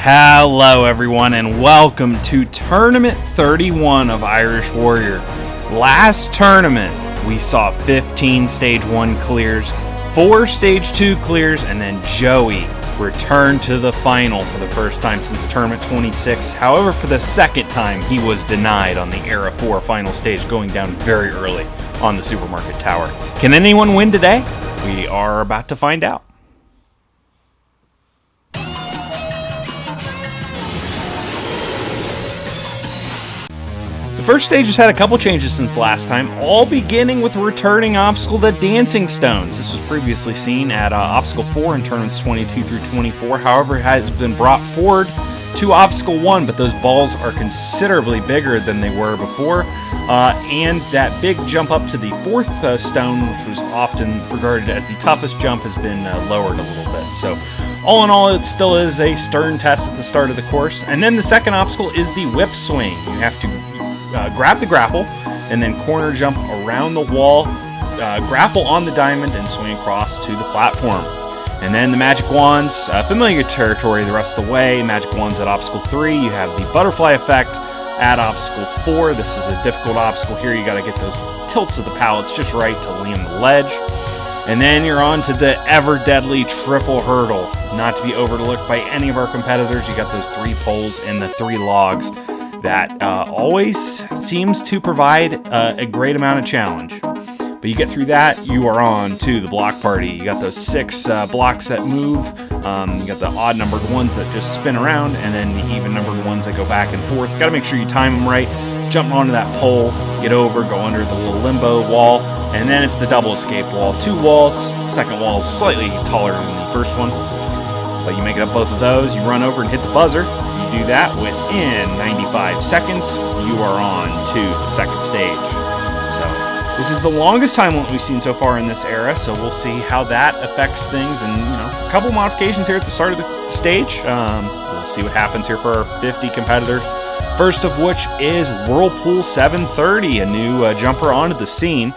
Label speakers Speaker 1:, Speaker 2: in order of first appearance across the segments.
Speaker 1: Hello everyone and welcome to Tournament 31 of Irish Warrior. Last tournament we saw 15 Stage 1 clears, 4 Stage 2 clears, and then Joey returned to the final for the first time since Tournament 26. However, for the second time he was denied on the Era 4 final stage, going down very early on the Supermarket Tower. Can anyone win today? We are about to find out. The first stage has had a couple changes since last time, all beginning with a returning obstacle, the Dancing Stones. This was previously seen at Obstacle 4 in tournaments 22 through 24. However, it has been brought forward to Obstacle 1, but those balls are considerably bigger than they were before. And that big jump up to the fourth stone, which was often regarded as the toughest jump, has been lowered a little bit. So all in all, it still is a stern test at the start of the course. And then the second obstacle is the whip swing. You have to grab the grapple and then corner jump around the wall, grapple on the diamond, and swing across to the platform. And then the magic wands, familiar territory the rest of the way. Magic wands at obstacle 3. You have the butterfly effect at obstacle 4. This is a difficult obstacle here. You got to get those tilts of the pallets just right to land the ledge. And then you're on to the ever deadly triple hurdle, not to be overlooked by any of our competitors. You got those 3 poles and the 3 logs. That always seems to provide a great amount of challenge. But you get through that, you are on to the block party. You got those 6 blocks that move. You got the odd numbered ones that just spin around, and then the even numbered ones that go back and forth. Got to make sure you time them right. Jump onto that pole, get over, go under the little limbo wall, and then it's the double escape wall. 2 walls. Second wall is slightly taller than the first one, but you make it up both of those. You run over and hit the buzzer. Do that within 95 seconds, you are on to the second stage. So this is the longest time limit we've seen so far in this era, so we'll see how that affects things. And a couple modifications here at the start of the stage. We'll see what happens here for our 50 competitors. First of which is Whirlpool 730, a new jumper onto the scene.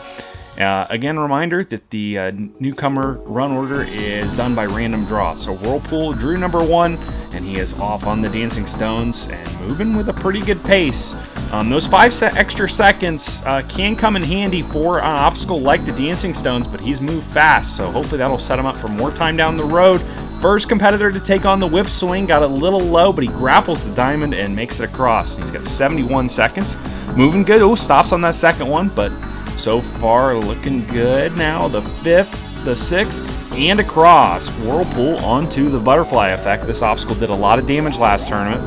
Speaker 1: Again, a reminder that the newcomer run order is done by random draw. So Whirlpool drew number 1, and he is off on the Dancing Stones and moving with a pretty good pace. Those 5 extra seconds can come in handy for an obstacle like the Dancing Stones, but he's moved fast, so hopefully that'll set him up for more time down the road. First competitor to take on the whip swing, got a little low, but he grapples the diamond and makes it across. He's got 71 seconds. Moving good. Oh, stops on that second one, but so far looking good. Now the 5th, the 6th, and across. Whirlpool onto the butterfly effect. This obstacle did a lot of damage last tournament.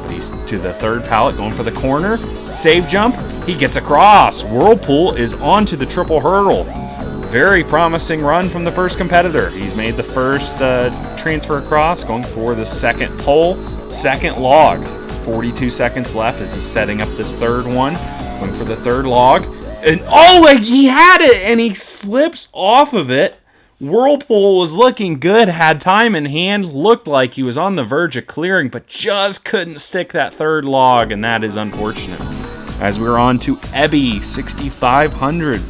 Speaker 1: But he's to the 3rd pallet, going for the corner. Save jump. He gets across. Whirlpool is onto the triple hurdle. Very promising run from the first competitor. He's made the first transfer across, going for the second pole, second log. 42 seconds left as he's setting up this 3rd one. Going for the 3rd log. And he had it, and he slips off of it. Whirlpool was looking good, had time in hand, looked like he was on the verge of clearing, but just couldn't stick that 3rd log, and that is unfortunate. As we're on to Ebby, 6,500.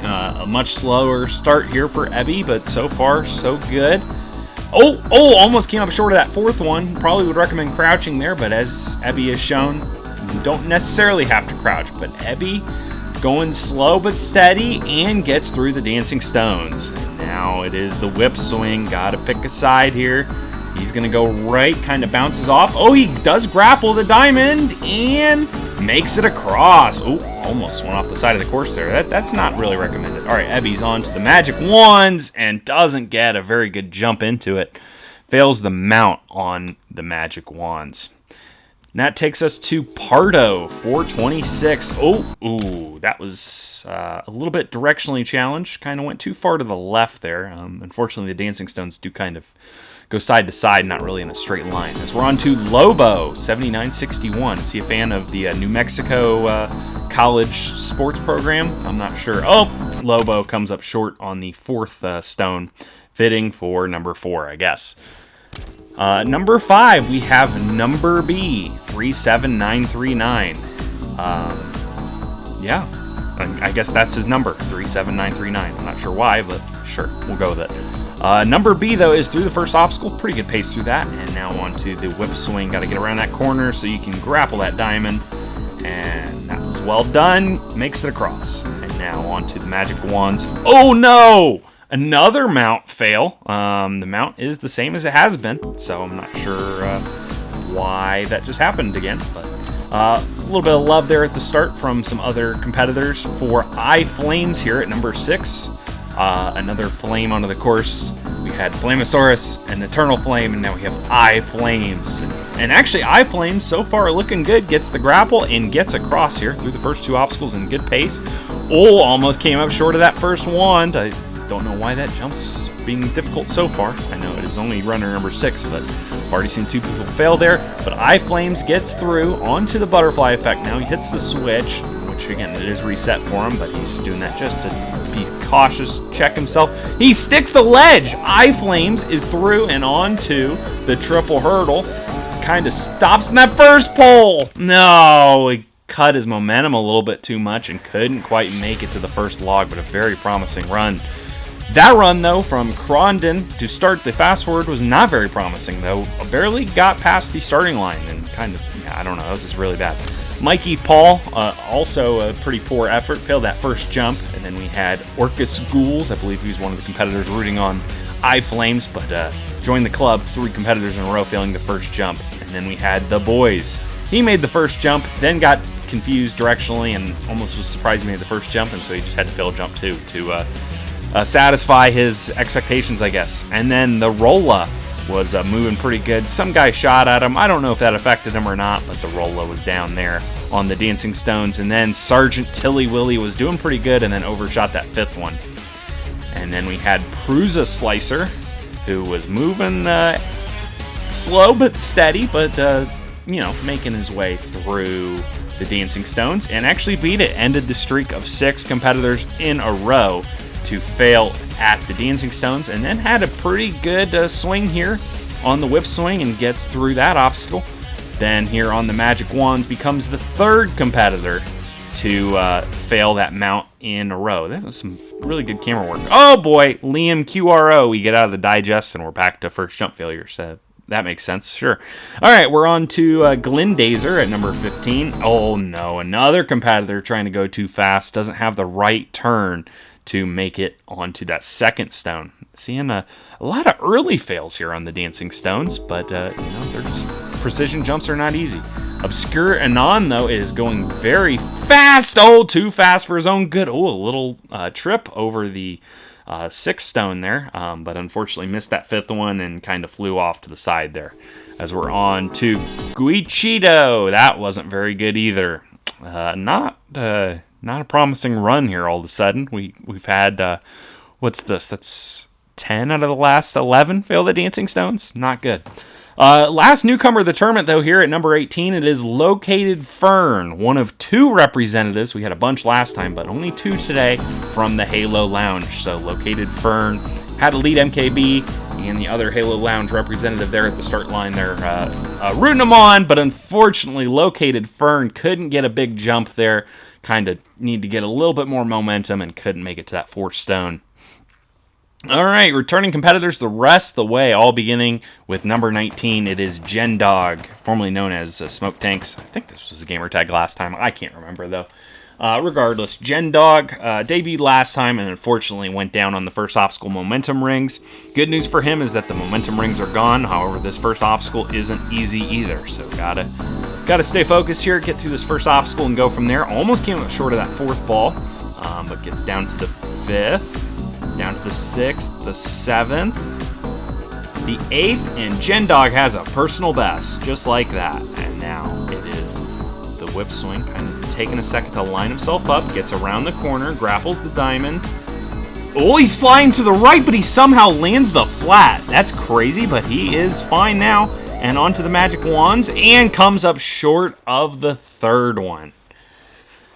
Speaker 1: A much slower start here for Ebby, but so far, so good. Almost came up short of that 4th one. Probably would recommend crouching there, but as Ebby has shown, you don't necessarily have to crouch, but Ebby going slow but steady and gets through the Dancing Stones. And now it is the whip swing. Gotta pick a side here. He's gonna go right, kind of bounces off. He does grapple the diamond and makes it across. Almost went off the side of the course there. That's not really recommended. All right, Ebby's on to the magic wands and doesn't get a very good jump into it. Fails the mount on the magic wands. And that takes us to Pardo, 426. That was a little bit directionally challenged. Kind of went too far to the left there. Unfortunately, the Dancing Stones do kind of go side to side, not really in a straight line. As we're on to Lobo, 7961. Is he a fan of the New Mexico college sports program? I'm not sure. Lobo comes up short on the 4th stone, fitting for number 4, I guess. Number 5, we have Number B, 37939. I guess that's his number, 37939. I'm not sure why, but sure, we'll go with it. Number B, though, is through the first obstacle. Pretty good pace through that. And now onto the whip swing. Got to get around that corner so you can grapple that diamond. And that was well done. Makes it across. And now onto the magic wands. Oh, no! Another mount fail. The mount is the same as it has been. So I'm not sure why that just happened again. But a little bit of love there at the start from some other competitors for iFlames here at number 6. Another flame onto the course. We had Flamosaurus and Eternal Flame, and now we have iFlames. And actually, iFlames so far looking good. Gets the grapple and gets across here through the first 2 obstacles in good pace. Oh, almost came up short of that first wand. I don't know why that jump's being difficult so far. I know it is only runner number 6, but I've already seen 2 people fail there. But iFlames gets through onto the butterfly effect. Now he hits the switch, which again, it is reset for him, but he's just doing that just to be cautious, check himself. He sticks the ledge. iFlames is through and onto the triple hurdle. Kind of stops in that first pole. No, he cut his momentum a little bit too much and couldn't quite make it to the first log, but a very promising run. That run, though, from Crondon to start the fast forward was not very promising, though. Barely got past the starting line and kind of, I don't know, that was just really bad. Mikey Paul, also a pretty poor effort, failed that first jump. And then we had Orcus Ghouls, I believe he was one of the competitors rooting on iFlames, but joined the club, 3 competitors in a row failing the first jump. And then we had the boys. He made the first jump, then got confused directionally and almost was surprised he made the first jump, and so he just had to fail jump 2 to satisfy his expectations, I guess. And then the Rolla was moving pretty good. Some guy shot at him. I don't know if that affected him or not, but the Rolla was down there on the Dancing Stones. And then Sergeant Tilly Willy was doing pretty good and then overshot that 5th one. And then we had Prusa Slicer, who was moving slow but steady, but making his way through the Dancing Stones and actually beat it. Ended the streak of 6 competitors in a row to fail at the Dancing Stones, and then had a pretty good swing here on the whip swing and gets through that obstacle. Then here on the Magic Wands becomes the 3rd competitor to fail that mount in a row. That was some really good camera work. Oh boy, Liam QRO, we get out of the digest and we're back to first jump failure, so that makes sense, sure. All right, we're on to Glendazer at number 15. Oh no, another competitor trying to go too fast, doesn't have the right turn to make it onto that 2nd stone. Seeing a lot of early fails here on the Dancing Stones, but they're just precision jumps are not easy. Obscure Anon, though, is going very fast. Oh, too fast for his own good. Oh, a little trip over the 6th stone there, but unfortunately missed that 5th one and kind of flew off to the side there. As we're on to Guichido, that wasn't very good either. Not a promising run here all of a sudden. We've had, what's this? That's 10 out of the last 11 fail the Dancing Stones. Not good. Last newcomer of the tournament, though, here at number 18, it is Located Fern, one of 2 representatives. We had a bunch last time, but only 2 today from the Halo Lounge. So Located Fern had to lead MKB, and the other Halo Lounge representative there at the start line there rooting them on, but unfortunately Located Fern couldn't get a big jump there. Kind of need to get a little bit more momentum and couldn't make it to that 4th stone. All right, returning competitors the rest of the way, all beginning with number 19. It is Gen Dog, formerly known as Smoke Tanks. I think this was a gamer tag last time. I can't remember, though. Regardless, Gen Dog debuted last time and unfortunately went down on the first obstacle, Momentum Rings. Good news for him is that the Momentum Rings are gone. However, this first obstacle isn't easy either, so gotta stay focused here, get through this first obstacle and go from there. Almost came up short of that 4th ball, but gets down to the 5th, down to the 6th, the 7th, the 8th, and Gen Dog has a personal best, just like that. And now it is the whip swing, kind of taking a second to line himself up, gets around the corner, grapples the diamond. Oh, he's flying to the right, but he somehow lands the flat. That's crazy, but he is fine now. And onto the Magic Wands, and comes up short of the 3rd one.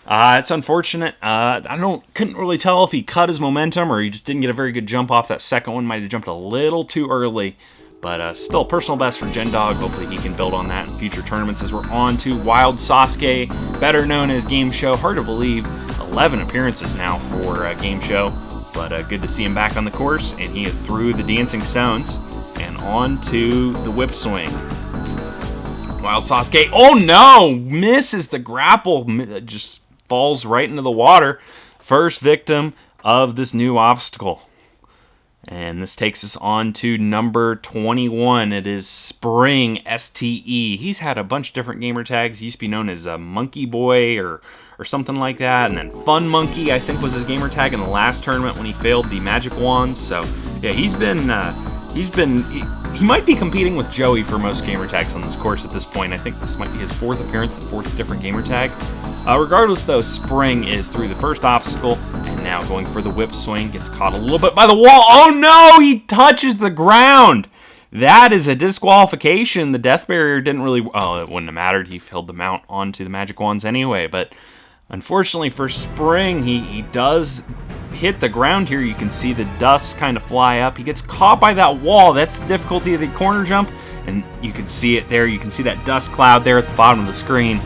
Speaker 1: It's unfortunate. Couldn't really tell if he cut his momentum or he just didn't get a very good jump off that 2nd one. Might have jumped a little too early, but still personal best for Gen Dog. Hopefully he can build on that in future tournaments. As we're on to Wild Sasuke, better known as Game Show. Hard to believe, 11 appearances now for Game Show. But good to see him back on the course, and he is through the Dancing Stones and on to the whip swing. Wild Sasuke, oh no! Misses the grapple, just falls right into the water. First victim of this new obstacle. And this takes us on to number 21. It is Spring, STE. He's had a bunch of different gamer tags. He used to be known as Monkey Boy or something like that. And then Fun Monkey, I think, was his gamer tag in the last tournament when he failed the Magic Wands. So, yeah, he might be competing with Joey for most gamer tags on this course at this point. I think this might be his 4th appearance and 4th different gamer tag. Regardless, though, Spring is through the first obstacle, and now going for the whip swing. Gets caught a little bit by the wall. Oh, no! He touches the ground! That is a disqualification. The death barrier didn't really... Oh, it wouldn't have mattered. He failed the mount onto the Magic Wands anyway, but unfortunately for Spring, he does hit the ground here. You can see the dust kind of fly up. He gets caught by that wall. That's the difficulty of the corner jump, and you can see it there. You can see that dust cloud there at the bottom of the screen.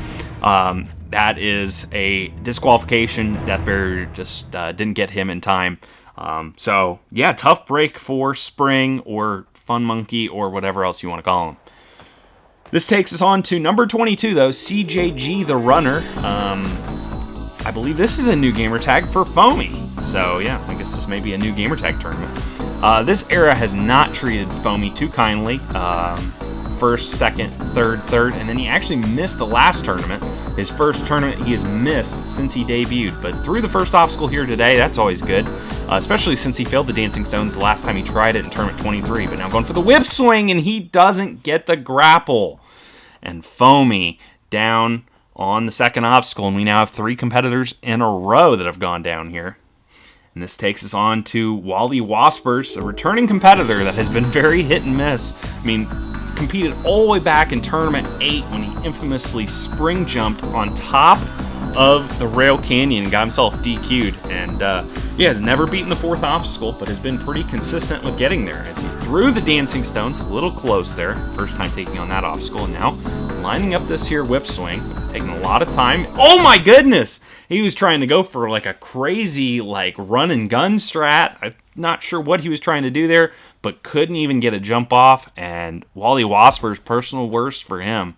Speaker 1: That is a disqualification. Death barrier just didn't get him in time. So, yeah, tough break for Spring or Fun Monkey or whatever else you want to call him. This takes us on to number 22, though, CJG the Runner. I believe this is a new gamer tag for Foamy. So, yeah, I guess this may be a new gamer tag tournament. This era has not treated Foamy too kindly. First, second, third, and then he actually missed the last tournament. His first tournament he has missed since he debuted, but through the first obstacle here today, that's always good, especially since he failed the Dancing Stones the last time he tried it in tournament 23, but now going for the whip swing, and he doesn't get the grapple. And Foamy down on the second obstacle, and we now have 3 competitors in a row that have gone down here. And this takes us on to Wally Waspers, a returning competitor that has been very hit and miss. I mean, competed all the way back in Tournament 8 when he infamously spring jumped on top of the Rail Canyon and got himself DQ'd. And he has never beaten the 4th obstacle, but has been pretty consistent with getting there as he's through the Dancing Stones, a little close there. First time taking on that obstacle, and now lining up this here whip swing, taking a lot of time. Oh my goodness! He was trying to go for like a crazy like run and gun strat. I'm not sure what he was trying to do there, but couldn't even get a jump off, and Wally Wasper's personal worst for him.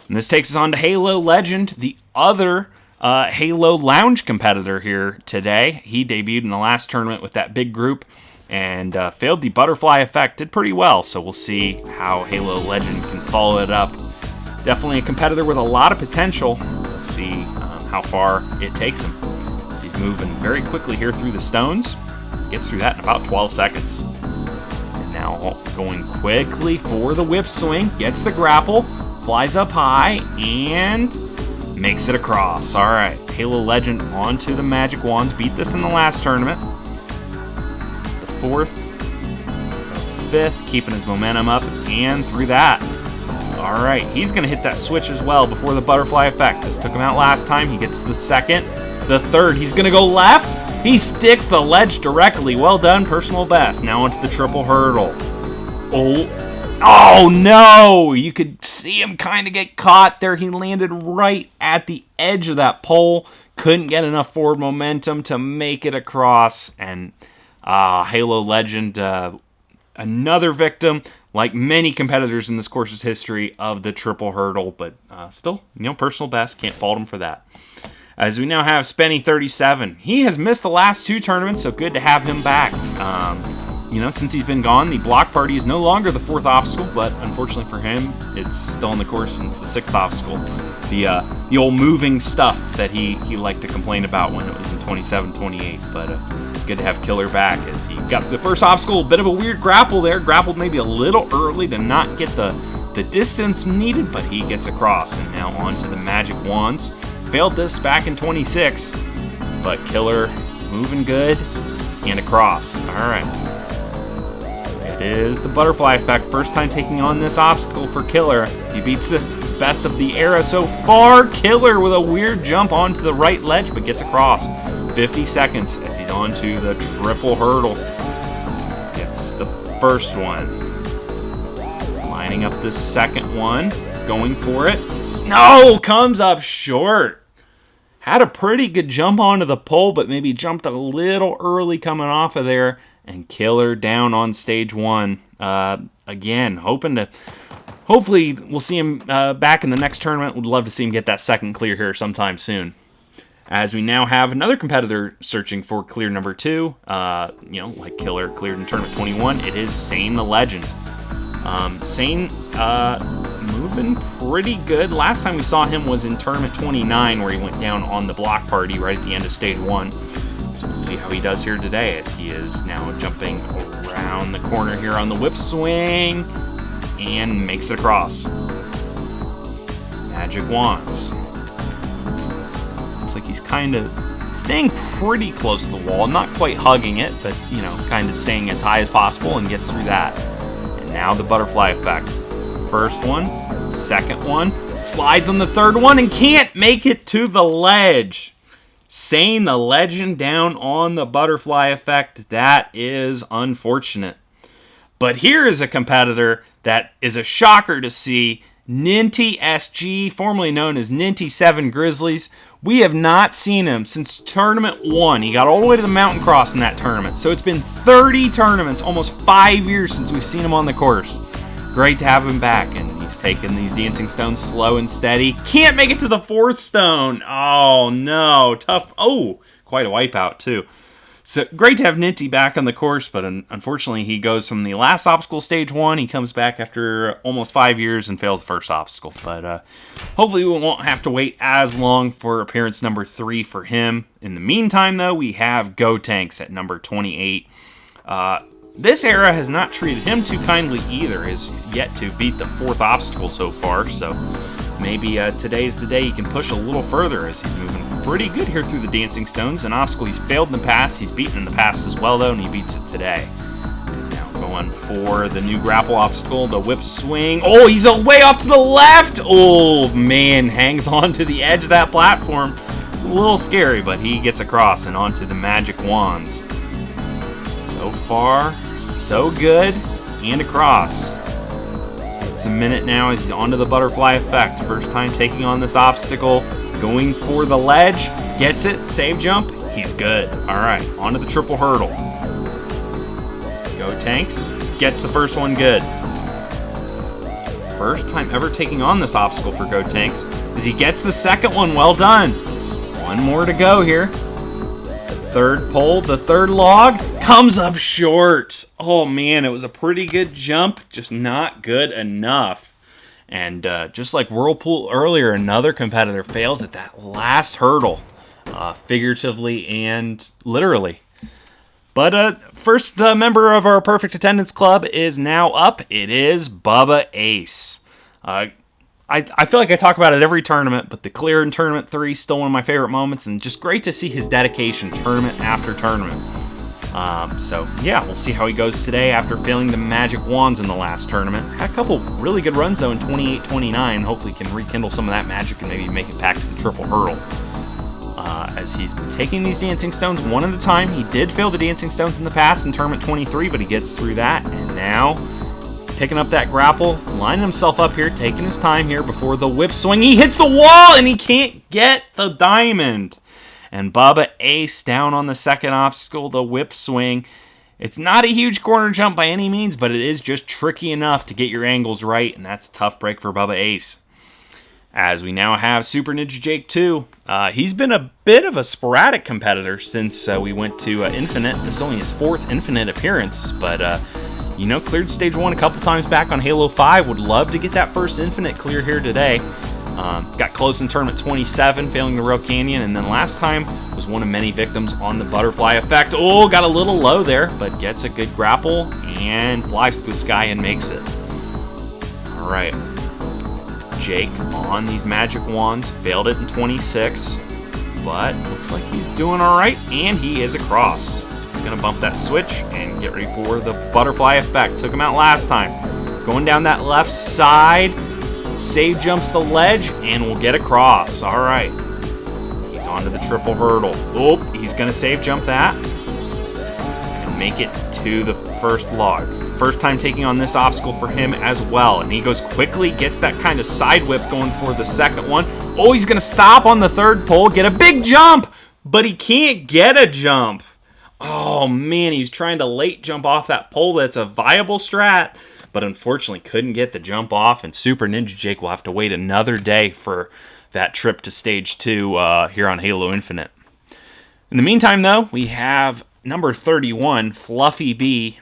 Speaker 1: And this takes us on to Halo Legend, the other Halo Lounge competitor here today. He debuted in the last tournament with that big group and failed the butterfly effect. Did pretty well, so we'll see how Halo Legend can follow it up. Definitely a competitor with a lot of potential. We'll see how far it takes him. So he's moving very quickly here through the stones. Gets through that in about 12 seconds. And now going quickly for the whip swing. Gets the grapple. Flies up high and makes it across. All right, Halo Legend onto the Magic Wands. Beat this in the last tournament. The 4th, the 5th, keeping his momentum up and through that. All right, he's going to hit that switch as well before the butterfly effect. This took him out last time. He gets the 2nd, the 3rd. He's going to go left. He sticks the ledge directly. Well done, personal best. Now onto the triple hurdle. Oh no! You could see him kind of get caught there. He landed right at the edge of that pole. Couldn't get enough forward momentum to make it across. And Halo Legend, another victim, like many competitors in this course's history, of the triple hurdle. But still, personal best. Can't fault him for that. As we now have Spenny37. He has missed the last 2 tournaments, so good to have him back. Since he's been gone, the block party is no longer the 4th obstacle, but unfortunately for him, it's still in the course and it's the 6th obstacle. The old moving stuff that he liked to complain about when it was in 27-28, but good to have Killer back as he got the first obstacle. A bit of a weird grapple there. Grappled maybe a little early to not get the distance needed, but he gets across. And now on to the Magic Wands. Failed this back in 26, but Killer moving good and across. All right. It is the butterfly effect. First time taking on this obstacle for Killer. He beats this best of the era so far. Killer with a weird jump onto the right ledge, but gets across. 50 seconds as he's onto the triple hurdle. Gets the first one. Lining up the second one. Going for it. No! Comes up short. Had a pretty good jump onto the pole, but maybe jumped a little early coming off of there. And Killer down on stage 1. Again, hopefully we'll see him back in the next tournament. Would love to see him get that second clear here sometime soon. As we now have another competitor searching for clear number 2, like Killer cleared in tournament 21, it is Sane the Legend. Sane moving pretty good. Last time we saw him was in tournament 29, where he went down on the block party right at the end of stage 1. So we'll see how he does here today, as he is now jumping around the corner here on the whip swing and makes it across. Magic Wands. Looks like he's kind of staying pretty close to the wall, not quite hugging it, but kind of staying as high as possible, and gets through that. And now the butterfly effect. First one, second one, slides on the third one and can't make it to the ledge. Sane the Legend down on the butterfly effect. That is unfortunate. But here is a competitor that is a shocker to see. Ninty SG, formerly known as Ninty 7 Grizzlies. We have not seen him since tournament 1. He got all the way to the mountain cross in that tournament. So it's been 30 tournaments, almost 5 years since we've seen him on the course. Great to have him back, and he's taking these dancing stones slow and steady. Can't make it to the 4th stone. Oh, no. Tough. Oh, quite a wipeout, too. So great to have Ninty back on the course, but unfortunately he goes from the last obstacle, stage 1. He comes back after almost 5 years and fails the first obstacle. But hopefully we won't have to wait as long for appearance number 3 for him. In the meantime, though, we have Go Tanks at number 28. This era has not treated him too kindly either. Has yet to beat the 4th obstacle so far, so maybe today's the day he can push a little further, as he's moving pretty good here through the dancing stones. An obstacle he's failed in the past, he's beaten in the past as well, though, and he beats it today. And now going for the new grapple obstacle, the whip swing. Oh, he's way off to the left! Oh, man, hangs on to the edge of that platform. It's a little scary, but he gets across and onto the Magic Wands. So far, so good, and across. It's a minute now as he's onto the butterfly effect. First time taking on this obstacle, going for the ledge, gets it, save jump, he's good. All right, onto the triple hurdle. Go Tanks, gets the first one good. First time ever taking on this obstacle for Go Tanks, as he gets the second one. Well done. One more to go here. Third pole, the third log, comes up short. Oh man, it was a pretty good jump, just not good enough. And just like Whirlpool earlier, another competitor fails at that last hurdle, figuratively and literally. But first member of our Perfect Attendance Club is now up. It is Bubba Ace. I feel like I talk about it every tournament, but the clear in Tournament 3 is still one of my favorite moments, and just great to see his dedication tournament after tournament. So, yeah, we'll see how he goes today after failing the Magic Wands in the last tournament. Had a couple really good runs, though, in 28-29. Hopefully he can rekindle some of that magic and maybe make it back to the triple hurdle. As he's taking these dancing stones one at a time. He did fail the dancing stones in the past in tournament 23, but he gets through that, and now picking up that grapple, lining himself up here, taking his time here before the whip swing. He hits the wall, and he can't get the diamond. And Bubba Ace down on the second obstacle, the whip swing. It's not a huge corner jump by any means, but it is just tricky enough to get your angles right, and that's a tough break for Bubba Ace. As we now have Super Ninja Jake 2. He's been a bit of a sporadic competitor since we went to Infinite. This is only his 4th Infinite appearance, but cleared stage 1 a couple times back on Halo 5. Would love to get that first Infinite clear here today. Got close in tournament 27, failing the Rail Canyon, and then last time was one of many victims on the butterfly effect. Oh, got a little low there, but gets a good grapple and flies through the sky and makes it. All right, Jake on these Magic Wands, failed it in 26, but looks like he's doing all right, and he is across. He's gonna bump that switch and get ready for the butterfly effect. Took him out last time. Going down that left side, save jumps the ledge, and will get across. All right. He's onto the triple hurdle. Oh, he's gonna save jump that and make it to the first log. First time taking on this obstacle for him as well, and he goes quickly, gets that kind of side whip going for the second one. Oh, he's going to stop on the third pole, get a big jump, but he can't get a jump. Oh, man, he's trying to late jump off that pole. That's a viable strat, but unfortunately couldn't get the jump off, and Super Ninja Jake will have to wait another day for that trip to Stage 2 here on Halo Infinite. In the meantime, though, we have number 31, Fluffy B.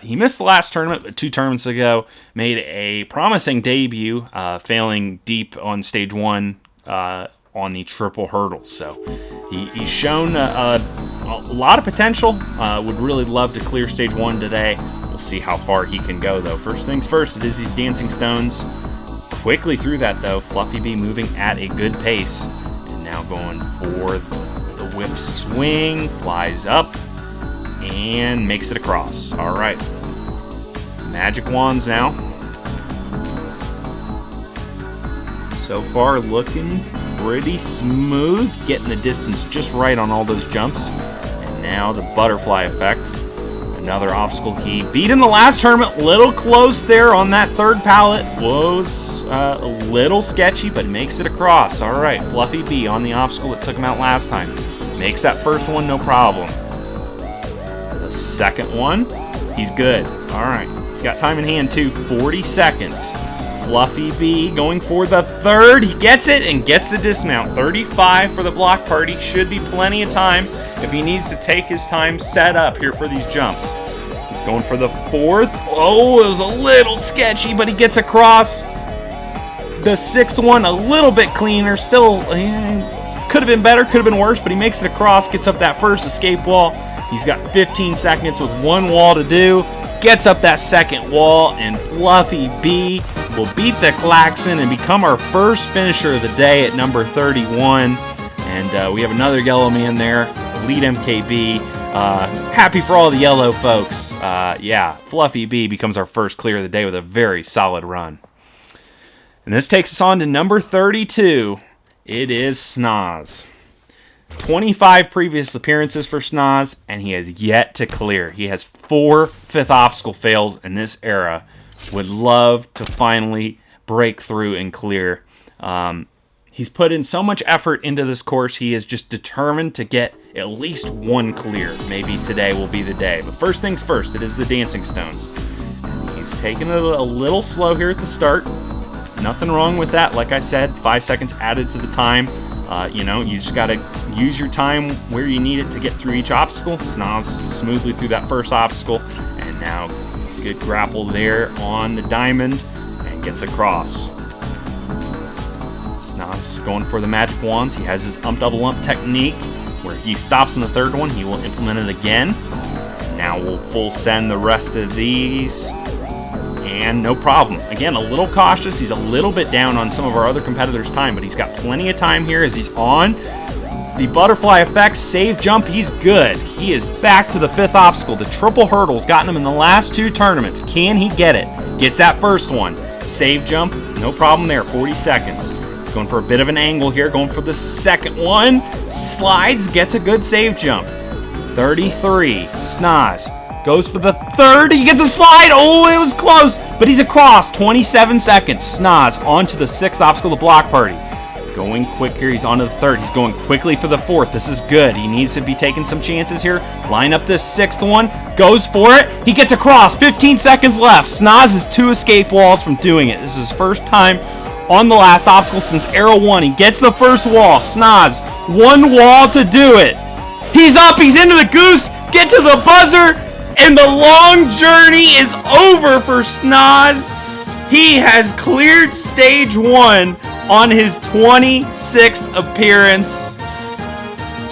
Speaker 1: He missed the last tournament, but 2 tournaments ago made a promising debut, failing deep on Stage 1 on the triple hurdles. So he's shown a lot of potential. Would really love to clear Stage 1 today. We'll see how far he can go, though. First things first, it is these dancing stones. Quickly through that, though, Fluffy B moving at a good pace. And now going for the whip swing, flies up, and makes it across. All right. Magic wands now. So far, looking pretty smooth. Getting the distance just right on all those jumps. And now the butterfly effect. Another obstacle he beat in the last tournament. Little close there on that third pallet. Was a little sketchy, but makes it across. All right, Fluffy B on the obstacle that took him out last time. Makes that first one no problem. The second one, he's good. All right, he's got time in hand too. 40 seconds. Fluffy B going for the third. He gets it and gets the dismount. 35 for the block party. Should be plenty of time if he needs to take his time set up here for these jumps. He's going for the fourth. Oh, it was a little sketchy, but he gets across. The sixth one, a little bit cleaner. Still, could have been better, could have been worse, but he makes it across, gets up that first escape wall. He's got 15 seconds with one wall to do. Gets up that second wall, and Fluffy B will beat the klaxon and become our first finisher of the day at number 31. And we have another yellow man there, Elite MKB. Happy for all the yellow folks. Yeah, Fluffy B becomes our first clear of the day with a very solid run. And this takes us on to number 32. It is Snaz. 25 previous appearances for Snaz, and he has yet to clear. He has 4 fifth obstacle fails in this era. Would love to finally break through and clear. He's put in so much effort into this course. He is just determined to get at least one clear. Maybe today will be the day. But first things first, it is the dancing stones. And he's taking it a little slow here at the start. Nothing wrong with that. Like I said, 5 seconds added to the time. You just got to use your time where you need it to get through each obstacle. Snaz smoothly through that first obstacle. And now good grapple there on the diamond and gets across. Snaz going for the magic wands. He has his double ump technique where he stops in the third one. He will implement it again. Now we'll full send the rest of these. And no problem. Again, a little cautious. He's a little bit down on some of our other competitors' time, but he's got plenty of time here as he's on the butterfly effect, save jump. He's good. He is back to the fifth obstacle. The triple hurdles gotten him in the last 2 tournaments. Can he get it? Gets that first one. Save jump, no problem there. 40 seconds. He's going for a bit of an angle here. Going for the second one. Slides, gets a good save jump. 33. Snaz goes for the third. He gets a slide. Oh, it was close, but he's across. 27 seconds. Snaz onto the 6th obstacle, the block party. Going quick here. He's on to the 3rd. He's going quickly for the 4th. This is good. He needs to be taking some chances here. Line up this 6th one. Goes for it. He gets across. 15 seconds left. Snaz is 2 escape walls from doing it. This is his first time on the last obstacle since Arrow 1. He gets the first wall. Snaz, 1 wall to do it. He's up. He's into the goose. Get to the buzzer. And the long journey is over for Snaz. He has cleared stage 1 on his 26th appearance.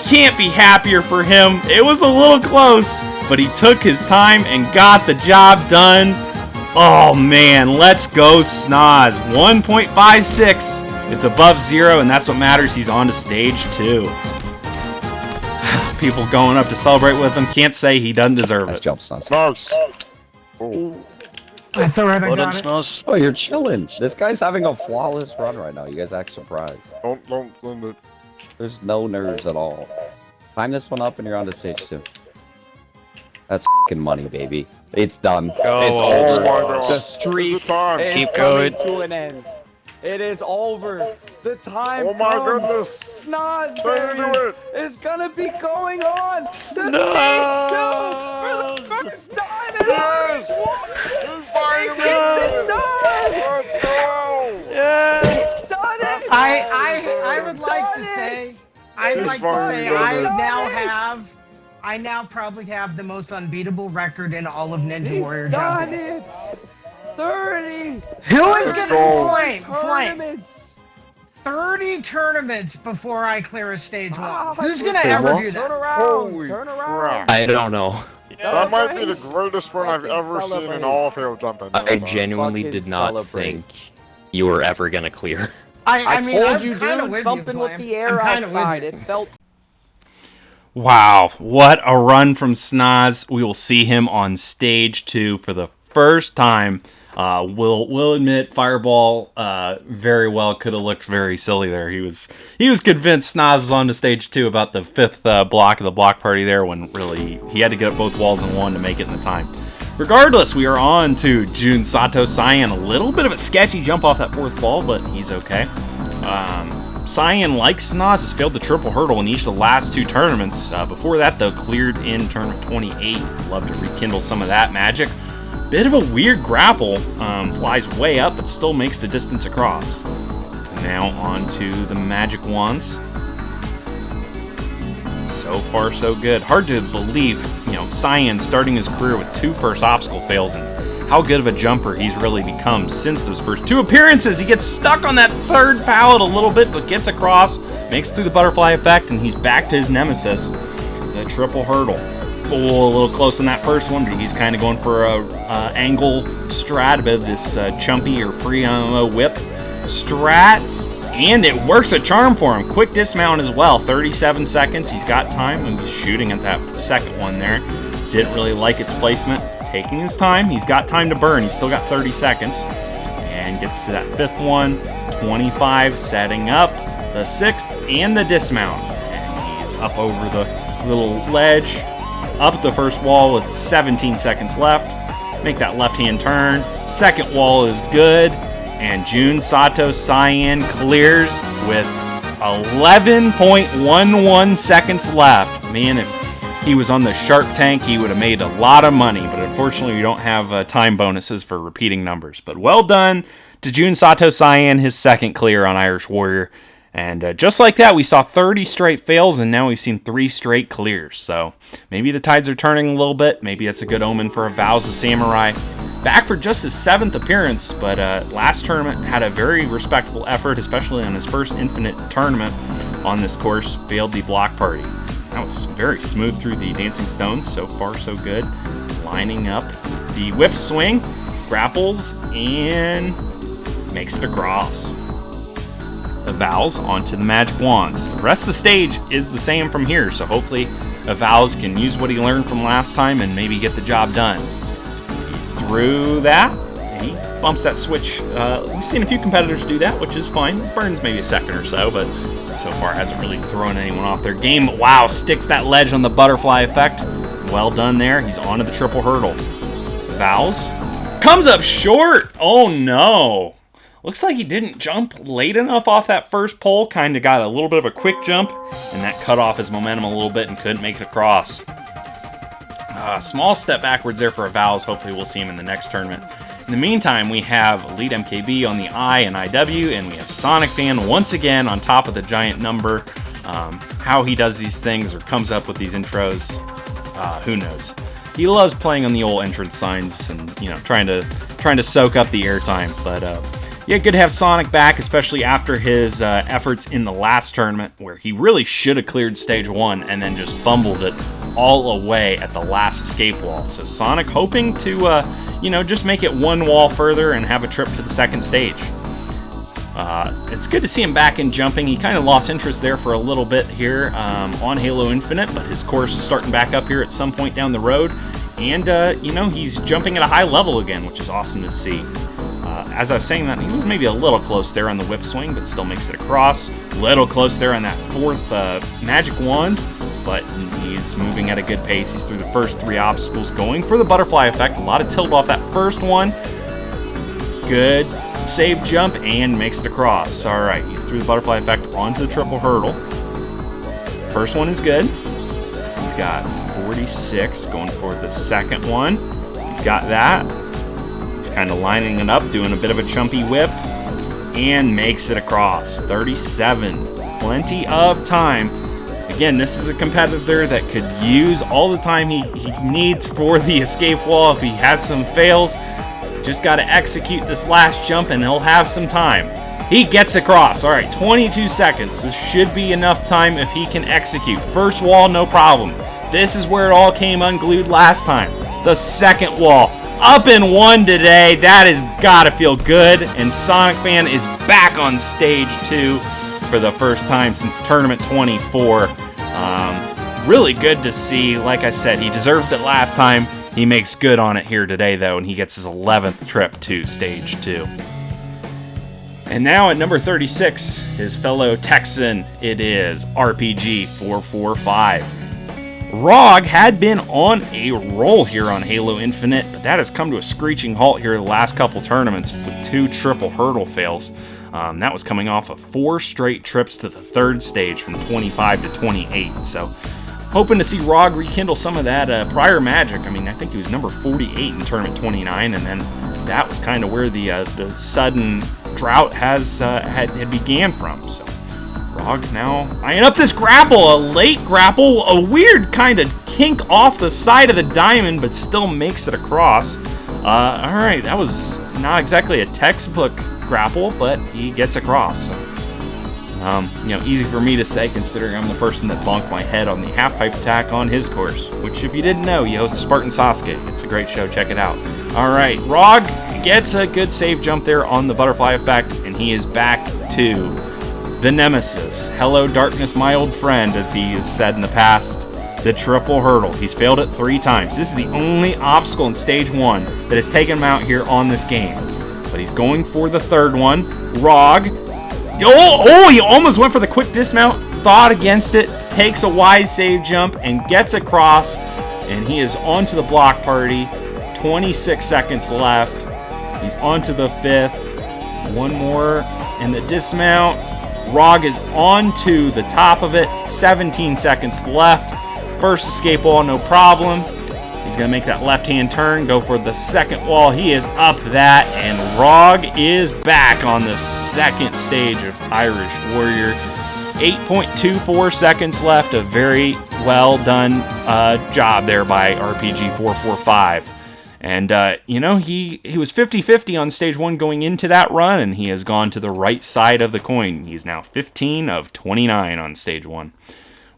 Speaker 1: Can't be happier for him. It was a little close, but he took his time and got the job done. Oh man, let's go Snaz. 1.56. It's above 0, and that's what matters. He's on to stage 2. People going up to celebrate with him. Can't say he doesn't deserve it.
Speaker 2: Nice jump, Snaz.
Speaker 3: Oh.
Speaker 4: That's alright, I got it.
Speaker 2: Oh, you're chilling. This guy's having a flawless run right now. You guys act surprised.
Speaker 3: Don't limit.
Speaker 2: There's no nerves at all. Time this one up and you're on to stage 2. That's f***ing money, baby. It's done.
Speaker 5: Go.
Speaker 2: It's
Speaker 3: Oh
Speaker 2: over.
Speaker 3: my God.
Speaker 2: The streak
Speaker 3: Is it time?
Speaker 2: is
Speaker 5: Keep
Speaker 2: coming
Speaker 5: going.
Speaker 2: to an end. It is over. The time.
Speaker 3: Oh my goodness!
Speaker 2: Snozberry is gonna be going on. The stage 2 for the first time in
Speaker 3: Yes! He's finally did it! Let's go!
Speaker 2: He's done it.
Speaker 5: I would like to say,
Speaker 3: He's finally done it.
Speaker 5: I now probably have the most unbeatable record in all of Ninja
Speaker 2: He's
Speaker 5: Warrior
Speaker 2: done
Speaker 5: Jumping.
Speaker 2: it. 30.
Speaker 5: Who is
Speaker 3: Let's
Speaker 5: gonna
Speaker 3: go.
Speaker 5: flame?
Speaker 2: Tournaments.
Speaker 5: 30 tournaments before I clear a stage 1. Who's gonna
Speaker 2: Turn
Speaker 5: ever
Speaker 2: around.
Speaker 5: do
Speaker 2: Turn
Speaker 5: that?
Speaker 2: around.
Speaker 3: Holy
Speaker 2: Turn
Speaker 3: crap.
Speaker 2: around.
Speaker 6: I don't know.
Speaker 3: That might be the
Speaker 2: Celebrate.
Speaker 3: greatest run I've ever seen
Speaker 2: Celebrate.
Speaker 3: in all of Halo Jumping.
Speaker 6: I genuinely
Speaker 2: Fucking
Speaker 6: did not
Speaker 2: celebrate.
Speaker 6: think you were ever gonna clear.
Speaker 5: I mean,
Speaker 2: told
Speaker 5: I'm
Speaker 2: you,
Speaker 5: kinda
Speaker 2: dude.
Speaker 5: with
Speaker 2: Something
Speaker 5: you,
Speaker 2: with
Speaker 5: Flame.
Speaker 2: the air
Speaker 5: I'm kinda with
Speaker 2: outside.
Speaker 5: you.
Speaker 2: It felt.
Speaker 1: Wow, what a run from Snoz. We will see him on stage 2 for the first time. We'll admit Fireball very well could have looked very silly there. He was convinced Snoz was on to stage 2 about the 5th block of the block party there, when really he had to get up both walls in one to make it in the time. Regardless, we are on to Jun Sato Cyan. A little bit of a sketchy jump off that 4th ball, but he's okay. Cyan, like Snoz, has failed the triple hurdle in each of the last 2 tournaments. Before that, though, cleared in tournament 28. Love to rekindle some of that magic. Bit of a weird grapple, flies way up, but still makes the distance across. And now on to the magic wands. So far, so good. Hard to believe, Cyan starting his career with 2 first obstacle fails, and how good of a jumper he's really become since those first 2 appearances. He gets stuck on that 3rd pallet a little bit, but gets across, makes it through the butterfly effect, and he's back to his nemesis, the triple hurdle. A little close on that first one, but he's kind of going for a angle strat, a bit of this chumpy or free whip strat, and it works a charm for him. Quick dismount as well, 37 seconds. He's got time, and he's shooting at that second one there. Didn't really like its placement. Taking his time. He's got time to burn. He's still got 30 seconds. And gets to that 5th one, 25, setting up the 6th and the dismount. And he's up over the little ledge, up the first wall with 17 seconds left. Make that left-hand turn. Second wall is good. And Jun Sato Cyan clears with 11.11 seconds left. Man, if he was on the Shark Tank, he would have made a lot of money, but unfortunately we don't have time bonuses for repeating numbers. But well done to Jun Sato Cyan, his 2nd clear on Irish Warrior. And just like that, we saw 30 straight fails, and now we've seen 3 straight clears. So maybe the tides are turning a little bit. Maybe it's a good omen for Vows the Samurai. Back for just his 7th appearance, but last tournament had a very respectable effort, especially on his first Infinite tournament on this course. Failed the block party. That was very smooth through the Dancing Stones. So far, so good. Lining up the whip swing, grapples, and makes it across. The Vows onto the magic wands. The rest of the stage is the same from here, so hopefully Vows can use what he learned from last time and maybe get the job done. He's through that. He bumps that switch. We've seen a few competitors do that, which is fine. Burns maybe a second or so, but so far hasn't really thrown anyone off their game. But wow, sticks that ledge on the butterfly effect. Well done there. He's onto the triple hurdle. Vows comes up short. Oh no. Looks like he didn't jump late enough off that first pole. Kind of got a little bit of a quick jump, and that cut off his momentum a little bit and couldn't make it across. Small step backwards there for Vows. Hopefully we'll see him in the next tournament. In the meantime, we have Elite MKB on the I and IW, and we have Sonic Fan once again on top of the giant number. How he does these things or comes up with these intros, who knows. He loves playing on the old entrance signs and trying to soak up the airtime. But yeah, good to have Sonic back, especially after his efforts in the last tournament where he really should have cleared stage 1 and then just fumbled it all away at the last escape wall. So Sonic hoping to just make it one wall further and have a trip to the second stage. It's good to see him back in jumping. He kind of lost interest there for a little bit here on Halo Infinite, but his course is starting back up here at some point down the road. And, he's jumping at a high level again, which is awesome to see. As I was saying that, he was maybe a little close there on the whip swing, but still makes it across. Little close there on that 4th magic wand, but he's moving at a good pace. He's through the first 3 obstacles, going for the butterfly effect. A lot of tilt off that first one. Good save jump, and makes it across. All right, he's through the butterfly effect onto the triple hurdle. First one is good. He's got 46 going for the second one. He's got that. He's kind of lining it up, doing a bit of a chumpy whip, and makes it across. 37. Plenty of time. Again, this is a competitor that could use all the time he needs for the escape wall if he has some fails. Just got to execute this last jump and he'll have some time. He gets across. All right, 22 seconds. This should be enough time if he can execute. First wall, no problem. This is where it all came unglued last time. The second wall. Up in one today. That has got to feel good. And Sonic Fan is back on stage 2 for the first time since Tournament 24. Really good to see. Like I said, he deserved it last time. He makes good on it here today, though, and he gets his 11th trip to Stage 2. And now at number 36, his fellow Texan, it is RPG 445. ROG had been on a roll here on Halo Infinite, but that has come to a screeching halt here the last couple tournaments with 2 triple hurdle fails. That was coming off of 4 straight trips to the 3rd stage from 25 to 28. So hoping to see ROG rekindle some of that prior magic. I mean, I think he was number 48 in Tournament 29, and then that was kind of where the sudden drought had began from. So ROG now eyeing up this grapple, a late grapple, a weird kind of kink off the side of the diamond, but still makes it across. All right, that was not exactly a textbook grapple, but he gets across. So, easy for me to say considering I'm the person that bonked my head on the half-pipe attack on his course, which if you didn't know, he hosts Spartan Sasuke. It's a great show, check it out. All right, ROG gets a good save jump there on the butterfly effect, and he is back to the nemesis. Hello, darkness, my old friend, as he has said in the past. The triple hurdle. He's failed it 3 times. This is the only obstacle in Stage 1 that has taken him out here on this game. But he's going for the 3rd one. ROG. Oh, he almost went for the quick dismount. Thought against it. Takes a wise save jump and gets across. And he is onto the block party. 26 seconds left. He's onto the 5th. One more. And the dismount. ROG is onto the top of it. 17 seconds left. First escape wall, no problem. He's going to make that left-hand turn, go for the second wall. He is up that, and ROG is back on the 2nd stage of Irish Warrior. 8.24 seconds left. A very well done job there by RPG 445. And, he was 50-50 on Stage 1 going into that run, and he has gone to the right side of the coin. He's now 15 of 29 on Stage 1.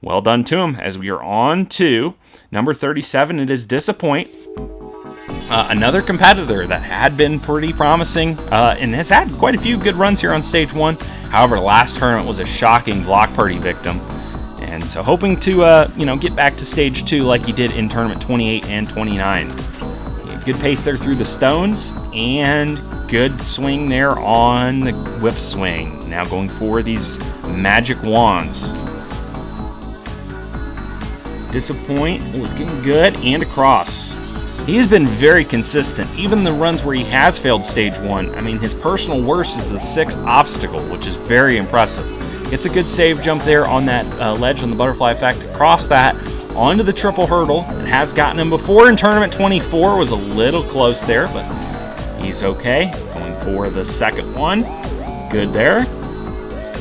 Speaker 1: Well done to him, as we are on to number 37. It is Disappoint. Another competitor that had been pretty promising and has had quite a few good runs here on Stage 1. However, last tournament was a shocking block party victim. And so hoping to, get back to Stage 2 like he did in Tournament 28 and 29. Good pace there through the stones, and good swing there on the whip swing. Now going for these magic wands. Disappoint, looking good, and across. He has been very consistent, even the runs where he has failed Stage 1. I mean, his personal worst is the 6th obstacle, which is very impressive. Gets a good save jump there on that ledge on the butterfly effect. Across that, onto the triple hurdle. It has gotten him before in Tournament 24. Was a little close there, but he's okay. Going for the 2nd one. Good there.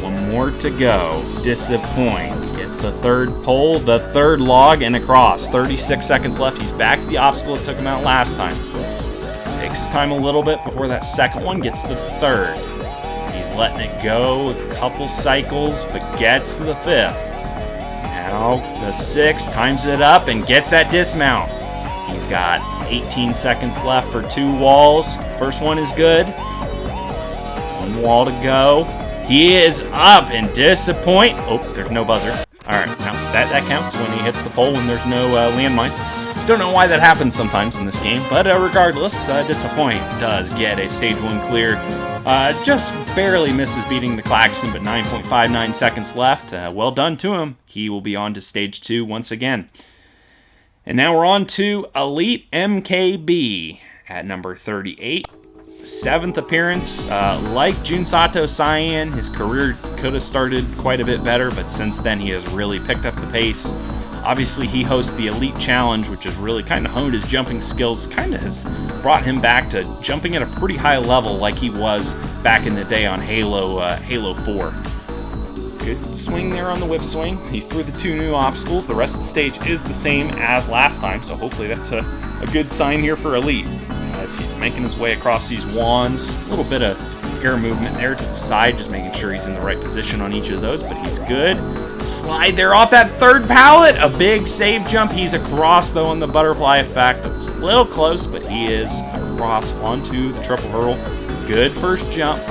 Speaker 1: One more to go. Disappoint. Gets the 3rd pole, the 3rd log, and across. 36 seconds left. He's back to the obstacle that took him out last time. Takes his time a little bit before that 2nd one gets the 3rd. He's letting it go a couple cycles, but gets to the 5th. Now the 6th times it up and gets that dismount. He's got 18 seconds left for 2 walls. First one is good. 1 wall to go. He is up and Disappoint. Oh, there's no buzzer. All right, now that counts when he hits the pole when there's no landmine. Don't know why that happens sometimes in this game, but regardless, Disappoint does get a Stage 1 clear. Just barely misses beating the Klaxon, but 9.59 seconds left. Well done to him. He will be on to Stage 2 once again. And now we're on to Elite MKB at number 38. 7th appearance. Like Junsato Cyan, his career could have started quite a bit better, but since then he has really picked up the pace. Obviously, he hosts the Elite Challenge, which has really kind of honed his jumping skills, kind of has brought him back to jumping at a pretty high level like he was back in the day on Halo 4. Good swing there on the whip swing. He's through the 2 new obstacles. The rest of the stage is the same as last time, so hopefully that's a good sign here for Elite. As he's making his way across these wands. A little bit of air movement there to the side, just making sure he's in the right position on each of those, but he's good. Slide there off that 3rd pallet. A big save jump. He's across, though, on the butterfly effect. It was a little close, but he is across onto the triple hurdle. Good first jump.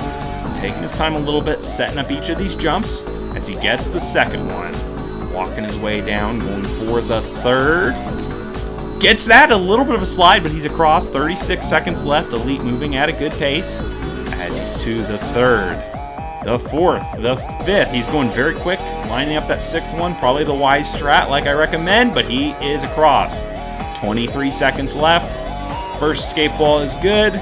Speaker 1: Taking his time a little bit, setting up each of these jumps as he gets the 2nd one. Walking his way down, going for the 3rd. Gets that, a little bit of a slide, but he's across. 36 seconds left. Elite moving at a good pace as he's to the 3rd, the 4th, the 5th. He's going very quick, lining up that 6th one. Probably the wise strat like I recommend, but he is across. 23 seconds left. First escape wall is good.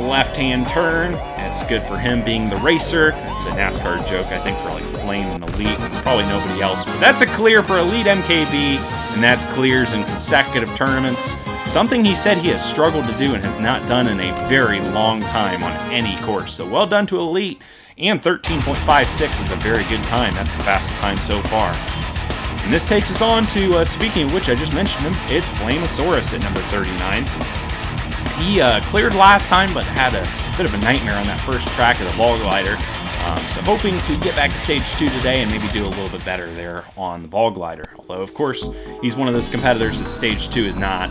Speaker 1: Left-hand turn. It's good for him being the racer. It's a NASCAR joke, I think, for like Flame and Elite. Probably nobody else, but that's a clear for Elite MKB. And that's clears in consecutive tournaments, something he said he has struggled to do and has not done in a very long time on any course. So well done to Elite, and 13.56 is a very good time. That's the fastest time so far. And this takes us on to, speaking of which, I just mentioned him, it's Flamosaurus at number 39. He cleared last time, but had a bit of a nightmare on that first track of the ball glider. So hoping to get back to stage 2 today and maybe do a little bit better there on the ball glider. Although, of course, he's one of those competitors that stage 2 is not,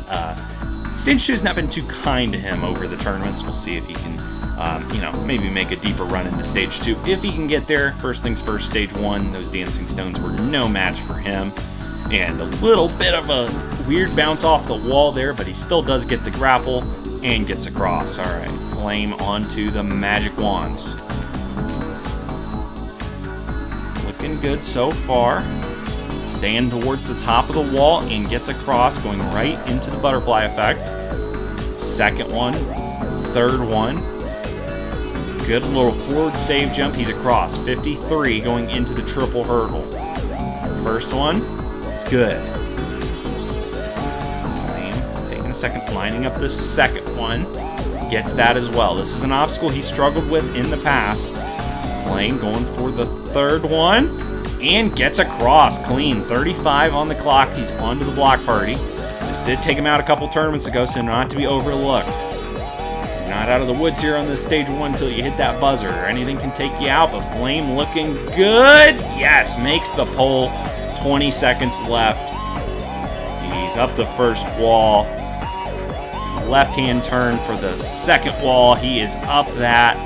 Speaker 1: stage 2 has not been too kind to him over the tournaments. We'll see if he can, maybe make a deeper run into stage 2. If he can get there, first things first, stage 1, those dancing stones were no match for him. And a little bit of a weird bounce off the wall there, but he still does get the grapple and gets across. All right, Flame onto the magic wands. Looking good so far. Staying towards the top of the wall and gets across, going right into the butterfly effect. 2nd one, 3rd one. Good little forward save jump. He's across. 53 going into the triple hurdle. First one is good. Flame taking a second, lining up the 2nd one. Gets that as well. This is an obstacle he struggled with in the past. Flame going for the 3rd one and gets across clean. 35 on the clock. He's onto the block party. This did take him out a couple tournaments ago, so not to be overlooked. You're not out of the woods here on this stage 1 until you hit that buzzer. Anything can take you out, but Flame looking good. Yes, makes the pole. 20 seconds left. He's up the first wall. Left-hand turn for the 2nd wall. He is up that.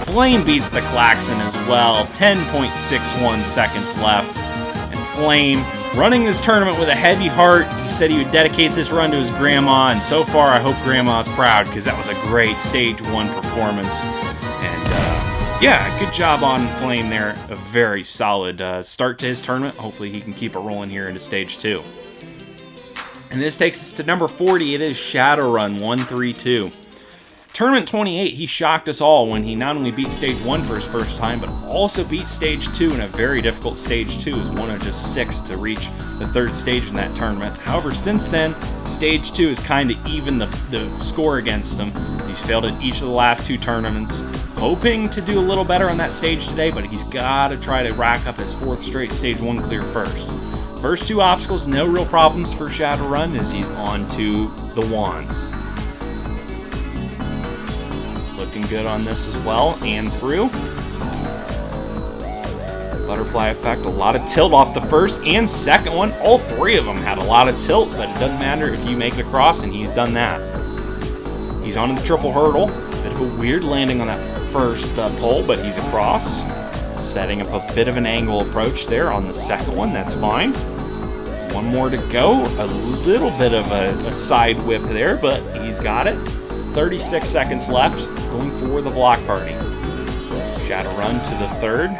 Speaker 1: Flame beats the Klaxon as well. 10.61 seconds left. And Flame running this tournament with a heavy heart. He said he would dedicate this run to his grandma, and so far I hope grandma's proud because that was a great stage 1 performance. And yeah, good job on Flame there. A very solid start to his tournament. Hopefully he can keep it rolling here into stage 2. And this takes us to number 40. It is Shadowrun 132. Tournament 28, he shocked us all when he not only beat stage 1 for his first time, but also beat stage 2 in a very difficult stage 2, as one of just 6 to reach the 3rd stage in that tournament. However, since then, stage 2 has kind of evened the score against him. He's failed at each of the last 2 tournaments. Hoping to do a little better on that stage today, but he's got to try to rack up his 4th straight stage 1 clear first. First 2 obstacles, no real problems for Shadowrun as he's on to the wands. Looking good on this as well, and through. Butterfly effect, a lot of tilt off the first and 2nd one. All 3 of them had a lot of tilt, but it doesn't matter if you make the cross, and he's done that. He's on the triple hurdle. Bit of a weird landing on that first pole, but he's across. Setting up a bit of an angle approach there on the 2nd one, that's fine. 1 more to go. A little bit of a side whip there, but he's got it. 36 seconds left, going for the block party. Shadowrun to the 3rd,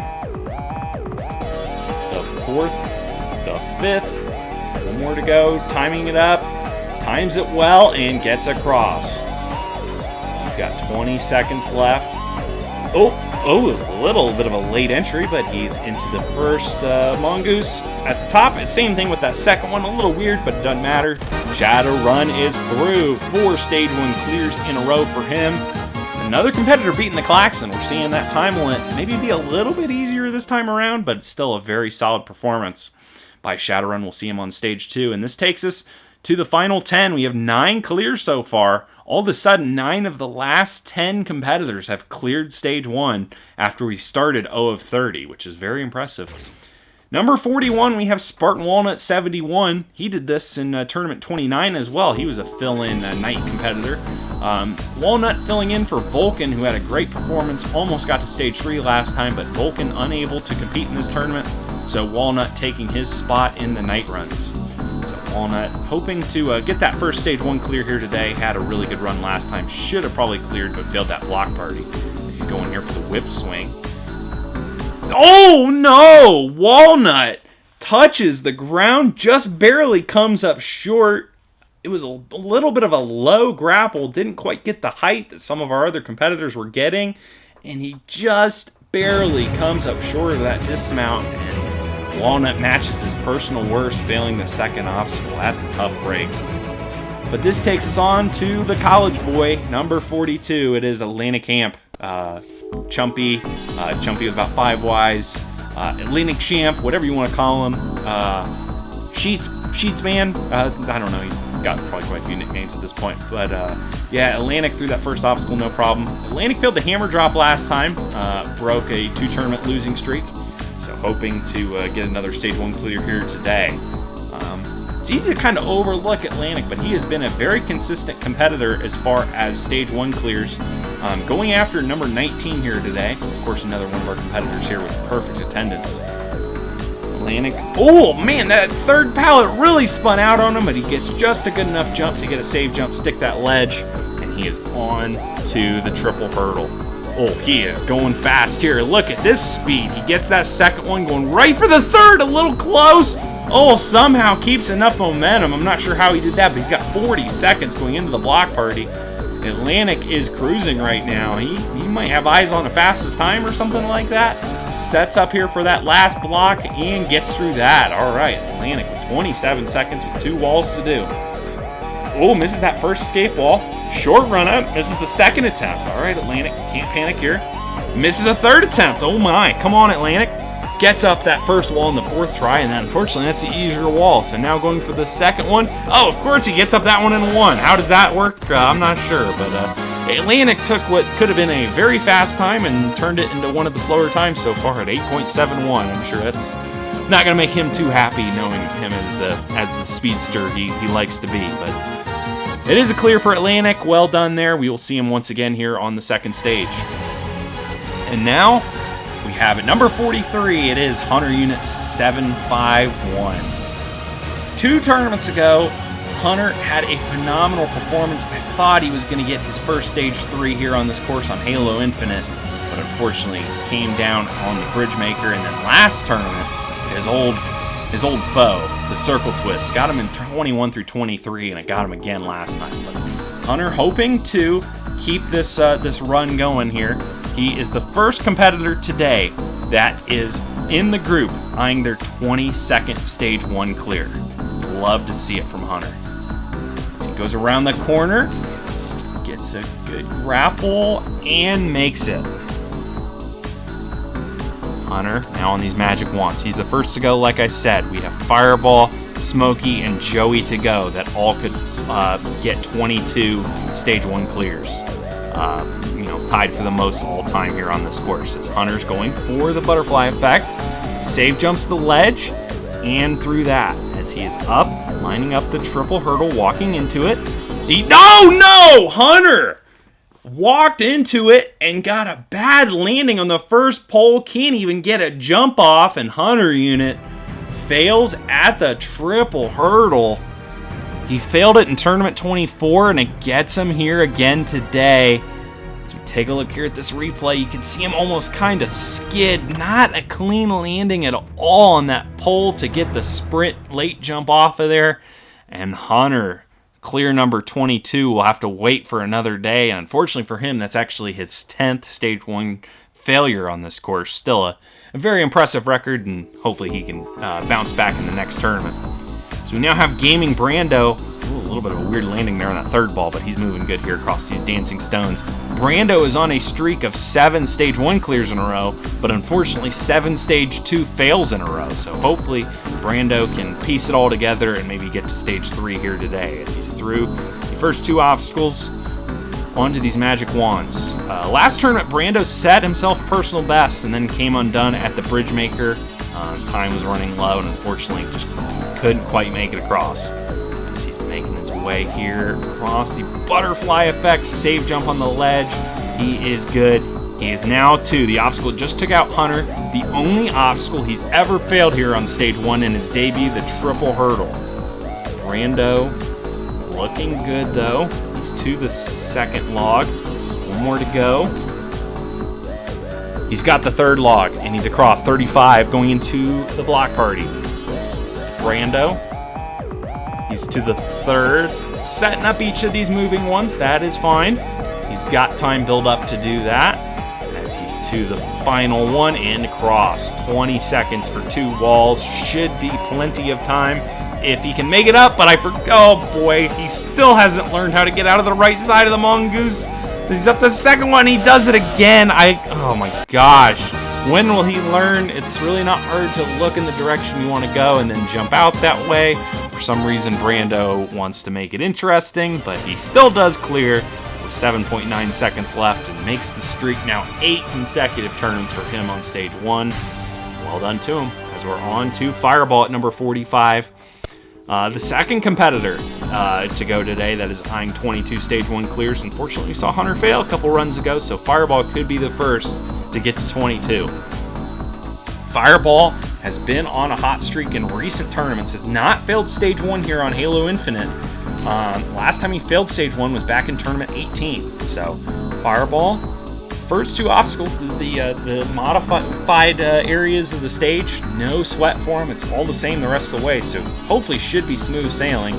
Speaker 1: the 4th, the 5th. 1 more to go, timing it up, times it well, and gets across. He's got 20 seconds left. It was a little bit of a late entry, but he's into the first Mongoose at the top. It's same thing with that second one. A little weird, but it doesn't matter. Shadowrun is through. 4 stage 1 clears in a row for him. Another competitor beating the Klaxon. We're seeing that time limit maybe be a little bit easier this time around, but it's still a very solid performance by Shadowrun. We'll see him on stage 2, and this takes us to the final 10. We have 9 clears so far. All of a sudden, 9 of the last 10 competitors have cleared stage 1 after we started 0 of 30, which is very impressive. Number 41, we have Spartan Walnut 71. He did this in Tournament 29 as well. He was a fill-in night competitor. Walnut filling in for Vulcan, who had a great performance, almost got to stage 3 last time, but Vulcan unable to compete in this tournament, so Walnut taking his spot in the night runs. So Walnut hoping to get that first stage 1 clear here today. Had a really good run last time. Should have probably cleared, but failed that block party. He's going here for the whip swing. Oh no! Walnut touches the ground, just barely comes up short. It was a little bit of a low grapple, didn't quite get the height that some of our other competitors were getting, and he just barely comes up short of that dismount, and Walnut matches his personal worst, failing the second obstacle. That's a tough break. But this takes us on to the college boy, number 42. It is Atlantic Camp. Chumpy with about 5 Ys, Atlantic Champ, whatever you want to call him, Sheets Man, I don't know, he's got probably quite a few nicknames at this point, but yeah, Atlantic through that first obstacle, no problem. Atlantic failed the hammer drop last time, broke a 2-tournament losing streak, so hoping to get another stage 1 clear here today. It's easy to kind of overlook Atlantic, but he has been a very consistent competitor as far as stage 1 clears. Going after number 19 here today. Of course, another one of our competitors here with perfect attendance. Atlantic. Oh, man, that third pallet really spun out on him, but he gets just a good enough jump to get a save jump, stick that ledge, and he is on to the triple hurdle. Oh, he is going fast here. Look at this speed. He gets that second one, going right for the third, a little close. Oh, somehow keeps enough momentum. I'm not sure how he did that, but he's got 40 seconds going into the block party. Atlantic is cruising right now. He might have eyes on the fastest time or something like that. Sets up here for that last block and gets through that. All right, Atlantic with 27 seconds with 2 walls to do. Oh, misses that first escape wall. Short run up, misses the second attempt. All right, Atlantic, can't panic here. Misses a third attempt. Oh my, come on, Atlantic. Gets up that first wall in the 4th try, and then unfortunately that's the easier wall. So now going for the second one. Oh, of course he gets up that one in 1. How does that work? I'm not sure, but Atlantic took what could have been a very fast time and turned it into one of the slower times so far at 8.71. I'm sure that's not going to make him too happy knowing him as the speedster he likes to be. But it is a clear for Atlantic. Well done there. We will see him once again here on the second stage. And now we have at number 43, it is Hunter Unit 751. 2 tournaments ago, Hunter had a phenomenal performance. I thought he was going to get his first stage 3 here on this course on Halo Infinite, but unfortunately came down on the Bridge Maker. And then last tournament, his old foe, the Circle Twist, got him in 21 through 23, and it got him again last time. But Hunter hoping to keep this run going here. He is the first competitor today that is in the group eyeing their 22nd stage 1 clear. Love to see it from Hunter. As he goes around the corner, gets a good grapple, and makes it. Hunter now on these magic wands. He's the first to go, like I said. We have Fireball, Smokey, and Joey to go that all could get 22 stage 1 clears. Tied for the most all time here on this course. As Hunter's going for the butterfly effect, save jumps the ledge, and through that, as he is up, lining up the triple hurdle, walking into it. No! Hunter walked into it and got a bad landing on the first pole, can't even get a jump off, and Hunter Unit fails at the triple hurdle. He failed it in Tournament 24, and it gets him here again today. As we take a look here at this replay, you can see him almost kind of skid. Not a clean landing at all on that pole to get the sprint late jump off of there. And Hunter clear number 22 will have to wait for another day. And unfortunately for him, that's actually his 10th stage 1 failure on this course. Still a very impressive record, and hopefully he can bounce back in the next tournament. So we now have Gaming Brando. Ooh, a little bit of a weird landing there on that third ball, but he's moving good here across these dancing stones. Brando is on a streak of 7 stage 1 clears in a row, but unfortunately 7 stage 2 fails in a row. So hopefully Brando can piece it all together and maybe get to stage 3 here today as he's through the first 2 obstacles onto these magic wands. Last tournament, Brando set himself personal best and then came undone at the Bridge Maker. Time was running low and unfortunately just couldn't quite make it across. As he's making his way here across the butterfly effect, save jump on the ledge. He is good. He is now 2. The obstacle just took out Hunter. The only obstacle he's ever failed here on stage 1 in his debut, the triple hurdle. Brando looking good though. He's to the second log. 1 more to go. He's got the third log and he's across 35 going into the block party. Brando, he's to the third, setting up each of these moving ones. That is fine. He's got time build up to do that as he's to the final one and across. 20 seconds for 2 walls. Should be plenty of time if he can make it up, but oh boy, he still hasn't learned how to get out of the right side of the mongoose. He's up the second one. He does it again. Oh my gosh. When will he learn? It's really not hard to look in the direction you want to go and then jump out that way. For some reason, Brando wants to make it interesting, but he still does clear with 7.9 seconds left and makes the streak now 8 consecutive turns for him on stage 1. Well done to him as we're on to Fireball at number 45. The second competitor to go today that is eyeing 22 stage 1 clears. Unfortunately, we saw Hunter fail a couple runs ago, so Fireball could be the first to get to 22. Fireball has been on a hot streak in recent tournaments, has not failed stage 1 here on Halo Infinite. Last time he failed stage 1 was back in tournament 18. So Fireball, first 2 obstacles, the modified areas of the stage, no sweat for him. It's all the same the rest of the way, so hopefully should be smooth sailing.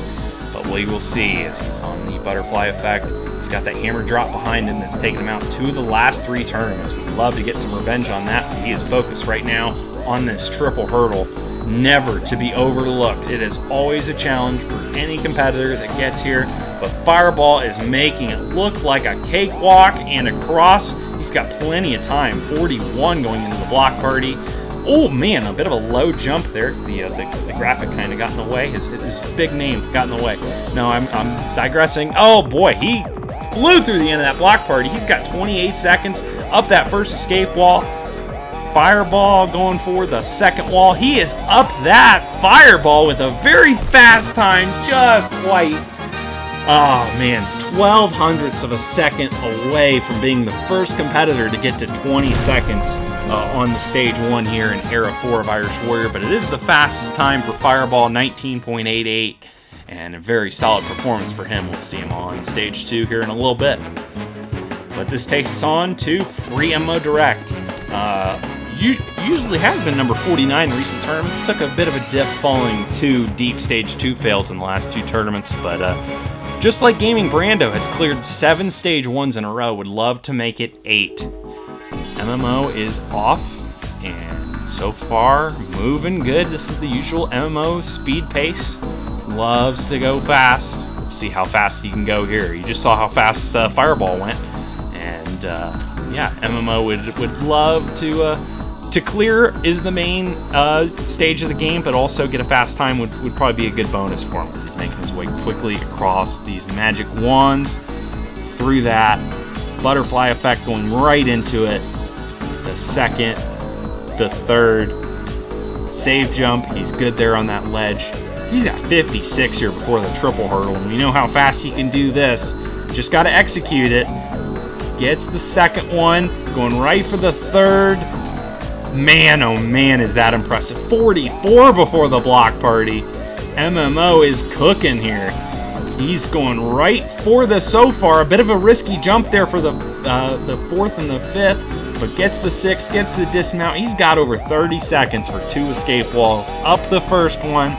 Speaker 1: But we will see as he's on the butterfly effect. He's got that hammer drop behind him that's taken him out 2 of the last 3 tournaments. We'd love to get some revenge on that, but he is focused right now on this triple hurdle. Never to be overlooked. It is always a challenge for any competitor that gets here, but Fireball is making it look like a cakewalk and across. He's got plenty of time. 41 going into the block party. Oh man, a bit of a low jump there. The graphic kind of got in the way. His big name got in the way. No, I'm digressing. Oh boy, he flew through the end of that block party. He's got 28 seconds up that first escape wall. Fireball going for the second wall. He is up that Fireball with a very fast time, just quite. Oh man, 0.12 of a second away from being the first competitor to get to 20 seconds on the stage 1 here in Era 4 of Irish Warrior, but it is the fastest time for Fireball, 19.88, and a very solid performance for him. We'll see him on stage 2 here in a little bit. But this takes us on to Free Ammo Direct. Usually has been number 49 in recent tournaments. Took a bit of a dip following 2 deep stage 2 fails in the last 2 tournaments, but just like Gaming Brando has cleared 7 stage 1s in a row, would love to make it 8. MMO is off, and so far, moving good. This is the usual MMO speed pace. Loves to go fast. We'll see how fast he can go here. You just saw how fast Fireball went, and yeah, MMO would love to clear is the main stage of the game, but also get a fast time would probably be a good bonus for him as he's making his way quickly across these magic wands. Through that butterfly effect going right into it. The second, the third, save jump. He's good there on that ledge. He's got 56 here before the triple hurdle, and we know how fast he can do this. Just got to execute it. Gets the second one, going right for the third. Man, oh man, is that impressive. 44 before the block party. MMO is cooking here. He's going right for the so far. A bit of a risky jump there for the 4th and the 5th, but gets the 6th, gets the dismount. He's got over 30 seconds for 2 escape walls. Up the first one.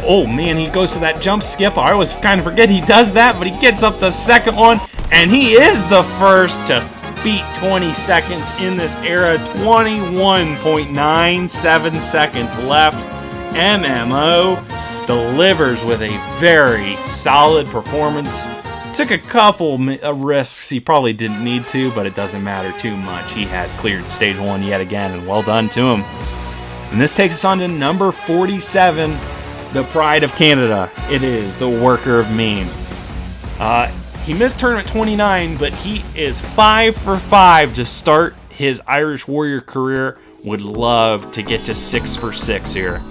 Speaker 1: Oh man, he goes for that jump skip. I always kind of forget he does that, but he gets up the second one, and he is the first to beat 20 seconds in this era. 21.97 seconds left. MMO delivers with a very solid performance. Took a couple of risks he probably didn't need to, but it doesn't matter too much. He has cleared stage 1 yet again, and well done to him. And this takes us on to number 47, the pride of Canada. It is the Worker of Meme. He missed tournament 29, but he is 5 for 5 to start his Irish Warrior career. Would love to get to 6 for 6 here.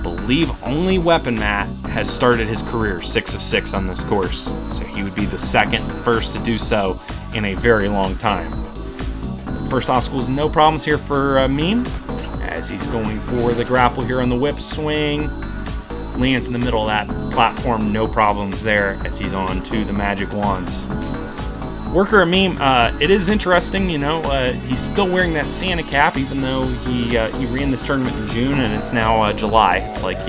Speaker 1: Believe only Weapon Matt has started his career 6 of 6 on this course, so he would be the first to do so in a very long time. First obstacle is no problems here for Meme, as he's going for the grapple here on the whip swing. Lands in the middle of that platform, no problems there as he's on to the magic wands. Worker of Meme, it is interesting, he's still wearing that Santa cap, even though he ran this tournament in June and it's now July. It's like,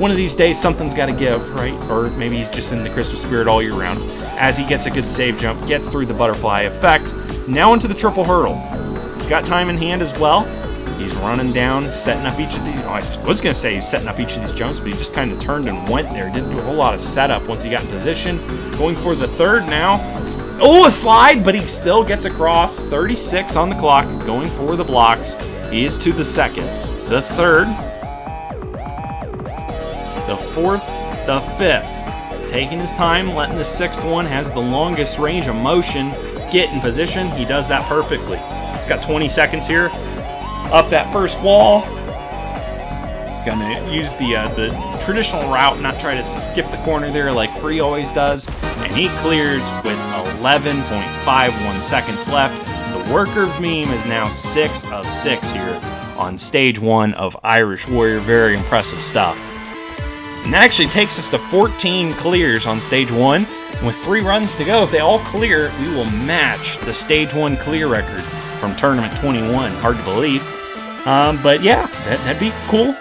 Speaker 1: one of these days something's got to give, right? Or maybe he's just in the Christmas spirit all year round. As he gets a good save jump, gets through the butterfly effect, now into the triple hurdle. He's got time in hand as well. He's running down, setting up each of these. I was going to say he's setting up each of these jumps, but he just kind of turned and went there. Didn't do a whole lot of setup once he got in position. Going for the third now. Oh, a slide, but he still gets across. 36 on the clock, going for the blocks. He is to the second, the third, the fourth, the fifth. Taking his time, letting the sixth one has the longest range of motion. Get in position. He does that perfectly. He's got 20 seconds here. Up that first wall. Gonna use the traditional route, not try to skip the corner there like Free always does. And he clears with 11.51 seconds left. The Worker of Meme is now 6 of 6 here on stage 1 of Irish Warrior. Very impressive stuff. And that actually takes us to 14 clears on stage 1. With 3 runs to go, if they all clear, we will match the stage 1 clear record from tournament 21. Hard to believe. But yeah, that'd be cool.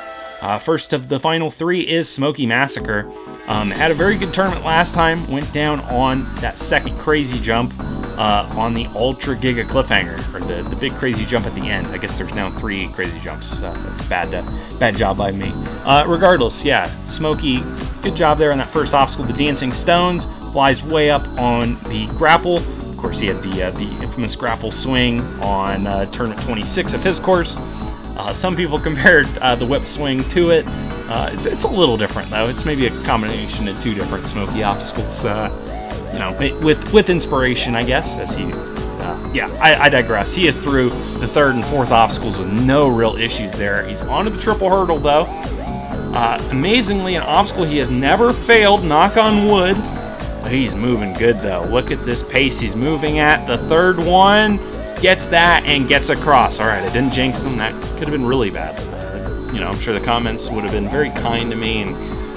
Speaker 1: First of the final 3 is Smoky Massacre. Had a very good tournament last time. Went down on that second crazy jump on the Ultra Giga Cliffhanger, or the big crazy jump at the end. I guess there's now 3 crazy jumps. That's bad job by me. Regardless, yeah, Smoky, good job there on that first obstacle. The Dancing Stones flies way up on the grapple. Of course, he had the infamous grapple swing on tournament 26 of his course. Some people compared the whip swing to it. It's a little different, though. It's maybe a combination of 2 different Smoky obstacles. With inspiration, I guess. As he, I digress. He is through the 3rd and 4th obstacles with no real issues there. He's onto the triple hurdle, though. Amazingly, an obstacle he has never failed. Knock on wood. He's moving good, though. Look at this pace he's moving at. The 3rd one. Gets that and gets across. All right, I didn't jinx him. That could have been really bad. I'm sure the comments would have been very kind to me and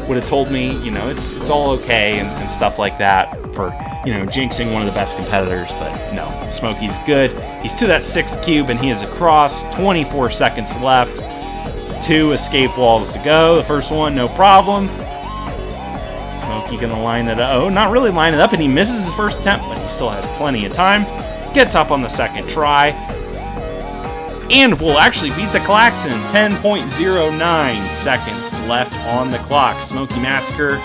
Speaker 1: would have told me, it's all okay and stuff like that for, jinxing one of the best competitors. But no, Smokey's good. He's to that 6th cube and he is across. 24 seconds left. 2 escape walls to go. The first one, no problem. Smokey gonna line it up. Oh, not really line it up, and he misses his first attempt, but he still has plenty of time. Gets up on the second try, and will actually beat the Klaxon. 10.09 seconds left on the clock. Smoky Massacre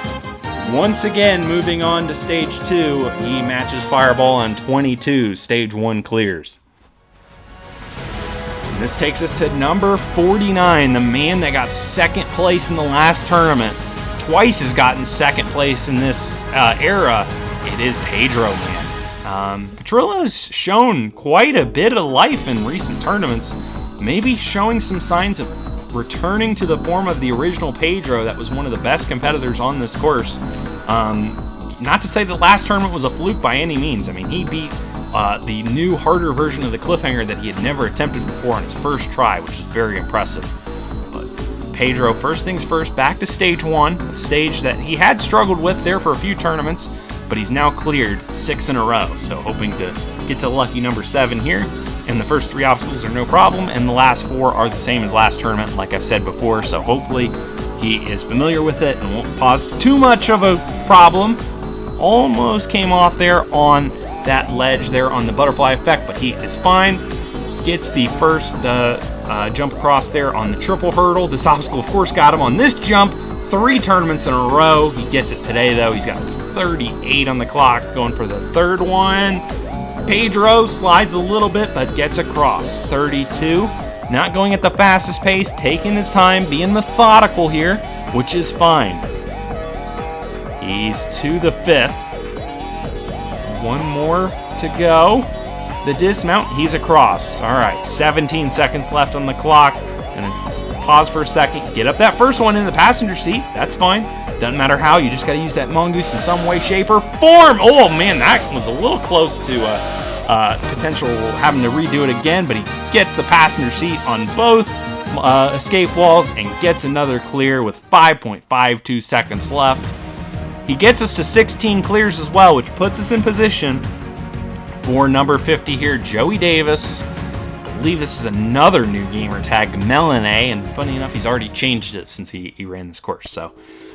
Speaker 1: once again moving on to stage 2. He matches Fireball on 22 stage 1 clears. And this takes us to number 49, the man that got 2nd place in the last tournament. Twice has gotten 2nd place in this era. It is Pedro, man. Petrillo has shown quite a bit of life in recent tournaments, maybe showing some signs of returning to the form of the original Pedro that was one of the best competitors on this course. Not to say the last tournament was a fluke by any means. I mean, he beat the new, harder version of the Cliffhanger that he had never attempted before on his first try, which is very impressive. But Pedro, first things first, back to stage 1, a stage that he had struggled with there for a few tournaments, but he's now cleared 6 in a row, so hoping to get to lucky number 7 here. And the first 3 obstacles are no problem, and the last 4 are the same as last tournament, like I've said before, so hopefully He is familiar with it and won't cause too much of a problem. Almost came off there on that ledge there on the butterfly effect, but he is fine. Gets the first jump across there on the triple hurdle. This obstacle, of course, got him on this jump 3 tournaments in a row. He gets it today, though. He's got 38 on the clock, going for the third one. Pedro slides a little bit, but gets across. 32. Not going at the fastest pace, taking his time, being methodical here, which is fine. He's to the 5th. 1 more to go. The dismount, he's across. All right, 17 seconds left on the clock. And pause for a second. Get up that first one in the passenger seat. That's fine. Doesn't matter how. You just got to use that mongoose in some way, shape, or form. Oh, man, that was a little close to potential having to redo it again. But he gets the passenger seat on both escape walls and gets another clear with 5.52 seconds left. He gets us to 16 clears as well, which puts us in position for number 50 here, Joey Davis. I believe this is another new gamer tag, Melanie, and funny enough, he's already changed it since he ran this course, so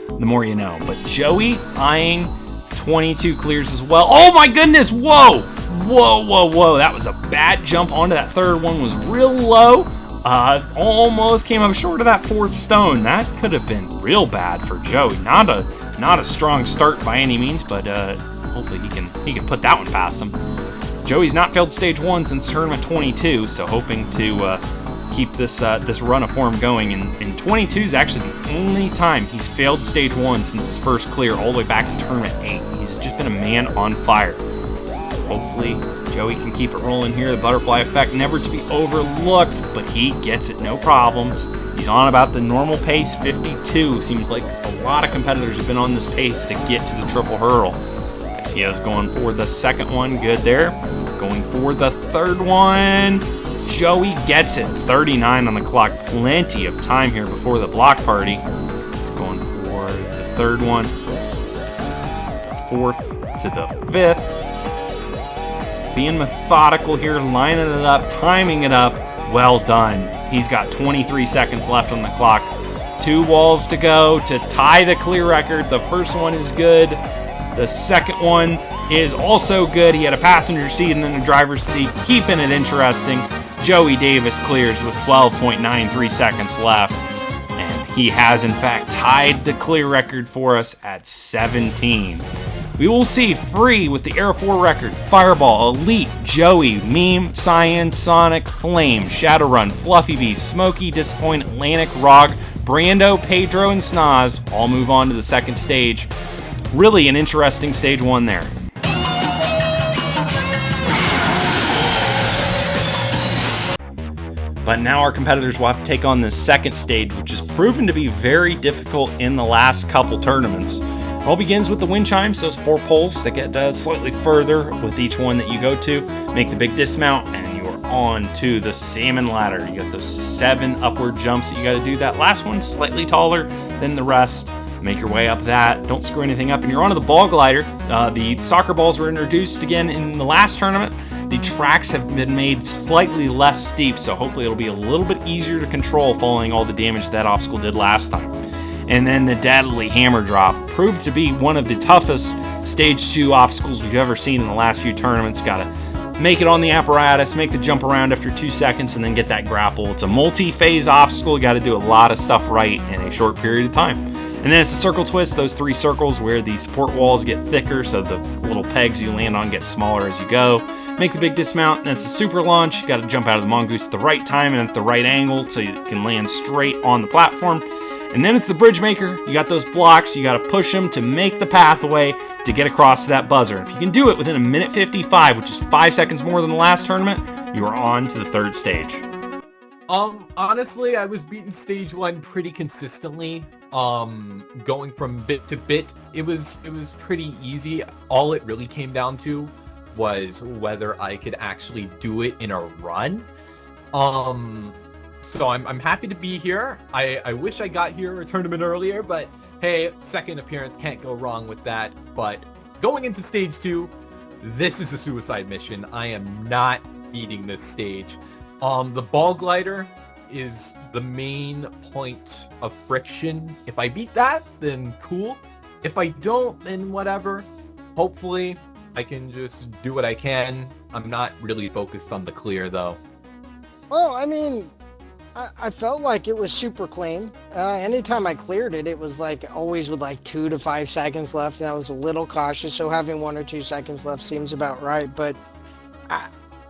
Speaker 1: the more you know. But Joey eyeing 22 clears as well. Oh my goodness, whoa! Whoa. That was a bad jump onto that third one, was real low. Almost came up short of that 4th stone. That could have been real bad for Joey. Not a strong start by any means, but hopefully he can put that one past him. Joey's not failed stage 1 since tournament 22, so hoping to keep this run of form going. And 22 is actually the only time he's failed stage 1 since his first clear, all the way back to tournament 8. He's just been a man on fire. So hopefully Joey can keep it rolling here. The butterfly effect never to be overlooked, but he gets it no problems. He's on about the normal pace, 52. Seems like a lot of competitors have been on this pace to get to the triple hurdle. As he is going for the second one, good there. Going for the third one. Joey gets it, 39 on the clock. Plenty of time here before the block party. He's going for the third one. The 4th to the 5th. Being methodical here, lining it up, timing it up. Well done. He's got 23 seconds left on the clock. 2 walls to go to tie the clear record. The first one is good. The second one is also good. He had a passenger seat and then a driver's seat, keeping it interesting. Joey Davis clears with 12.93 seconds left. And he has, in fact, tied the clear record for us at 17. We will see Free with the Air 4 record, Fireball, Elite, Joey, Meme, Cyan, Sonic, Flame, Shadowrun, Fluffy Beast, Smokey, Disappoint, Atlantic, Rog, Brando, Pedro, and Snaz all move on to the second stage. Really an interesting stage 1 there. But now our competitors will have to take on this second stage, which has proven to be very difficult in the last couple tournaments. It all begins with the wind chimes, those 4 poles that get slightly further with each one that you go to. Make the big dismount, and you are on to the salmon ladder. You got those 7 upward jumps that you got to do. That last one slightly taller than the rest. Make your way up that. Don't screw anything up, and you're onto the ball glider. The soccer balls were introduced again in the last tournament. The tracks have been made slightly less steep, so hopefully it'll be a little bit easier to control following all the damage that obstacle did last time. And then the deadly hammer drop proved to be one of the toughest stage 2 obstacles we've ever seen in the last few tournaments. Got to make it on the apparatus, make the jump around after 2 seconds, and then get that grapple. It's a multi-phase obstacle. You got to do a lot of stuff right in a short period of time. And then it's a circle twist, those 3 circles where the support walls get thicker, so the little pegs you land on get smaller as you go. Make the big dismount, and it's a super launch. You got to jump out of the mongoose at the right time and at the right angle so you can land straight on the platform. And then it's the bridge maker. You got those blocks. You got to push them to make the pathway to get across to that buzzer. And if you can do it within 1:55, which is 5 seconds more than the last tournament, you are on to the third stage.
Speaker 7: Honestly, I was beating stage 1 pretty consistently. Going from bit to bit, it was pretty easy. All it really came down to was whether I could actually do it in a run. So I'm happy to be here. I wish I got here a tournament earlier, but hey, second appearance, can't go wrong with that. But going into stage 2, this is a suicide mission. I am not beating this stage. The ball glider, is the main point of friction. If I beat that, then cool. If I don't, then whatever. Hopefully, I can just do what I can. I'm not really focused on the clear, though.
Speaker 8: Well, I mean, I felt like it was super clean. Anytime I cleared it, it was like always with like 2 to 5 seconds left, and I was a little cautious. So having 1 or 2 seconds left seems about right. But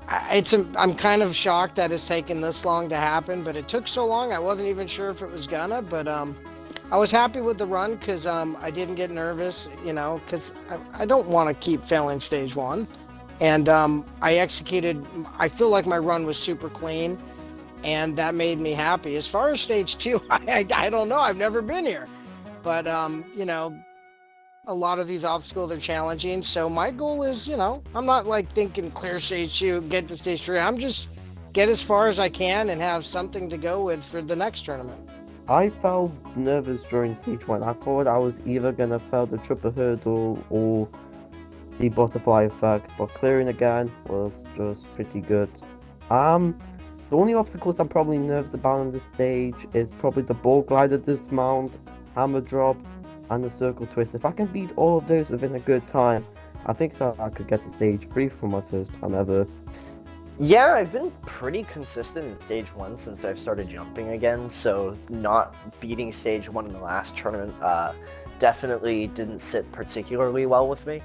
Speaker 8: I'm kind of shocked that it's taken this long to happen. But it took so long, I wasn't even sure if it was gonna. But I was happy with the run because I didn't get nervous, you know, because I don't want to keep failing stage 1. And I executed, I feel like my run was super clean, and that made me happy. As far as stage 2, I don't know, I've never been here. But, you know, a lot of these obstacles are challenging, so my goal is, you know, I'm not like thinking clear stage 2, get to stage 3. I'm just get as far as I can and have something to go with for the next tournament.
Speaker 9: I felt nervous during stage 1. I thought I was either gonna fail the triple hurdle or the butterfly effect, but clearing again was just pretty good. The only obstacles I'm probably nervous about on this stage is probably the ball glider dismount, hammer drop, and the circle twist. If I can beat all of those within a good time, I think so I could get to stage 3 for my first time ever.
Speaker 10: Yeah, I've been pretty consistent in stage 1 since I've started jumping again, so not beating stage 1 in the last tournament definitely didn't sit particularly well with me.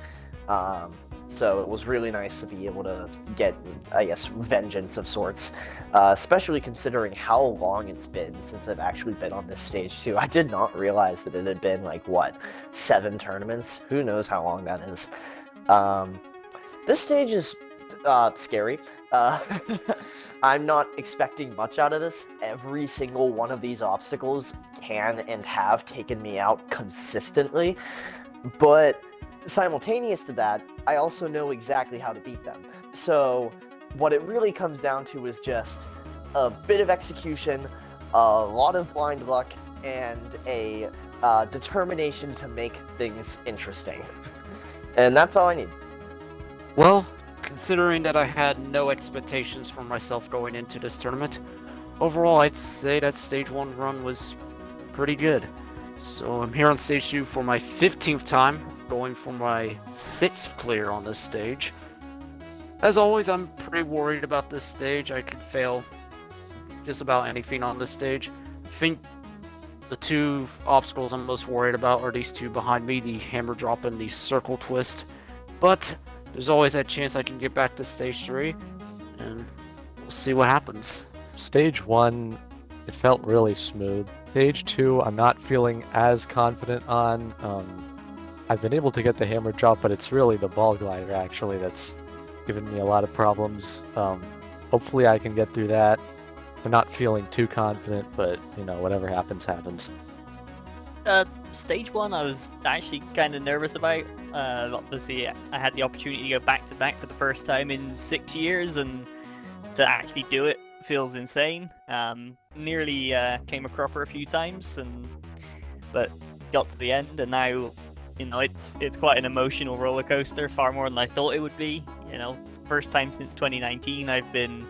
Speaker 10: So it was really nice to be able to get, I guess, vengeance of sorts, especially considering how long it's been since I've actually been on this stage too. I did not realize that it had been like, what, 7 tournaments? Who knows how long that is. This stage is scary. I'm not expecting much out of this. Every single one of these obstacles can and have taken me out consistently, but simultaneous to that, I also know exactly how to beat them. So what it really comes down to is just a bit of execution, a lot of blind luck, and a determination to make things interesting. And that's all I need.
Speaker 11: Well, considering that I had no expectations for myself going into this tournament, overall I'd say that stage 1 run was pretty good. So I'm here on stage 2 for my 15th time, going for my 6th clear on this stage. As always, I'm pretty worried about this stage. I could fail just about anything on this stage. I think the 2 obstacles I'm most worried about are these 2 behind me, the hammer drop and the circle twist. But there's always that chance I can get back to stage 3, and we'll see what happens.
Speaker 12: Stage 1, it felt really smooth. Stage 2, I'm not feeling as confident on. I've been able to get the hammer drop, but it's really the ball glider actually that's given me a lot of problems. Hopefully I can get through that. I'm not feeling too confident, but you know, whatever happens, happens.
Speaker 13: Stage 1 I was actually kind of nervous about. Obviously I had the opportunity to go back to back for the first time in 6 years, and to actually do it feels insane. Nearly came a cropper a few times, but got to the end, and now, you know, it's quite an emotional roller coaster, far more than I thought it would be. You know, first time since 2019 I've been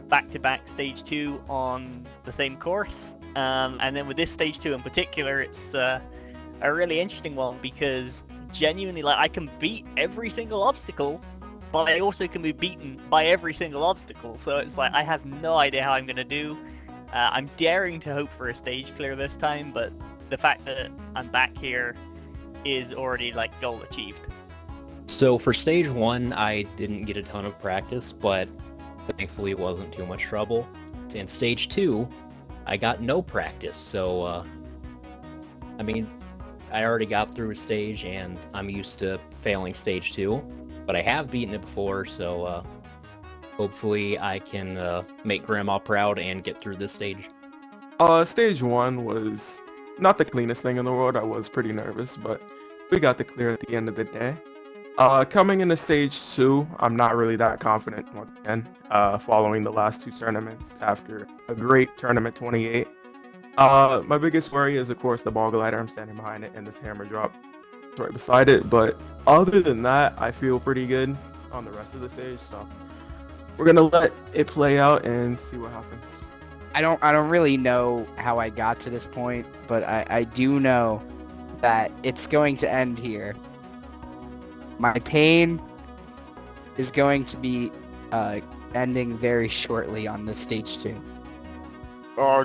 Speaker 13: back-to-back stage 2 on the same course, and then with this stage 2 in particular, it's a really interesting one, because genuinely, like, I can beat every single obstacle, but I also can be beaten by every single obstacle, so it's like I have no idea how I'm gonna do. I'm daring to hope for a stage clear this time, but the fact that I'm back here is already like goal achieved.
Speaker 6: So for stage 1, I didn't get a ton of practice, but thankfully it wasn't too much trouble. In stage 2, I got no practice, so I mean, I already got through a stage and I'm used to failing stage 2, but I have beaten it before, so hopefully I can make Grandma proud and get through this stage.
Speaker 14: Stage 1 was not the cleanest thing in the world. I was pretty nervous, but we got the clear at the end of the day. Coming into stage 2, I'm not really that confident once again, following the last 2 tournaments after a great tournament 28. My biggest worry is, of course, the ball glider. I'm standing behind it, and this hammer drop right beside it. But other than that, I feel pretty good on the rest of the stage. So we're gonna let it play out and see what happens.
Speaker 15: I don't really know how I got to this point, but I do know that it's going to end here. My pain is going to be ending very shortly on this stage 2.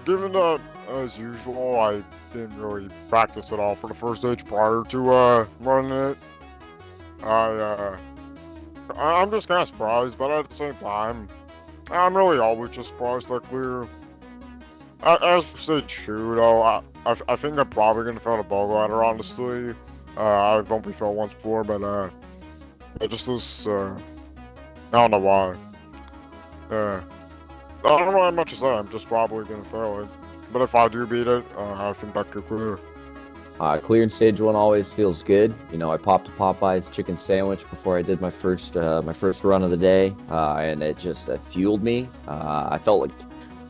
Speaker 3: Given that, as usual, I didn't really practice at all for the first stage prior to running it, I'm just kind of surprised, but at the same time, I'm really always just surprised I clear. As for stage 2, though, I think I'm probably gonna fail the ball glider, honestly. I've only failed once before, but it just was, I don't know why. I don't know how much to say, I'm just probably gonna fail it. But if I do beat it, I think I could clear.
Speaker 2: Clearing stage 1 always feels good. You know, I popped a Popeye's chicken sandwich before I did my first run of the day, and it just fueled me. I felt like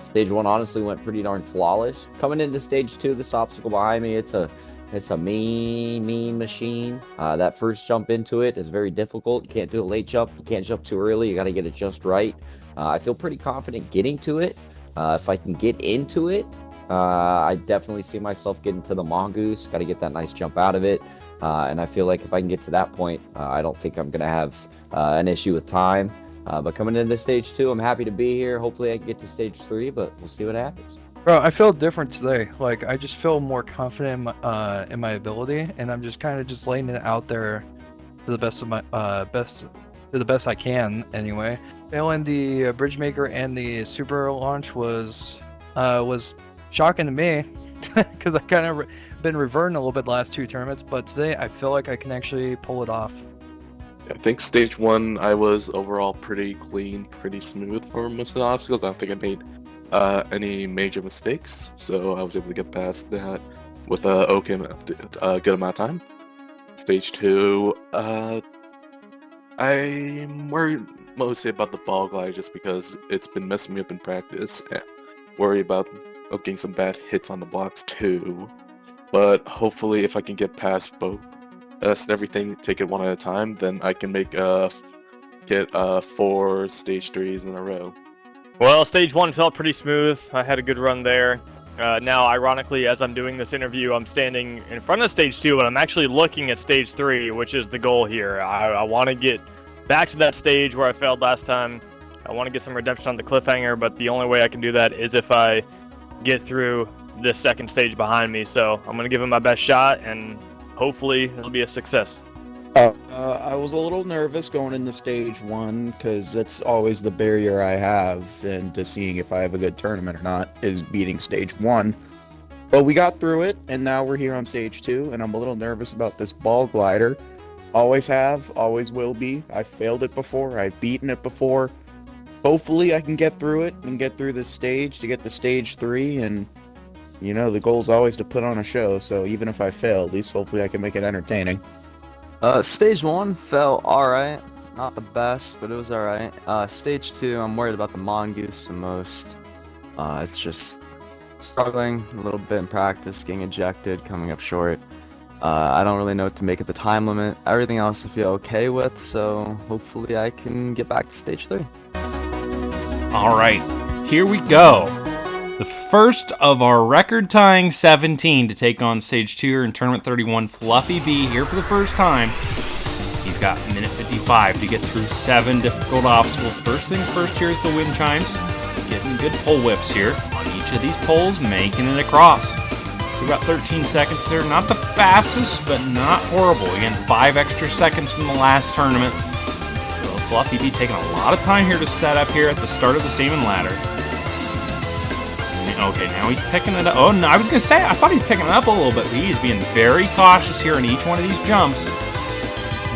Speaker 2: stage 1 honestly went pretty darn flawless. Coming into stage 2, this obstacle behind me, it's a mean machine. That first jump into it is very difficult. You can't do a late jump. You can't jump too early. You got to get it just right. I feel pretty confident getting to it. If I can get into it, I definitely see myself getting to the mongoose. Got to get that nice jump out of it. And I feel like if I can get to that point, I don't think I'm going to have an issue with time. But coming into stage 2, I'm happy to be here. Hopefully I can get to stage 3, but we'll see what happens.
Speaker 12: Bro, I feel different today. Like, I just feel more confident in my ability, and I'm just kind of just laying it out there to the best of my to the best I can anyway. Failing the bridge maker and the super launch was shocking to me because I kind of been reverting a little bit the last 2 tournaments, but today I feel like I can actually pull it off.
Speaker 16: I think stage 1 I was overall pretty clean, pretty smooth for most of the obstacles. I don't think I made any major mistakes, so I was able to get past that with a good amount of time. Stage 2, I'm worried mostly about the ball glide just because it's been messing me up in practice. Worry about getting some bad hits on the blocks too, but hopefully if I can get past both everything, take it one at a time, then I can get 4 stage 3s in a row.
Speaker 17: Well, stage 1 felt pretty smooth. I had a good run there. Now, ironically, as I'm doing this interview, I'm standing in front of stage 2, and I'm actually looking at stage 3, which is the goal here. I want to get back to that stage where I failed last time. I want to get some redemption on the cliffhanger, but the only way I can do that is if I get through this second stage behind me. So I'm going to give it my best shot, and hopefully it'll be a success.
Speaker 18: I was a little nervous going into stage 1 because that's always the barrier I have into seeing if I have a good tournament or not, is beating stage 1. But we got through it, and now we're here on stage 2, and I'm a little nervous about this ball glider. Always have, always will be. I've failed it before, I've beaten it before. Hopefully I can get through it and get through this stage to get to stage 3, and you know, the goal is always to put on a show, so even if I fail, at least hopefully I can make it entertaining.
Speaker 19: Stage 1 felt alright. Not the best, but it was alright. Stage 2, I'm worried about the mongoose the most. It's just struggling a little bit in practice, getting ejected, coming up short. I don't really know what to make of the time limit. Everything else I feel okay with, so hopefully I can get back to stage 3.
Speaker 1: Alright, here we go. The first of our record-tying 17 to take on Stage 2 in Tournament 31, Fluffy B, here for the first time. He's got a minute 55 to get through 7 difficult obstacles. First things first, here's the wind chimes. Getting good pole whips here on each of these poles, making it across. We've got 13 seconds there. Not the fastest, but not horrible. Again, 5 extra seconds from the last tournament. So Fluffy B taking a lot of time here to set up here at the start of the salmon ladder. Okay, now he's picking it up. Oh, no, I was going to say, I thought he was picking it up a little bit, but he's being very cautious here in each one of these jumps.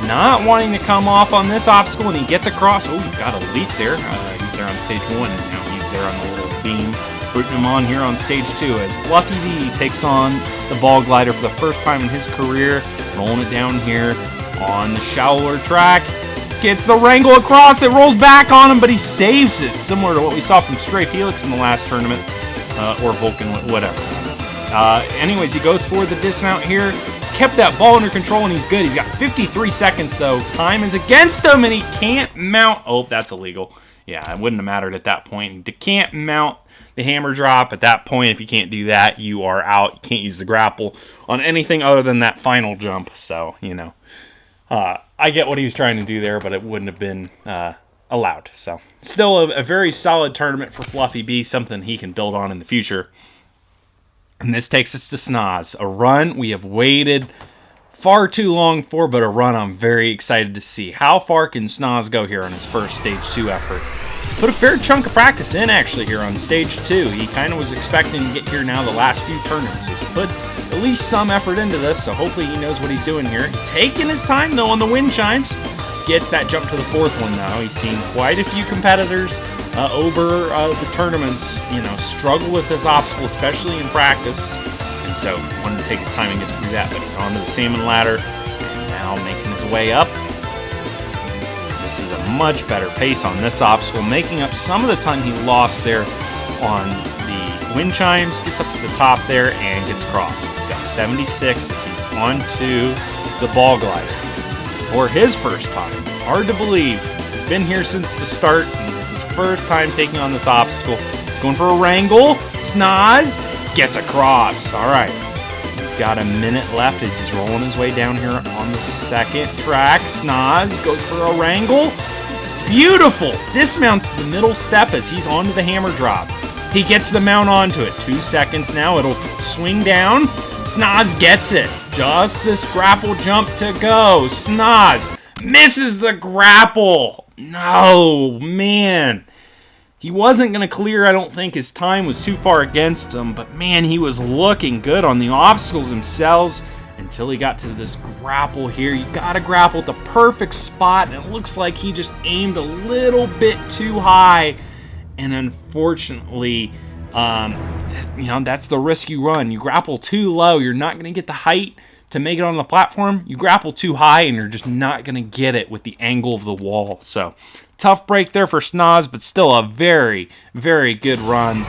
Speaker 1: Not wanting to come off on this obstacle, and he gets across. Oh, he's got a leap there. He's there on stage 1, and now he's there on the little beam. Putting him on here on stage 2 as Fluffy B takes on the ball glider for the first time in his career. Rolling it down here on the shallower track. Gets the wrangle across, it rolls back on him, but he saves it. Similar to what we saw from Stray Felix in the last tournament. Or Vulcan, whatever. Anyways, he goes for the dismount here. Kept that ball under control, and he's good. He's got 53 seconds, though. Time is against him, and he can't mount. Oh, that's illegal. Yeah, it wouldn't have mattered at that point. He can't mount the hammer drop. At that point, if you can't do that, you are out. You can't use the grapple on anything other than that final jump. So, I get what he was trying to do there, but it wouldn't have been allowed. So, still a very solid tournament for Fluffy B, something he can build on in the future. And this takes us to Snoz, a run we have waited far too long for, but a run I'm very excited to see. How far can Snoz go here on his first Stage 2 effort? He's put a fair chunk of practice in, actually, here on Stage 2. He kind of was expecting to get here now the last few tournaments. So he's put at least some effort into this, so hopefully he knows what he's doing here. Taking his time, though, on the wind chimes. Gets that jump to the fourth one, though. He's seen quite a few competitors over the tournaments, struggle with this obstacle, especially in practice. And so wanted to take his time and get through that, but he's onto the salmon ladder and now making his way up. This is a much better pace on this obstacle, making up some of the time he lost there on the wind chimes. Gets up to the top there and gets across. He's got 76 as he's onto the ball glider for his first time. Hard to believe. He's been here since the start, and this is his first time taking on this obstacle. He's going for a wrangle. Snoz gets across. All right. He's got a minute left as he's rolling his way down here on the second track. Snoz goes for a wrangle. Beautiful. Dismounts the middle step as he's onto the hammer drop. He gets the mount onto it. 2 seconds now. It'll swing down. Snoz gets it. Just this grapple jump to go. Snoz misses the grapple. No, man. He wasn't going to clear, I don't think. His time was too far against him. But, man, he was looking good on the obstacles themselves until he got to this grapple here. You got to grapple at the perfect spot. And it looks like he just aimed a little bit too high. And unfortunately, that's the risk you run. You grapple too low, you're not going to get the height to make it on the platform. You grapple too high, and you're just not going to get it with the angle of the wall. So, tough break there for Snoz, but still a very, very good run.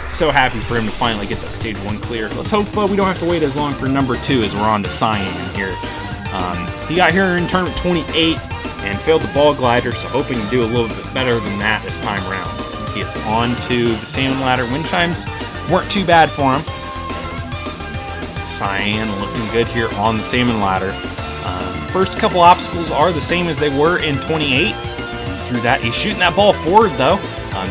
Speaker 1: So happy for him to finally get that Stage 1 clear. Let's hope we don't have to wait as long for number 2 as we're on to Cyan here. He got here in tournament 28 and failed the ball glider, so hoping to do a little bit better than that this time around. He is on to the salmon ladder. Wind chimes weren't too bad for him. Cyan looking good here on the salmon ladder. First couple obstacles are the same as they were in 28. He's through that. He's shooting that ball forward, though.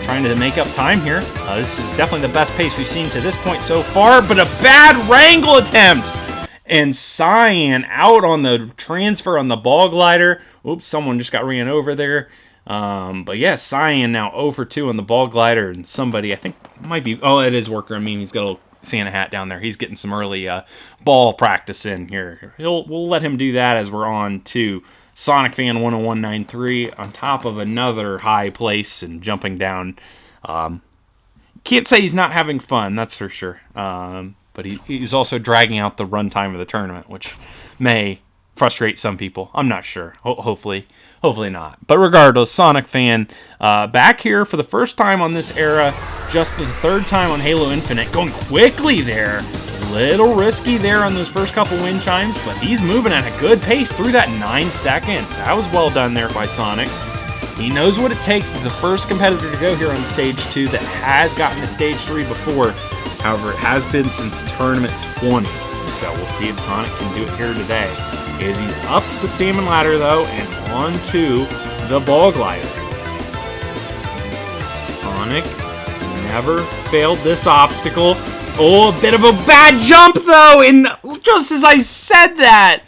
Speaker 1: Trying to make up time here. This is definitely the best pace we've seen to this point so far, but a bad wrangle attempt. And Cyan out on the transfer on the ball glider. Oops, someone just got ran over there. But yeah, Cyan now 0 for 2 on the ball glider, and somebody, I think, might be, it is Worker. I mean, he's got a little Santa hat down there. He's getting some early ball practice in here. We'll let him do that as we're on to Sonic Fan 10193 on top of another high place and jumping down. Can't say he's not having fun, that's for sure. But he's also dragging out the runtime of the tournament, which may frustrate some people. I'm not sure. Hopefully not. But regardless, Sonic Fan back here for the first time on this era, just the third time on Halo Infinite, going quickly there. Little risky there on those first couple wind chimes, but he's moving at a good pace through that 9 seconds. That was well done there by Sonic. He knows what it takes. He's the first competitor to go here on Stage 2 that has gotten to Stage 3 before. However, it has been since Tournament 20. So we'll see if Sonic can do it here today. As he's up the salmon ladder, though, and onto the ball glider. Sonic never failed this obstacle. Oh, a bit of a bad jump, though, and just as I said that,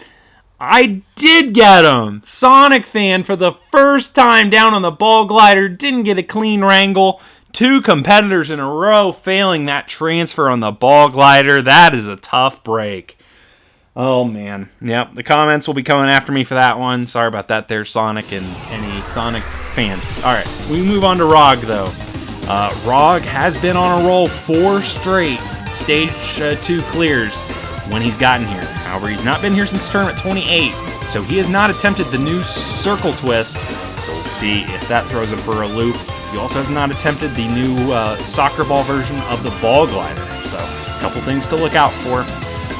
Speaker 1: I did get him. Sonic Fan, for the first time down on the ball glider, didn't get a clean wrangle. 2 competitors in a row failing that transfer on the ball glider. That is a tough break. Oh, man. Yep, the comments will be coming after me for that one. Sorry about that there, Sonic, and any Sonic fans. All right, we move on to Rog, though. Rog has been on a roll 4 straight Stage 2 clears when he's gotten here. However, he's not been here since Tournament 28, so he has not attempted the new circle twist, so we'll see if that throws him for a loop. He also has not attempted the new soccer ball version of the ball glider, so a couple things to look out for.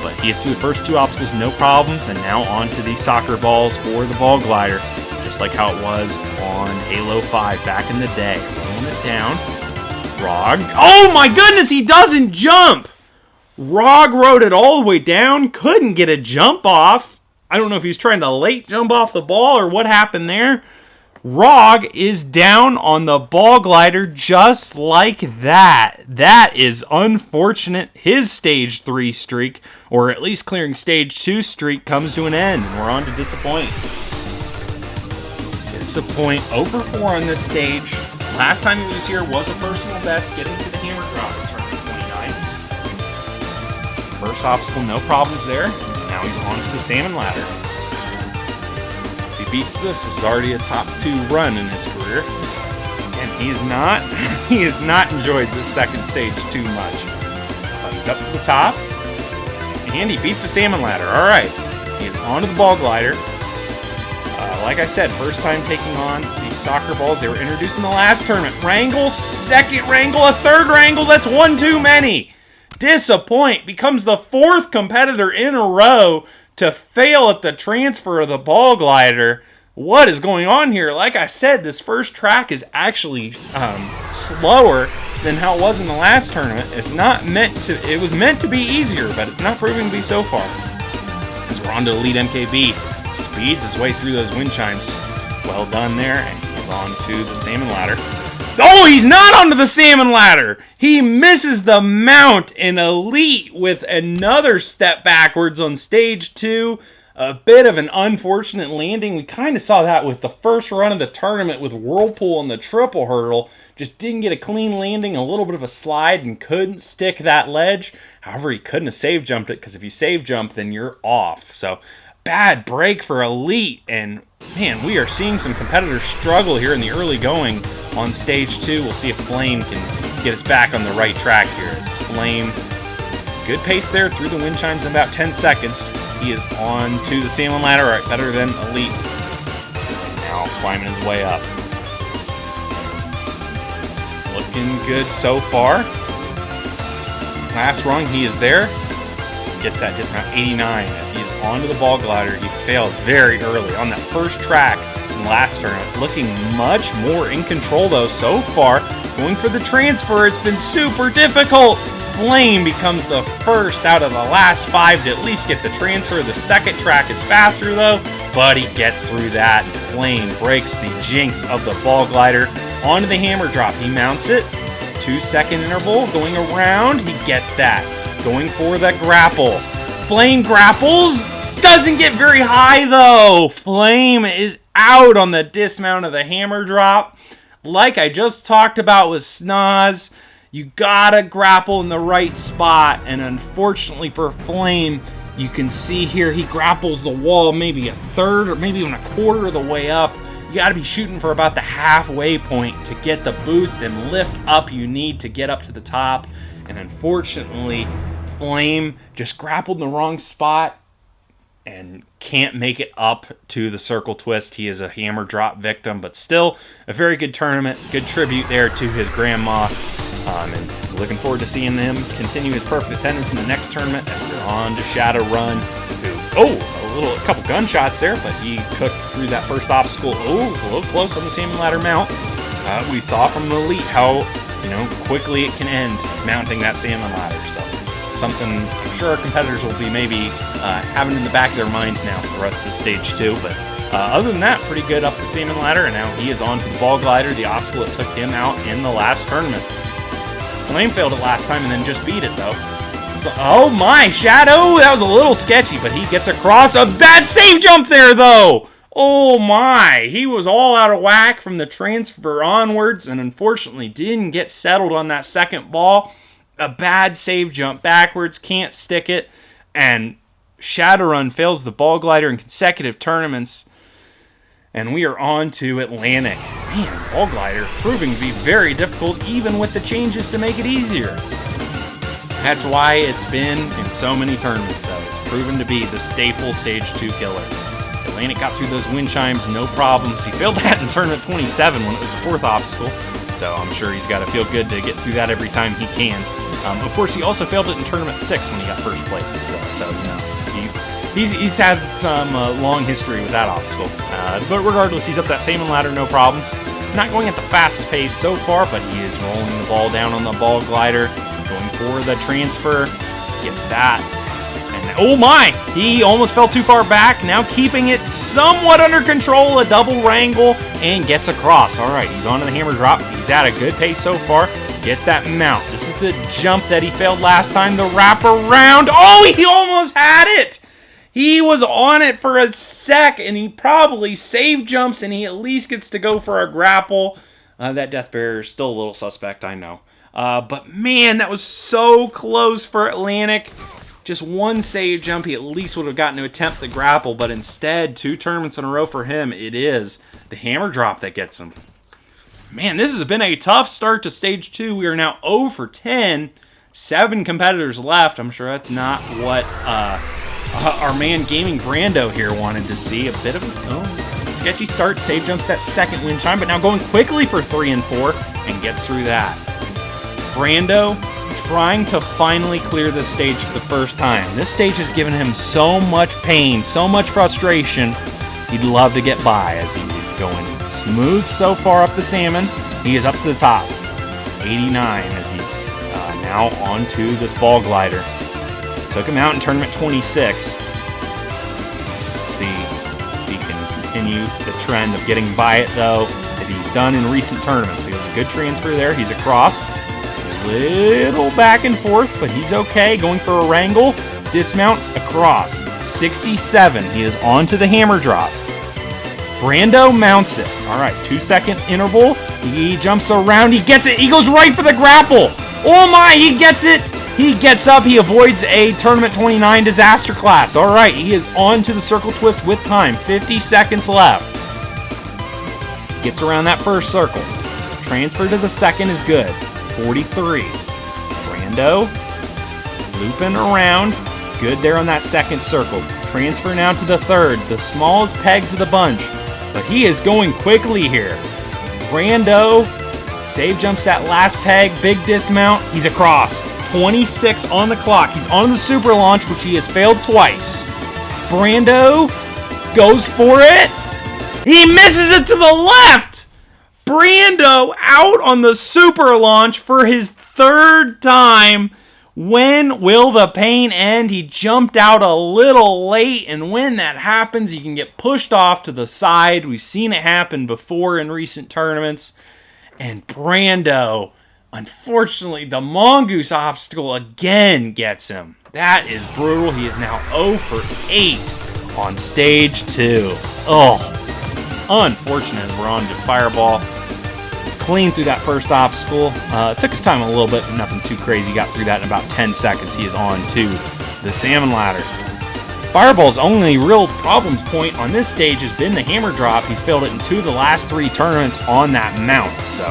Speaker 1: But he has through the first 2 obstacles, no problems, and now on to the soccer balls for the ball glider, just like how it was on Halo 5 back in the day. Rolling it down. Rog. Oh my goodness, he doesn't jump! Rog rode it all the way down, couldn't get a jump off. I don't know if he's trying to late jump off the ball or what happened there. Rog is down on the ball glider just like that. That is unfortunate. His stage 3 streak, or at least clearing stage 2 streak, comes to an end. And we're on to Disappoint. Disappoint over 4 on this stage. Last time he was here was a personal best, getting to the hammer drop in tournament 29. First obstacle, no problems there. Now he's on to the salmon ladder. If he beats this is already a top 2 run in his career. And he has not enjoyed this second stage too much. But he's up to the top. And he beats the salmon ladder. Alright. He is onto the ball glider. Like I said, first time taking on these soccer balls. They were introduced in the last tournament. Wrangle, second wrangle, a third wrangle. That's one too many. Disappoint becomes the 4th competitor in a row to fail at the transfer of the ball glider. What is going on here? Like I said, this first track is actually slower than how it was in the last tournament. It was meant to be easier, but it's not proving to be so far. As we're on to Elite MKB. Speeds his way through those wind chimes. Well done there, and he's on to the salmon ladder. Oh, he's not onto the salmon ladder! He misses the mount in Elite with another step backwards on stage 2. A bit of an unfortunate landing. We kind of saw that with the first run of the tournament with Whirlpool on the triple hurdle. Just didn't get a clean landing, a little bit of a slide, and couldn't stick that ledge. However, he couldn't have save jumped it, because if you save jump, then you're off. So, bad break for Elite, and man, we are seeing some competitors struggle here in the early going on stage 2. We'll see if Flame can get us back on the right track here. As Flame, good pace there through the wind chimes in about 10 seconds. He is on to the salmon ladder, right, better than Elite. And now climbing his way up. Looking good so far. Last rung, he is there. Gets that dismount 89 as he is onto the ball glider. He failed very early on that first track in last tournament. Looking much more in control though so far. Going for the transfer, it's been super difficult. Flame becomes the first out of the last 5 to at least get the transfer. The second track is faster though, but he gets through that. Flame breaks the jinx of the ball glider onto the hammer drop. He mounts it. 2-second interval going around. He gets that. Going for the grapple. Flame grapples. Doesn't get very high though. Flame is out on the dismount of the hammer drop. Like I just talked about with Snoz, you gotta grapple in the right spot. And unfortunately for Flame, you can see here he grapples the wall maybe a third or maybe even a quarter of the way up. You gotta be shooting for about the halfway point to get the boost and lift up you need to get up to the top. And unfortunately, Flame just grappled in the wrong spot and can't make it up to the circle twist. He is a hammer drop victim, but still a very good tournament. Good tribute there to his grandma. And looking forward to seeing him continue his perfect attendance in the next tournament. And we're on to Shadowrun, who, a couple gunshots there, but he cooked through that first obstacle. Oh, it was a little close on the salmon ladder mount. We saw from the Elite how quickly it can end mounting that salmon ladder. So something I'm sure our competitors will be maybe having in the back of their minds now for the rest of stage 2. But other than that, pretty good up the salmon ladder, and now he is on to the ball glider, the obstacle that took him out in the last tournament. Flame failed it last time and then just beat it though. So, oh my, Shadow, that was a little sketchy, but he gets across. A bad save jump there though. Oh my, he was all out of whack from the transfer onwards and unfortunately didn't get settled on that second ball. A bad save jump backwards, can't stick it, and Shadowrun fails the ball glider in consecutive tournaments. And we are on to Atlantic. Man, ball glider proving to be very difficult even with the changes to make it easier. That's why it's been in so many tournaments though. It's proven to be the staple stage 2 killer. Atlantic got through those wind chimes, no problems. He failed that in tournament 27 when it was the 4th obstacle. So I'm sure he's got to feel good to get through that every time he can. Of course, he also failed it in tournament 6 when he got first place. He's had some long history with that obstacle. But regardless, he's up that salmon ladder, no problems. not going at the fastest pace so far, but he is rolling the ball down on the ball glider, going for the transfer, gets that. And oh my, he almost fell too far back, now keeping it somewhat under control, a double wrangle, and gets across. All right, he's on to the hammer drop. He's at a good pace so far. Gets that mount. This is the jump that he failed last time, the wrap around. Oh, he almost had it! He was on it for a sec, and he probably saved jumps, and he at least gets to go for a grapple. That death barrier is still a little suspect, I know. But man, that was so close for Atlantic. Just one save jump, he at least would have gotten to attempt the grapple, but instead, 2 tournaments in a row for him, it is the hammer drop that gets him. Man, this has been a tough start to Stage 2. We are now 0 for 10. 7 competitors left. I'm sure that's not what our man Gaming Brando here wanted to see. A bit of a sketchy start. Save jumps that second wind chime, but now going quickly for 3 and 4 and gets through that. Brando trying to finally clear this stage for the first time. This stage has given him so much pain, so much frustration. He'd love to get by as he is going smooth so far up the salmon. He is up to the top. 89 as he's now onto this ball glider. Took him out in tournament 26. See if he can continue the trend of getting by it though that he's done in recent tournaments. He has a good transfer there. He's across. A little back and forth, but he's okay. Going for a wrangle. Dismount across. 67. He is onto the hammer drop. Brando mounts it. All right, 2-second interval. He jumps around. He gets it. He goes right for the grapple. Oh my, he gets it. He gets up. He avoids a Tournament 29 disaster class. All right, he is on to the circle twist with time. 50 seconds left. Gets around that first circle. Transfer to the second is good. 43. Brando looping around. Good there on that second circle. Transfer now to the third. The smallest pegs of the bunch. But he is going quickly here. Brando save jumps that last peg. Big dismount. He's across. 26 on the clock. He's on the super launch, which he has failed twice. Brando goes for it. He misses it to the left. Brando out on the super launch for his 3rd time. When will the pain end? He jumped out a little late, and when that happens, you can get pushed off to the side. We've seen it happen before in recent tournaments. And Brando, unfortunately, the mongoose obstacle again gets him. That is brutal. He is now 0 for 8 on Stage 2. Oh, unfortunate as we're on to Fireball. Clean through that first obstacle. It took his time a little bit, but nothing too crazy. Got through that in about 10 seconds. He is on to the salmon ladder. Fireball's only real problems point on this stage has been the hammer drop. He's failed it in 2 of the last 3 tournaments on that mount. So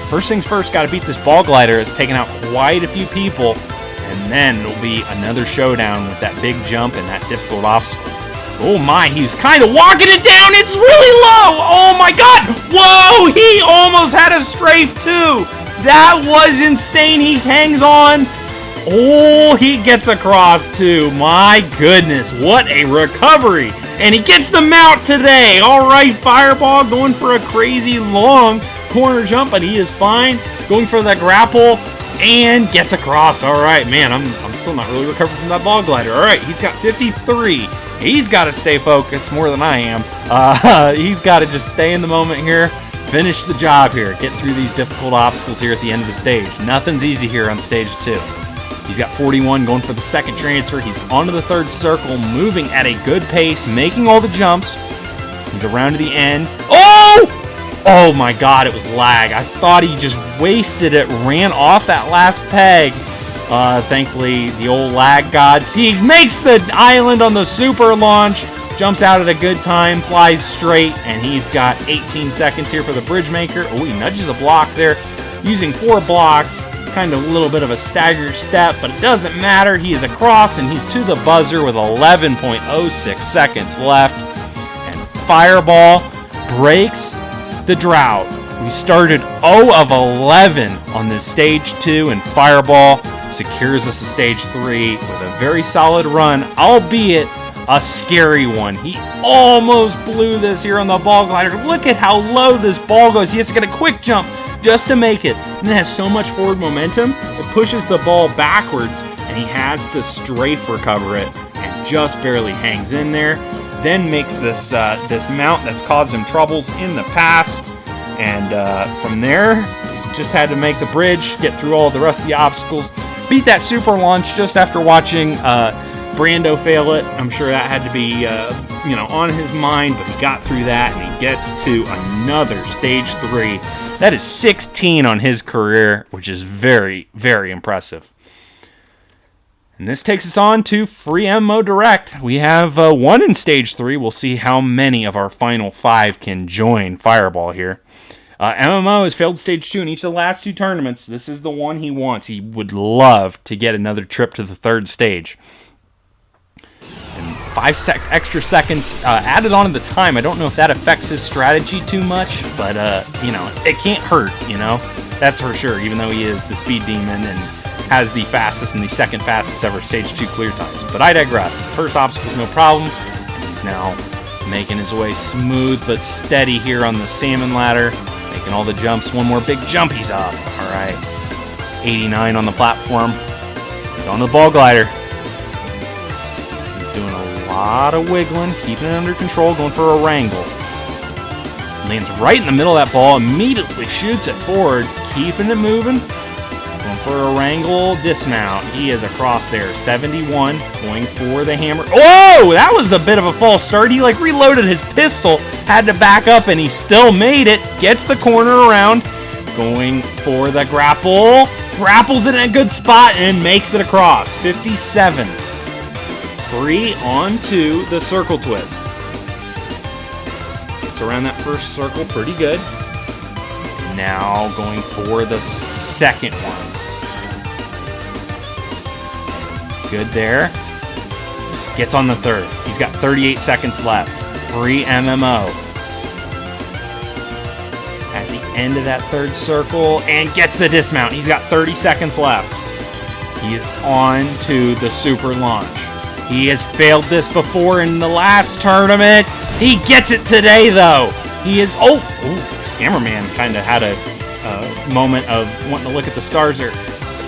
Speaker 1: first things first, got to beat this ball glider. It's taken out quite a few people, and then it'll be another showdown with that big jump and that difficult obstacle. Oh my, he's kind of walking it down. It's really low. Oh my God. Whoa, he almost had a strafe too. That was insane. He hangs on. Oh, he gets across too. My goodness, what a recovery. And he gets the mount today. All right, Fireball going for a crazy long corner jump, but he is fine. Going for the grapple and gets across. All right, man, I'm still not really recovering from that ball glider. All right, he's got 53. He's got to stay focused more than I am. He's got to just stay in the moment here, finish the job here, get through these difficult obstacles here at the end of the stage. Nothing's easy here on Stage 2. He's got 41 going for the second transfer. He's onto the third circle, moving at a good pace, making all the jumps. He's around to the end. Oh! Oh my God, it was lag. I thought he just wasted it, ran off that last peg. Thankfully, the old lag gods. He makes the island on the super launch, jumps out at a good time, flies straight, and he's got 18 seconds here for the bridge maker. Oh, he nudges a block there, using 4 blocks. Kind of a little bit of a staggered step, but it doesn't matter. He is across, and he's to the buzzer with 11.06 seconds left. And Fireball breaks the drought. We started 0 of 11 on this Stage 2, and Fireball secures us to Stage 3 with a very solid run, albeit a scary one. He almost blew this here on the ball glider. Look at how low this ball goes. He has to get a quick jump just to make it. And it has so much forward momentum, it pushes the ball backwards, and he has to strafe recover it, and just barely hangs in there. Then makes this this mount that's caused him troubles in the past, and from there, just had to make the bridge, get through all the rest of the obstacles, beat that super launch just after watching Brando fail it. I'm sure that had to be on his mind, but he got through that, and he gets to another stage 3. That is 16 on his career, which is very, very impressive. And this takes us on to Free MMO Direct. We have one in Stage 3. We'll see how many of our final 5 can join Fireball here. MMO has failed Stage 2 in each of the last 2 tournaments. This is the one he wants. He would love to get another trip to the 3rd stage. And 5 extra seconds added on to the time. I don't know if that affects his strategy too much, but, it can't hurt, That's for sure, even though he is the speed demon and has the fastest and the second fastest ever Stage 2 clear times. But I digress. First obstacle is no problem, and he's now making his way smooth but steady here on the salmon ladder, making all the jumps. One more big jump, he's up. All right, 89 on the platform. He's on the ball glider. He's doing a lot of wiggling, keeping it under control, going for a wrangle. Lands right in the middle of that ball, immediately shoots it forward, keeping it moving. Going for a wrangle dismount. He is across there. 71. Going for the hammer. Whoa! That was a bit of a false start. He reloaded his pistol. Had to back up and he still made it. Gets the corner around. Going for the grapple. Grapples it in a good spot and makes it across. 57. 3 onto the circle twist. Gets around that first circle pretty good. Now going for the second one. Good there. Gets on the third. He's got 38 seconds left. Free MMO. At the end of that third circle and gets the dismount. He's got 30 seconds left. He is on to the super launch. He has failed this before in the last tournament. He gets it today though. He is, cameraman kind of had a moment of wanting to look at the stars there.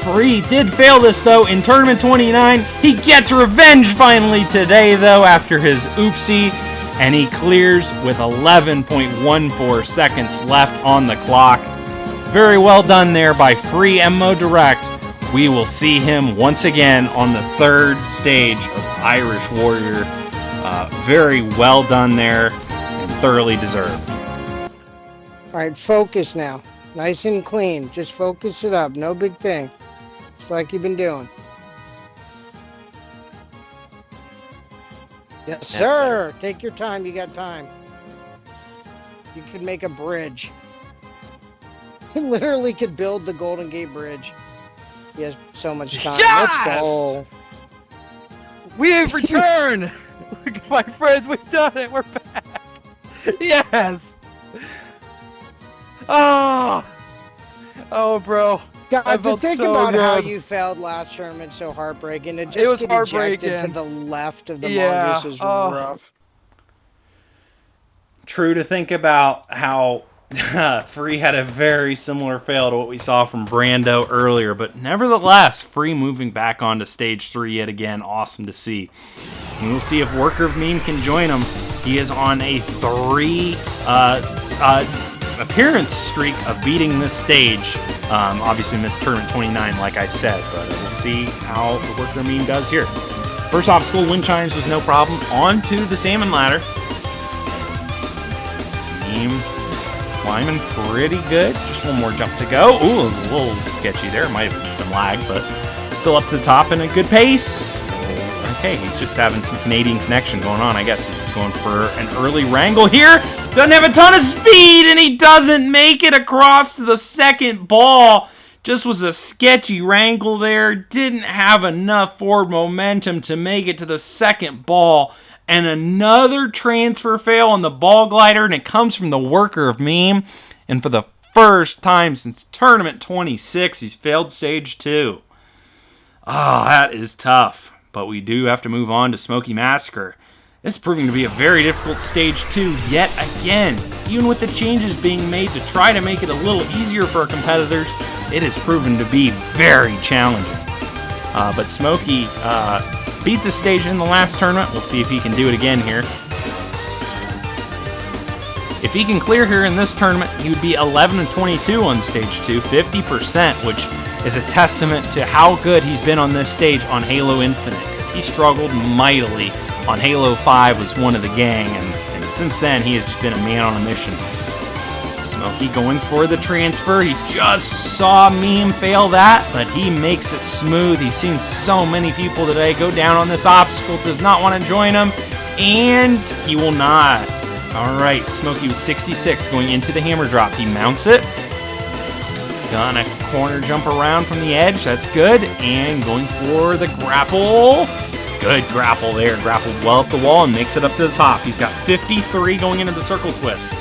Speaker 1: Free did fail this, though, in Tournament 29. He gets revenge finally today, though, after his oopsie, and he clears with 11.14 seconds left on the clock. Very well done there by Free MMO Direct. We will see him once again on the 3rd stage of Irish Warrior. Very well done there, and thoroughly deserved.
Speaker 8: All right, focus now. Nice and clean. Just focus it up. No big thing. Just like you've been doing. Yes, sir. Take your time. You got time. You could make a bridge. You literally could build the Golden Gate Bridge. He has so much time.
Speaker 17: Yes!
Speaker 8: Let's go.
Speaker 17: We have returned! My friends, we've done it! We're back! Yes! Oh, bro.
Speaker 8: God, to think
Speaker 17: so
Speaker 8: about
Speaker 17: good.
Speaker 8: how you failed last tournament, so heartbreaking. It
Speaker 17: was
Speaker 8: get
Speaker 17: heartbreaking.
Speaker 8: ejected to the left of the
Speaker 17: Yeah.
Speaker 8: mongoose is rough.
Speaker 1: True to think about how Free had a very similar fail to what we saw from Brando earlier, but nevertheless, Free moving back onto Stage 3 yet again. Awesome to see. And we'll see if Worker of Meme can join him. He is on a 3 appearance streak of beating this stage. Obviously missed Tournament 29, like I said, but we'll see how the Worker Meme does here. First obstacle, wind chimes, was no problem. On to the salmon ladder. Meme climbing pretty good. Just one more jump to go. Ooh, it was a little sketchy there. It might have just been lag, but still up to the top in a good pace. Okay, he's just having some Canadian connection going on. I guess he's going for an early wrangle here. Doesn't have a ton of speed, and he doesn't make it across to the second ball. Just was a sketchy wrangle there. Didn't have enough forward momentum to make it to the second ball. And another transfer fail on the ball glider, and it comes from the Worker of Meme. And for the first time since Tournament 26, he's failed Stage 2. Ah, that is tough. But we do have to move on to Smoky Massacre. This is proving to be a very difficult Stage 2 yet again. Even with the changes being made to try to make it a little easier for our competitors, it has proven to be very challenging. But Smokey beat the stage in the last tournament. We'll see if he can do it again here. If he can clear here in this tournament, he would be 11-22 on Stage 2, 50%, which is a testament to how good he's been on this stage on Halo Infinite, because he struggled mightily on Halo 5, was one of the gang, and since then he has just been a man on a mission. Smokey going for the transfer. He just saw Meme fail that, but he makes it smooth. He's seen so many people today go down on this obstacle, does not want to join him, and he will not. Alright, Smokey was 66 going into the hammer drop. He mounts it. Gonna corner jump around from the edge. That's good. And going for the grapple. Good grapple there. Grappled well up the wall and makes it up to the top. He's got 53 going into the circle twist.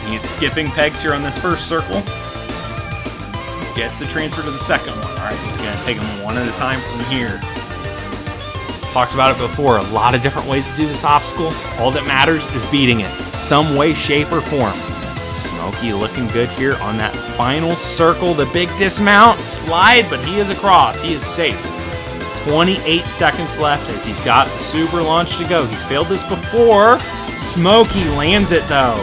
Speaker 1: He's skipping pegs here on this first circle. Gets the transfer to the second one. Alright, he's going to take them one at a time from here. Talked about it before. A lot of different ways to do this obstacle. All that matters is beating it. Some way, shape, or form. Smokey looking good here on that final circle. The big dismount. Slide, but he is across. He is safe. 28 seconds left as he's got the super launch to go. He's failed this before. Smokey lands it though.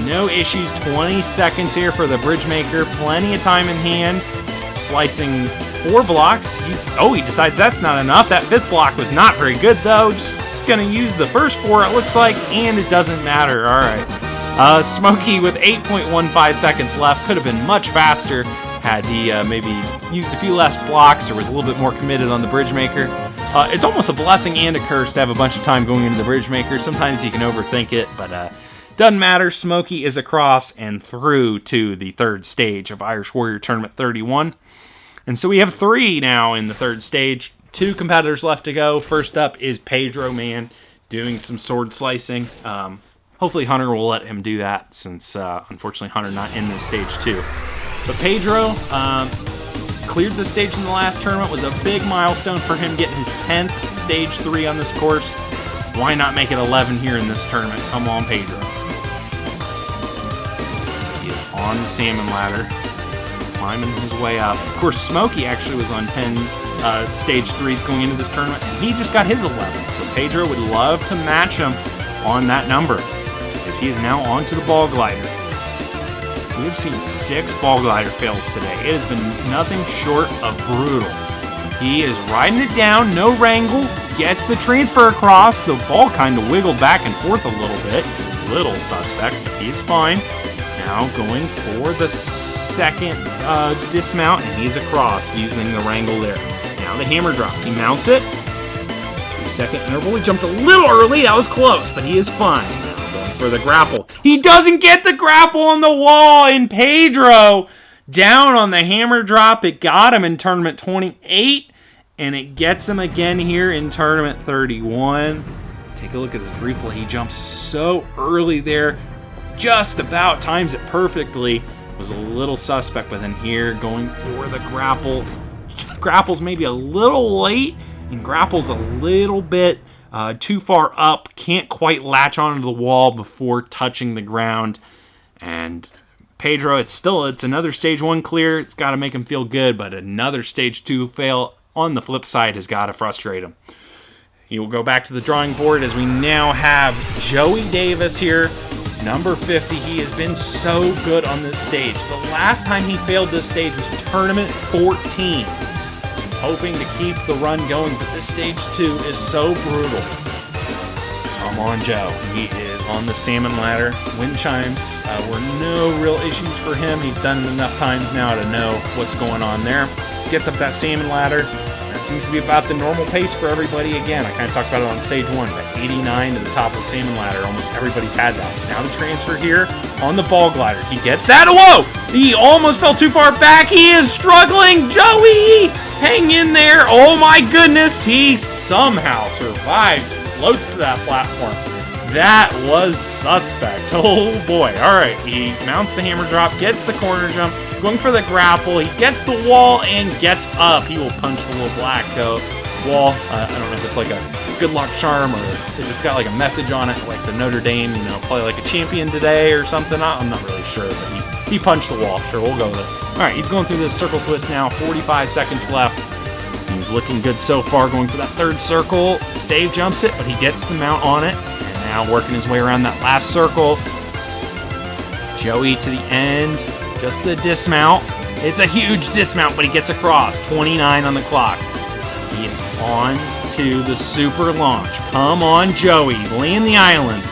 Speaker 1: No issues. 20 seconds here for the bridge maker. Plenty of time in hand. Slicing 4 blocks. He decides that's not enough. That 5th block was not very good though. Just gonna use the first 4 it looks like, and it doesn't matter. Alright. Smokey with 8.15 seconds left. Could have been much faster had he maybe used a few less blocks or was a little bit more committed on the bridge maker. It's almost a blessing and a curse to have a bunch of time going into the bridge maker. Sometimes you can overthink it, but doesn't matter. Smokey is across and through to the third stage of Irish Warrior Tournament 31. And so we have 3 now in the third stage. 2 competitors left to go. First up is Pedro Man doing some sword slicing. Hopefully Hunter will let him do that since unfortunately Hunter not in this stage 2. But Pedro cleared the stage in the last tournament. Was a big milestone for him getting his 10th stage 3 on this course. Why not make it 11 here in this tournament? Come on, Pedro. He is on the salmon ladder, climbing his way up. Of course, Smokey actually was on 10 stage 3s going into this tournament, and he just got his 11. So Pedro would love to match him on that number, as he is now onto the ball glider. We have seen 6 ball glider fails today. It has been nothing short of brutal. He is riding it down, no wrangle, gets the transfer across. The ball kind of wiggled back and forth a little bit. Little suspect, but he's fine. Now going for the second dismount, and he's across using the wrangle there. Now the hammer drop. He mounts it. 2-second interval. He jumped a little early. That was close, but he is fine. Now going for the grapple. He doesn't get the grapple on the wall, and Pedro down on the hammer drop. It got him in tournament 28, and it gets him again here in tournament 31. Take a look at this replay. He jumps so early there. Just about times it perfectly. Was a little suspect, but then here going for the grapple. Grapple's maybe a little late, and grapple's a little bit too far up. Can't quite latch onto the wall before touching the ground. And Pedro, it's another stage 1 clear. It's got to make him feel good, but another stage 2 fail on the flip side has got to frustrate him. He will go back to the drawing board as we now have Joey Davis here. Number 50, he has been so good on this stage. The last time he failed this stage was tournament 14. Hoping to keep the run going, but this stage 2 is so brutal. Come on, Joe. He is on the salmon ladder. Wind chimes were no real issues for him. He's done it enough times now to know what's going on there. Gets up that salmon ladder. That seems to be about the normal pace for everybody again. I kind of talked about it on stage 1, but 89 to the top of the salmon ladder. Almost everybody's had that. Now the transfer here on the ball glider. He gets that. Whoa! He almost fell too far back. He is struggling. Joey! Hang in there. Oh my goodness. He somehow survives. Floats to that platform. That was suspect. Oh boy. Alright. He mounts the hammer drop. Gets the corner jump. Going for the grapple. He gets the wall and gets up. He will punch the little black wall. I don't know if it's like a good luck charm, or if it's got like a message on it, like the Notre Dame, play like a champion today or something. I'm not really sure, but he punched the wall. Sure, we'll go with it. All right, he's going through this circle twist now. 45 seconds left. He's looking good so far, going for that third circle. Save jumps it, but he gets the mount on it. And now working his way around that last circle. Joey to the end, just the dismount. It's a huge dismount, but he gets across. 29 on the clock. He is on to the super launch. Come on, Joey, land the island.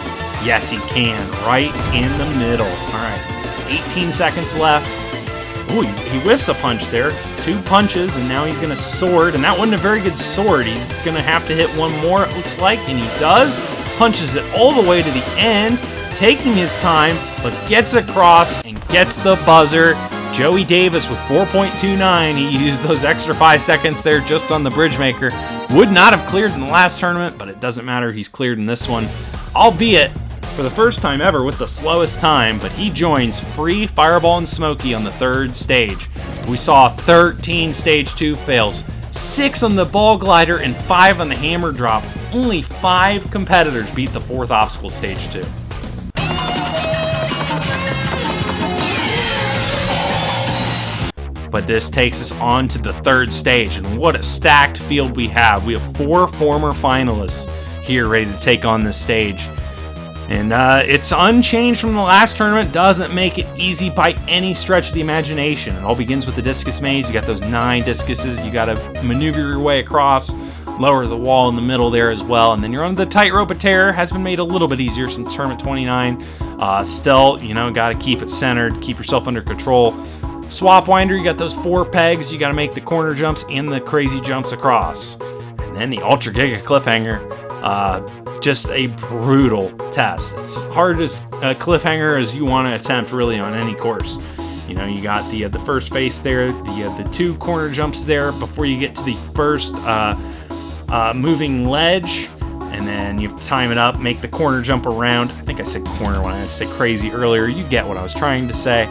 Speaker 1: Yes, he can, right in the middle. All right, 18 seconds left. Ooh, he whiffs a punch there. 2 punches, and now he's going to sword. And that wasn't a very good sword. He's going to have to hit one more, it looks like, and he does. Punches it all the way to the end, taking his time, but gets across and gets the buzzer. Joey Davis with 4.29. He used those extra 5 seconds there just on the bridge maker. Would not have cleared in the last tournament, but it doesn't matter. He's cleared in this one, albeit for the first time ever with the slowest time, but he joins Free, Fireball, and Smokey on the 3rd stage. We saw 13 stage 2 fails, 6 on the ball glider, and 5 on the hammer drop. Only 5 competitors beat the 4th obstacle, stage 2. But this takes us on to the 3rd stage, and what a stacked field we have. We have 4 former finalists here ready to take on this stage. And it's unchanged from the last tournament. Doesn't make it easy by any stretch of the imagination. It all begins with the discus maze. You got those 9 discuses. You got to maneuver your way across, lower the wall in the middle there as well. And then you're on the tightrope of terror. Has been made a little bit easier since tournament 29. Still, got to keep it centered, keep yourself under control. Swap winder, you got those 4 pegs. You got to make the corner jumps and the crazy jumps across. And then the Ultra Giga Cliffhanger. Just a brutal test. It's hard as a cliffhanger as you want to attempt really on any course. You got the first face there, the 2 corner jumps there before you get to the first moving ledge, and then you have to time it up, make the corner jump around. I think I said corner when I said crazy earlier. You get what I was trying to say.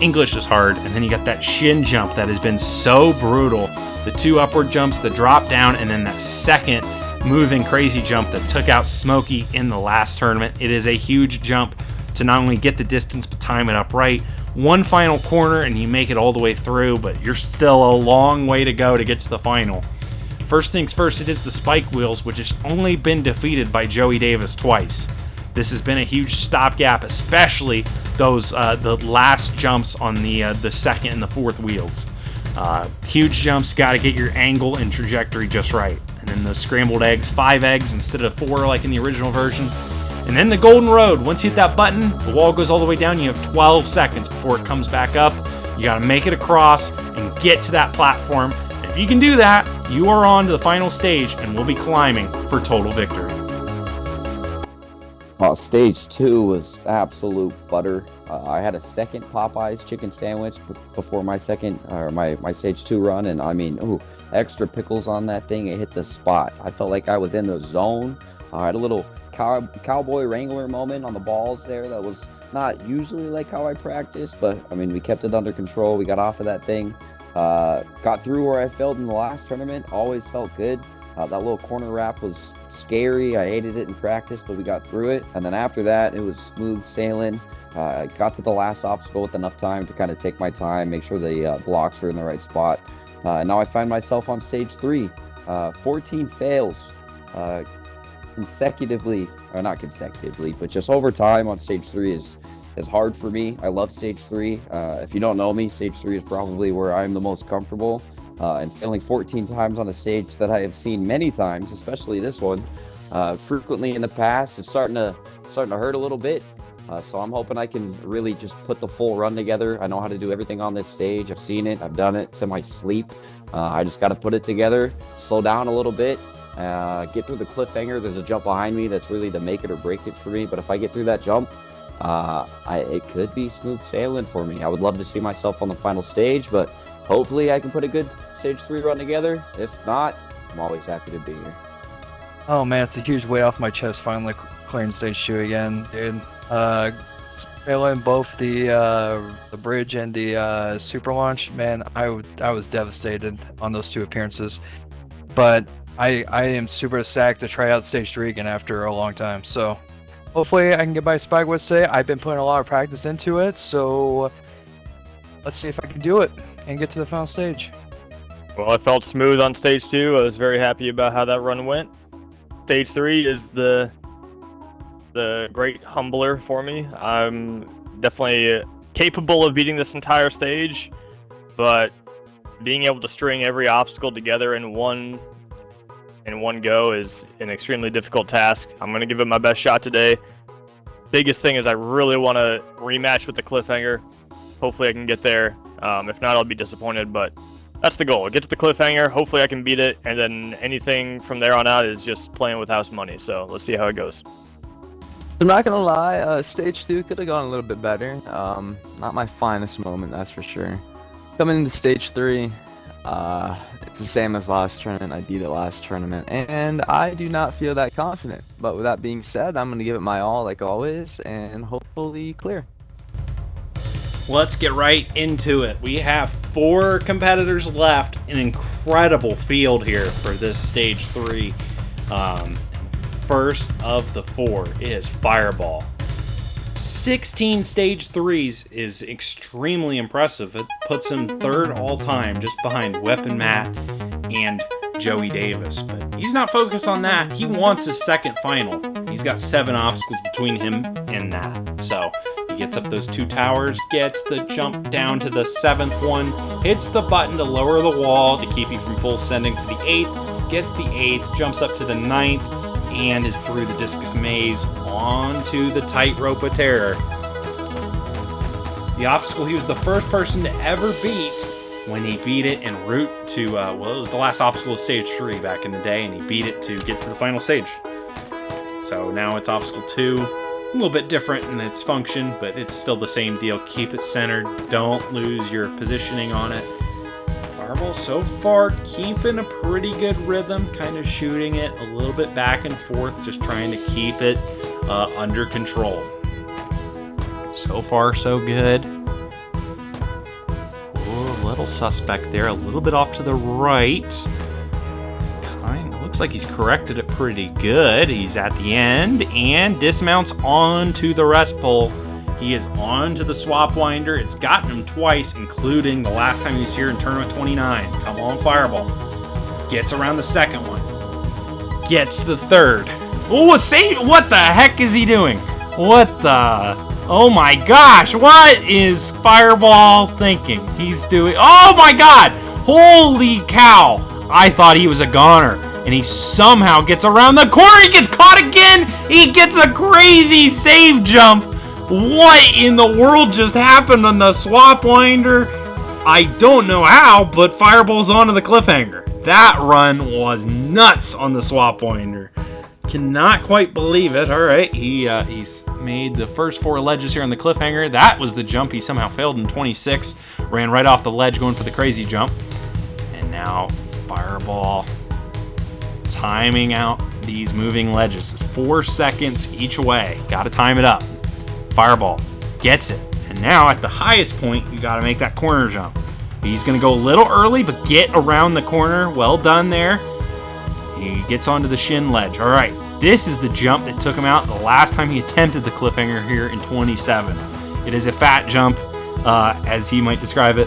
Speaker 1: English is hard, and then you got that shin jump that has been so brutal. The 2 upward jumps, the drop down, and then that second moving crazy jump that took out Smokey in the last tournament. It is a huge jump to not only get the distance but time it up right. 1 final corner and you make it all the way through, but you're still a long way to go to get to the final. First things first, it is the spike wheels, which has only been defeated by Joey Davis twice. This has been a huge stopgap, especially those the last jumps on the 2nd and the 4th wheels. Huge jumps, got to get your angle and trajectory just right. And then the scrambled eggs, 5 eggs instead of 4 like in the original version. And then the golden road. Once you hit that button, the wall goes all the way down. You have 12 seconds before it comes back up. You got to make it across and get to that platform. And if you can do that, you are on to the final stage and we'll be climbing for total victory.
Speaker 2: Well, stage 2 was absolute butter. I had a second Popeyes chicken sandwich before my my stage 2 run, and I mean, extra pickles on that thing. It hit the spot. I felt like I was in the zone. I had a little cowboy wrangler moment on the balls there. That was not usually like how I practice, but I mean, we kept it under control. We got off of that thing. Got through where I failed in the last tournament. Always felt good. That little corner wrap was scary. I hated it in practice, but we got through it. And then after that, it was smooth sailing. I got to the last obstacle with enough time to kind of take my time, make sure the blocks were in the right spot. And now I find myself on stage 3. 14 fails consecutively, or not consecutively, but just over time on stage 3 is hard for me. I love stage 3. If you don't know me, stage 3 is probably where I'm the most comfortable. And failing 14 times on a stage that I have seen many times, especially this one, frequently in the past, it's starting to hurt a little bit. So I'm hoping I can really just put the full run together. I know how to do everything on this stage. I've seen it. I've done it to my sleep. I just got to put it together, slow down a little bit, get through the cliffhanger. There's a jump behind me that's really the make it or break it for me. But if I get through that jump, it could be smooth sailing for me. I would love to see myself on the final stage, but hopefully I can put a good stage 3 run together. If not, I'm always happy to be here.
Speaker 12: Oh man, it's a huge weight off my chest finally clearing stage 2 again, dude. Failing both the bridge and the super launch, man, I was devastated on those 2 appearances.
Speaker 4: but I am super psyched to try out stage 3 again after a long time. So hopefully I can get my spike west today. I've been putting a lot of practice into it, so let's see if I can do it and get to the final stage.
Speaker 17: Well, I felt smooth on stage 2. I was very happy about how that run went. Stage 3 is the great humbler for me. I'm definitely capable of beating this entire stage, but being able to string every obstacle together in one go is an extremely difficult task. I'm going to give it my best shot today. Biggest thing is I really want to rematch with the cliffhanger. Hopefully I can get there. If not, I'll be disappointed, but that's the goal. Get to the cliffhanger, hopefully I can beat it, and then anything from there on out is just playing with house money. So let's see how it goes.
Speaker 19: I'm not gonna lie, stage 2 could have gone a little bit better. Not my finest moment, that's for sure. Coming into stage 3, it's the same as last tournament. I beat it last tournament, and I do not feel that confident. But with that being said, I'm gonna give it my all, like always, and hopefully clear.
Speaker 1: Let's get right into it. We have 4 competitors left. An incredible field here for this stage 3. First of the 4 is Fireball. 16 stage 3s is extremely impressive. It puts him 3rd all time, just behind Weapon Matt and Joey Davis. But he's not focused on that. He wants his 2nd final. He's got 7 obstacles between him and that. So he gets up those 2 towers, gets the jump down to the 7th one, hits the button to lower the wall to keep you from full sending to the 8th, gets the 8th, jumps up to the 9th, and is through the discus maze onto the tightrope of terror. The obstacle he was the first person to ever beat when he beat it en route to, it was the last obstacle of stage 3 back in the day, and he beat it to get to the final stage. So now it's obstacle 2, a little bit different in its function, but it's still the same deal. Keep it centered, don't lose your positioning on it. Fireball so far keeping a pretty good rhythm, kind of shooting it a little bit back and forth, just trying to keep it under control. So far so good. Oh, a little suspect there, a little bit off to the right. Kind of looks like he's corrected it pretty good. He's at the end and dismounts onto the rest pole. He is on to the swap winder. It's gotten him twice, including the last time he was here in Tournament 29. Come on, Fireball. Gets around the 2nd one. Gets the 3rd. Oh, what the heck is he doing? What the... Oh my gosh, what is Fireball thinking? He's doing... Oh my god! Holy cow! I thought he was a goner. And he somehow gets around the corner. He gets caught again! He gets a crazy save jump! What in the world just happened on the swap winder? I don't know how, but Fireball's onto the cliffhanger. That run was nuts on the swap winder. Cannot quite believe it. All right, he's made the first 4 ledges here on the cliffhanger. That was the jump he somehow failed in 26. Ran right off the ledge going for the crazy jump. And now Fireball timing out these moving ledges. It's 4 seconds each way. Got to time it up. Fireball gets it. And now at the highest point, you got to make that corner jump. He's going to go a little early, but get around the corner. Well done there. He gets onto the shin ledge. All right, this is the jump that took him out the last time he attempted the cliffhanger here in 27. It is a fat jump, as he might describe it.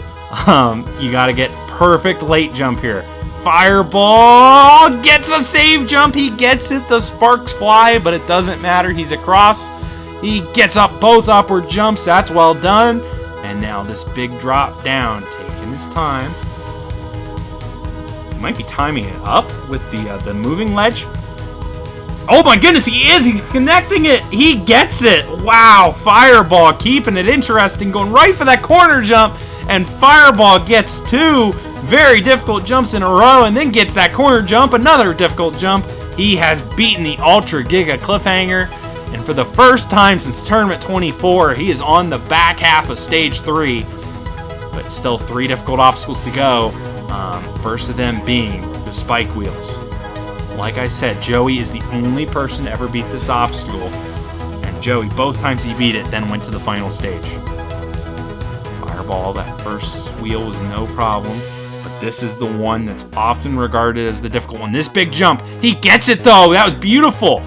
Speaker 1: You got to get perfect late jump here. Fireball gets a save jump. He gets it. The sparks fly, but it doesn't matter. He's across. He gets up both upward jumps. That's well done. And now this big drop down, taking his time. He might be timing it up with the moving ledge. Oh my goodness, he is! He's connecting it! He gets it! Wow, Fireball keeping it interesting, going right for that corner jump. And Fireball gets 2 very difficult jumps in a row and then gets that corner jump, another difficult jump. He has beaten the Ultra Giga Cliffhanger. And for the first time since Tournament 24, he is on the back half of Stage 3. But still 3 difficult obstacles to go. First of them being the spike wheels. Like I said, Joey is the only person to ever beat this obstacle. And Joey, both times he beat it, then went to the final stage. Fireball, that first wheel was no problem. But this is the one that's often regarded as the difficult one. This big jump, he gets it though. That was beautiful.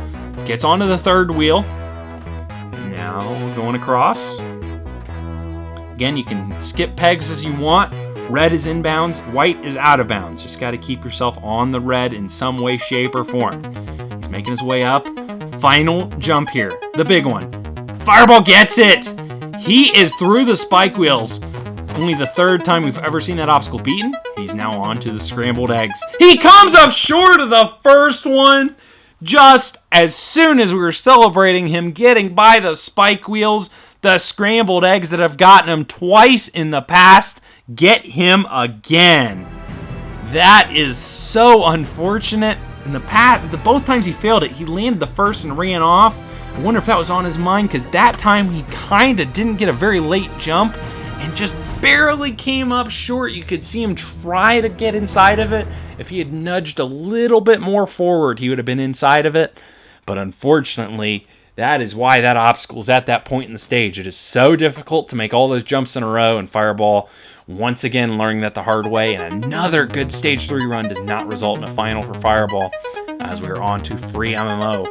Speaker 1: Gets onto the third wheel. And now going across. Again, you can skip pegs as you want. Red is inbounds, white is out of bounds. Just got to keep yourself on the red in some way, shape, or form. He's making his way up. Final jump here, the big one. Fireball gets it! He is through the spike wheels. Only the third time we've ever seen that obstacle beaten. He's now on to the scrambled eggs. He comes up short of the first one. Just as soon as we were celebrating him getting by the spike wheels, the scrambled eggs that have gotten him twice in the past get him again. That is so unfortunate. In the both times he failed it, he landed the first and ran off. I wonder if that was on his mind, because that time he kind of didn't get a very late jump and just barely came up short. You could see him try to get inside of it. If he had nudged a little bit more forward, he would have been inside of it. But unfortunately, that is why that obstacle is at that point in the stage. It is so difficult to make all those jumps in a row, and Fireball, once again, learning that the hard way. And another good Stage 3 run does not result in a final for Fireball, as we are on to Free MMO.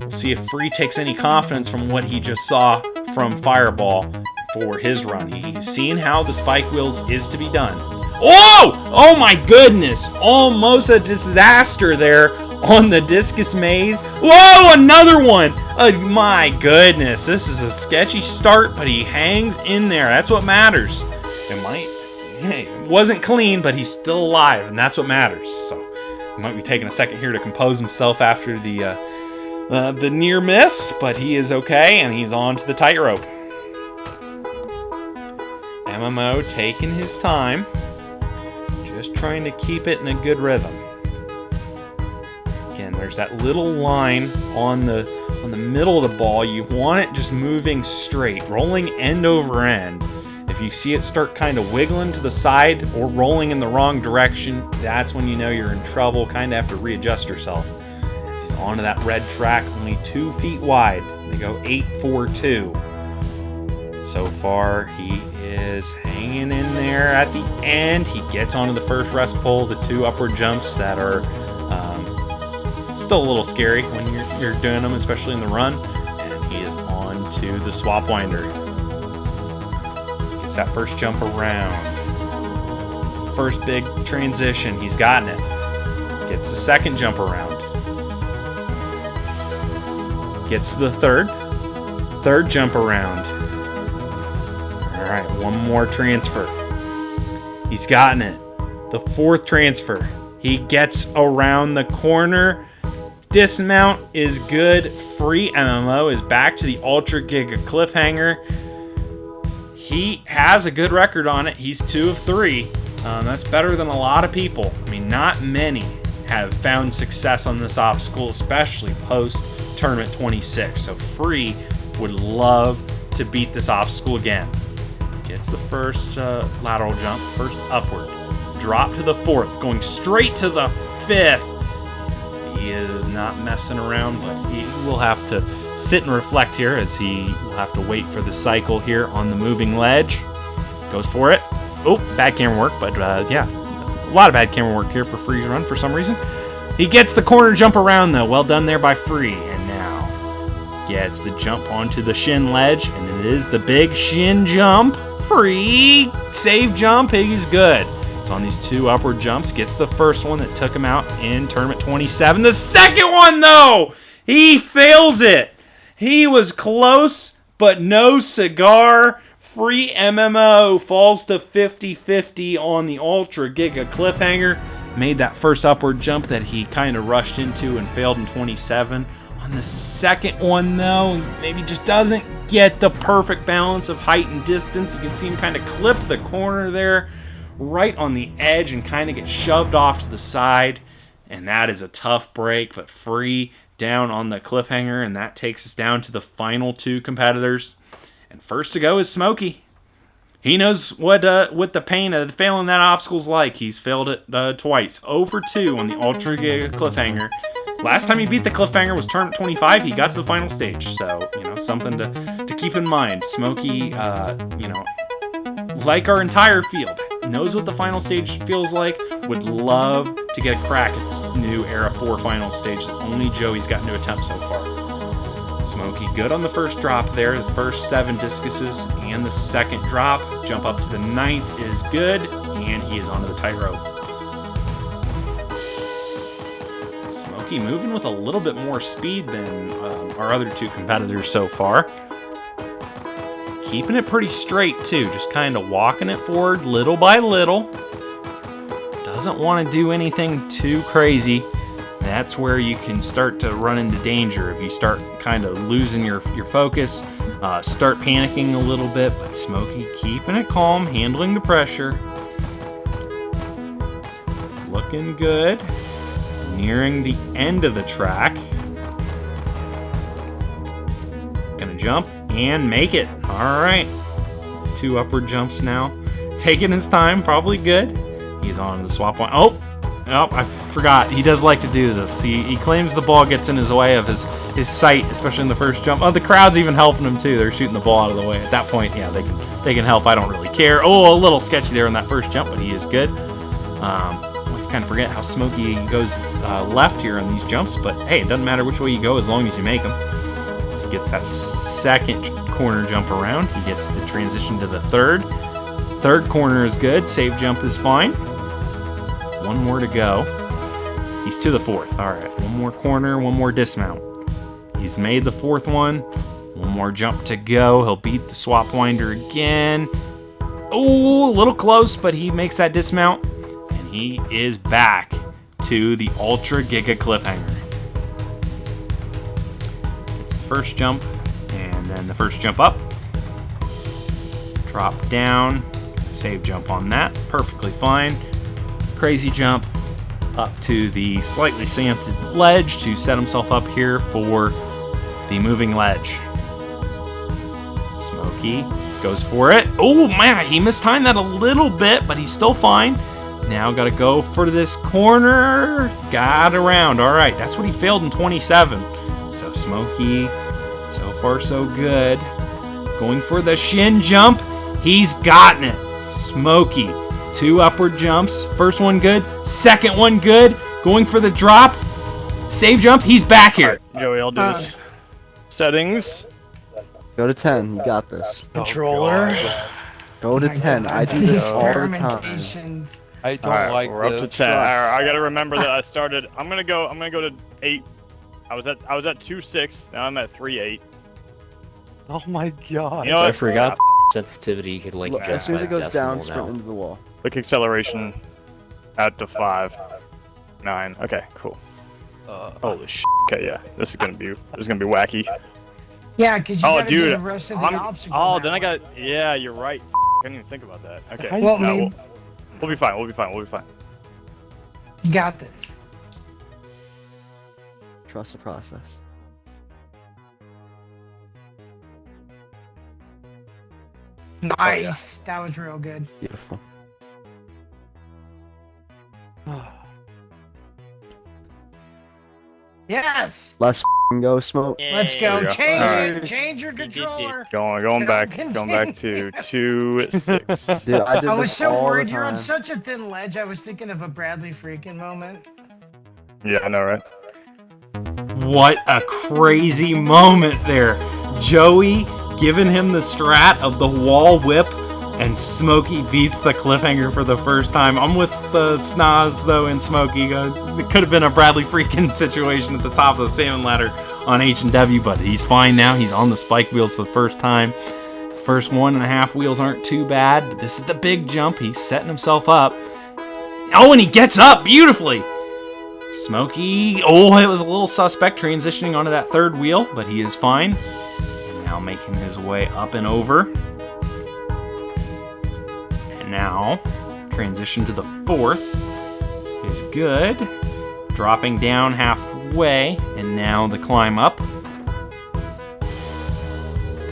Speaker 1: We'll see if Free takes any confidence from what he just saw from Fireball for his run. He's seen how the spike wheels is to be done. Oh! Oh my goodness! Almost a disaster there on the discus maze. Whoa, another one! Oh my goodness, this is a sketchy start, but he hangs in there. That's what matters. It wasn't clean, but he's still alive, and that's what matters. So he might be taking a second here to compose himself after the near miss, but he is okay, and he's on to the tightrope. MMO taking his time, just trying to keep it in a good rhythm. Again, there's that little line on the middle of the ball. You want it just moving straight, rolling end over end. If you see it start kind of wiggling to the side or rolling in the wrong direction, that's when you know you're in trouble. Kind of have to readjust yourself. He's onto that red track, only 2 feet wide. They go 8-4-2. So far, he is hanging in there at the end. He gets onto the first rest pole, the 2 upward jumps that are still a little scary when you're doing them, especially in the run. And he is on to the swap winder. Gets that first jump around. First big transition, he's gotten it. Gets the second jump around. Gets the third jump around. All right, one more transfer. He's gotten it. The 4th transfer. He gets around the corner. Dismount is good. Free MMO is back to the Ultra Giga Cliffhanger. He has a good record on it. He's 2 of 3. That's better than a lot of people. I mean, not many have found success on this obstacle, especially post Tournament 26. So Free would love to beat this obstacle again. Gets the first lateral jump, first upward. Drop to the 4th, going straight to the 5th. He is not messing around, but he will have to sit and reflect here, as he will have to wait for the cycle here on the moving ledge. Goes for it. Oh, bad camera work, but yeah, a lot of bad camera work here for Free's run for some reason. He gets the corner jump around, though. Well done there by Free. And now gets the jump onto the shin ledge, and it is the big shin jump. Free save jump. He's good. It's on these 2 upward jumps. Gets the first one that took him out in Tournament 27. The second one, though, he fails it. He was close, but no cigar. Free MMO falls to 50-50 on the Ultra Giga Cliffhanger. Made that first upward jump that he kind of rushed into and failed in 27. On the second one, though, he maybe just doesn't get the perfect balance of height and distance. You can see him kind of clip the corner there right on the edge and kind of get shoved off to the side. And that is a tough break, but Free down on the cliffhanger, and that takes us down to the final 2 competitors. And first to go is Smokey. He knows what the pain of failing that obstacle's like. He's failed it twice. 0 for 2 on the Ultra Giga Cliffhanger. Last time he beat the Cliffhanger was Tournament 25. He got to the final stage. So, something to keep in mind. Smokey, like our entire field, knows what the final stage feels like, would love to get a crack at this new Era 4 final stage that only Joey's gotten to attempt so far. Smokey good on the first drop there, the first 7 discuses, and the second drop. Jump up to the 9th is good, and he is onto the tightrope. Smokey moving with a little bit more speed than our other 2 competitors so far. Keeping it pretty straight too, just kind of walking it forward little by little. Doesn't want to do anything too crazy. That's where you can start to run into danger if you start kind of losing your focus, start panicking a little bit. But Smokey keeping it calm, handling the pressure. Looking good. Nearing the end of the track. Gonna jump and make it. All right. 2 upward jumps now. Taking his time, probably good. He's on the swap point. Oh, I forgot. He does like to do this. He claims the ball gets in his way of his sight, especially in the first jump. Oh, the crowd's even helping him too. They're shooting the ball out of the way. At that point, yeah, they can help. I don't really care. Oh, a little sketchy there on that first jump, but he is good. Always kind of forget how Smokey goes left here on these jumps, but hey, it doesn't matter which way you go as long as you make them. So he gets that second corner jump around. He gets the transition to the third. Third corner is good. Save jump is fine. 1 more to go. He's to the 4th. All right, 1 more corner, 1 more dismount. He's made the 4th one. 1 more jump to go. He'll beat the swap winder again. Oh, a little close, but he makes that dismount. And he is back to the Ultra Giga Cliffhanger. It's the first jump, and then the first jump up. Drop down. Save jump on that. Perfectly fine. Crazy jump up to the slightly slanted ledge to set himself up here for the moving ledge. Smokey goes for it. Oh man, he mistimed that a little bit, but he's still fine. Now got to go for this corner. Got around. All right, that's what he failed in 27. So Smokey, so far so good. Going for the shin jump. He's gotten it. Smokey. 2 upward jumps. First one good. Second one good. Going for the drop. Save jump. He's back here.
Speaker 17: Right, Joey, I'll do this. Settings.
Speaker 19: Go to 10. You got this.
Speaker 4: Controller.
Speaker 19: Go to 10. I do this all the time.
Speaker 4: I don't like
Speaker 17: we're
Speaker 4: this.
Speaker 17: Up to 10. I gotta remember that I started. I'm gonna go to 8. I was at 2.6. Now I'm at 3.8.
Speaker 12: Oh my god.
Speaker 17: You know
Speaker 6: I forgot sensitivity. You could like
Speaker 19: Look, as soon as it goes down, sprint into the wall.
Speaker 17: Quick acceleration out to 5. 9. Okay, cool. Holy shit. Okay, yeah. This is gonna be wacky.
Speaker 5: Yeah, because you gotta do
Speaker 17: dude,
Speaker 5: the rest of the obstacle.
Speaker 17: Oh, then I got. Yeah, you're right. I didn't even think about that. Okay.
Speaker 5: Well,
Speaker 17: we'll be fine. We'll be fine. We'll be fine.
Speaker 5: You got this.
Speaker 19: Trust the process.
Speaker 5: Nice. That was real good.
Speaker 19: Beautiful.
Speaker 5: Yes.
Speaker 19: Let's go, Smoke.
Speaker 5: Let's go.
Speaker 17: Go.
Speaker 5: Change
Speaker 17: All
Speaker 5: it. Change your controller.
Speaker 17: Going back to 2.6.
Speaker 19: Dude, I did
Speaker 5: I was
Speaker 19: this
Speaker 5: so
Speaker 19: all
Speaker 5: worried.
Speaker 19: the
Speaker 5: You're on
Speaker 19: time.
Speaker 5: such a thin ledge. I was thinking of a Bradley Freakin moment.
Speaker 17: Yeah, I know, right?
Speaker 1: What a crazy moment there. Joey giving him the strat of the wall whip, and Smokey beats the cliffhanger for the first time. I'm with the Snaz, though, and Smokey. It could have been a Bradley Freakin situation at the top of the salmon ladder on H&W, but he's fine now. He's on the spike wheels for the first time. First 1.5 wheels aren't too bad, but this is the big jump. He's setting himself up. Oh, and he gets up beautifully. Smokey, oh, it was a little suspect transitioning onto that third wheel, but he is fine. And now making his way up and over. And now, transition to the 4th is good. Dropping down halfway, and now the climb up.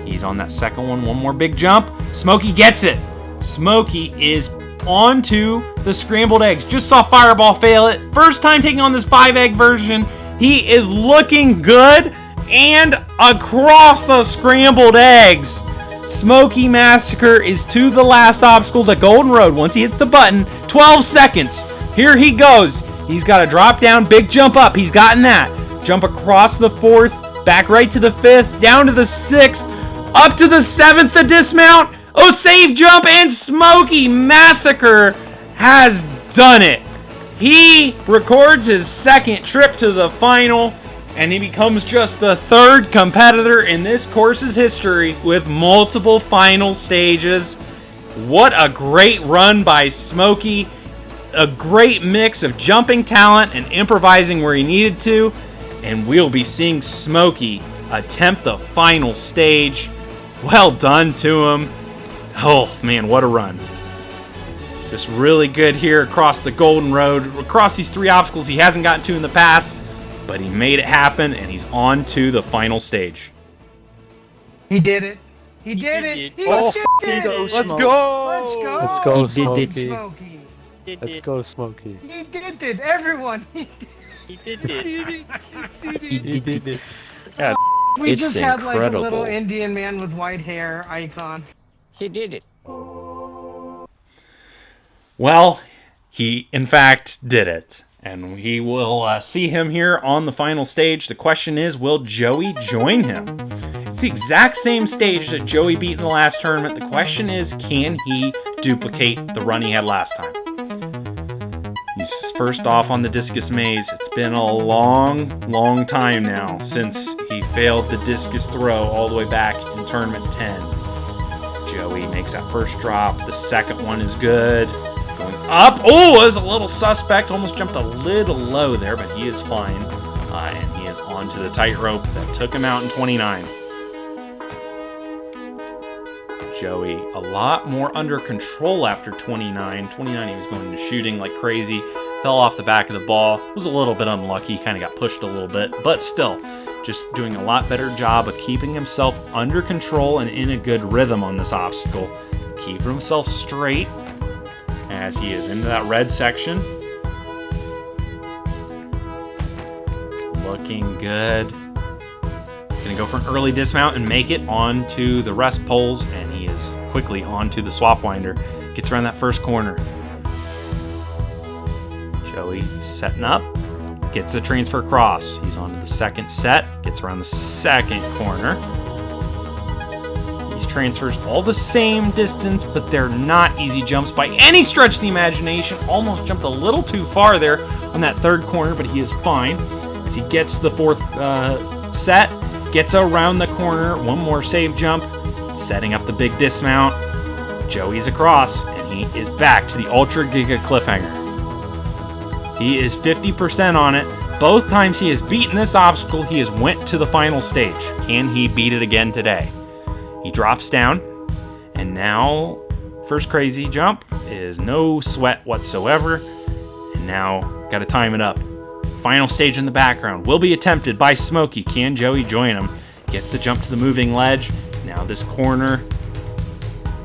Speaker 1: He's on that second one, 1 more big jump. Smokey gets it. Smokey is onto the scrambled eggs. Just saw Fireball fail it. First time taking on this 5-egg version. He is looking good and across the scrambled eggs. Smokey Massacre is to the last obstacle, the Golden Road. Once he hits the button, 12 seconds. Here he goes. He's got to drop down, big jump up. He's gotten that. Jump across the 4th, back right to the 5th, down to the 6th, up to the 7th, the dismount. Oh, save jump, and Smokey Massacre has done it. He records his 2nd trip to the final, and he becomes just the 3rd competitor in this course's history with multiple final stages. What a great run by Smokey. A great mix of jumping talent and improvising where he needed to. And we'll be seeing Smokey attempt the final stage. Well done to him. Oh man, what a run. Just really good here across the Golden Road, across these 3 obstacles he hasn't gotten to in the past, but he made it happen and he's on to the final stage.
Speaker 5: He did it. He did it. He did it.
Speaker 12: Let's
Speaker 5: go.
Speaker 12: Let's go, Smokey.
Speaker 5: Smokey.
Speaker 12: Let's go, Smokey.
Speaker 5: He did it. Everyone. He
Speaker 13: did it.
Speaker 12: He did it.
Speaker 5: God, we
Speaker 12: It's
Speaker 5: just had like a little
Speaker 12: incredible.
Speaker 5: Indian man with white hair icon.
Speaker 8: He did it.
Speaker 1: Well, he in fact did it. And we will see him here on the final stage. The question is, will Joey join him? It's the exact same stage that Joey beat in the last tournament. The question is, can he duplicate the run he had last time? He's first off on the discus maze. It's been a long time now since he failed the discus throw all the way back in tournament 10. Joey makes that first drop. The second one is good. Going up. Oh, was a little suspect. Almost jumped a little low there, but he is fine. And he is onto the tightrope that took him out in 29. Joey a lot more under control after 29. 29 he was going to shooting like crazy. Fell off the back of the ball. Was a little bit unlucky. Kind of got pushed a little bit. But still, just doing a lot better job of keeping himself under control and in a good rhythm on this obstacle. Keeping himself straight as he is into that red section. Looking good. Gonna go for an early dismount and make it onto the rest poles, and he is quickly onto the swap winder. Gets around that first corner. Joey setting up. Gets the transfer cross. He's onto the second set. Gets around the second corner. These transfers all the same distance, but they're not easy jumps by any stretch of the imagination. Almost jumped a little too far there on that third corner, but he is fine. As he gets the fourth set, gets around the corner, one more save jump, setting up the big dismount. Joey's across, and he is back to the Ultra Giga Cliffhanger. He is 50% on it. Both times he has beaten this obstacle, he has went to the final stage. Can he beat it again today? He drops down, and now first crazy jump is no sweat whatsoever. And now got to time it up. Final stage in the background will be attempted by Smokey. Can Joey join him? Gets the jump to the moving ledge. Now this corner.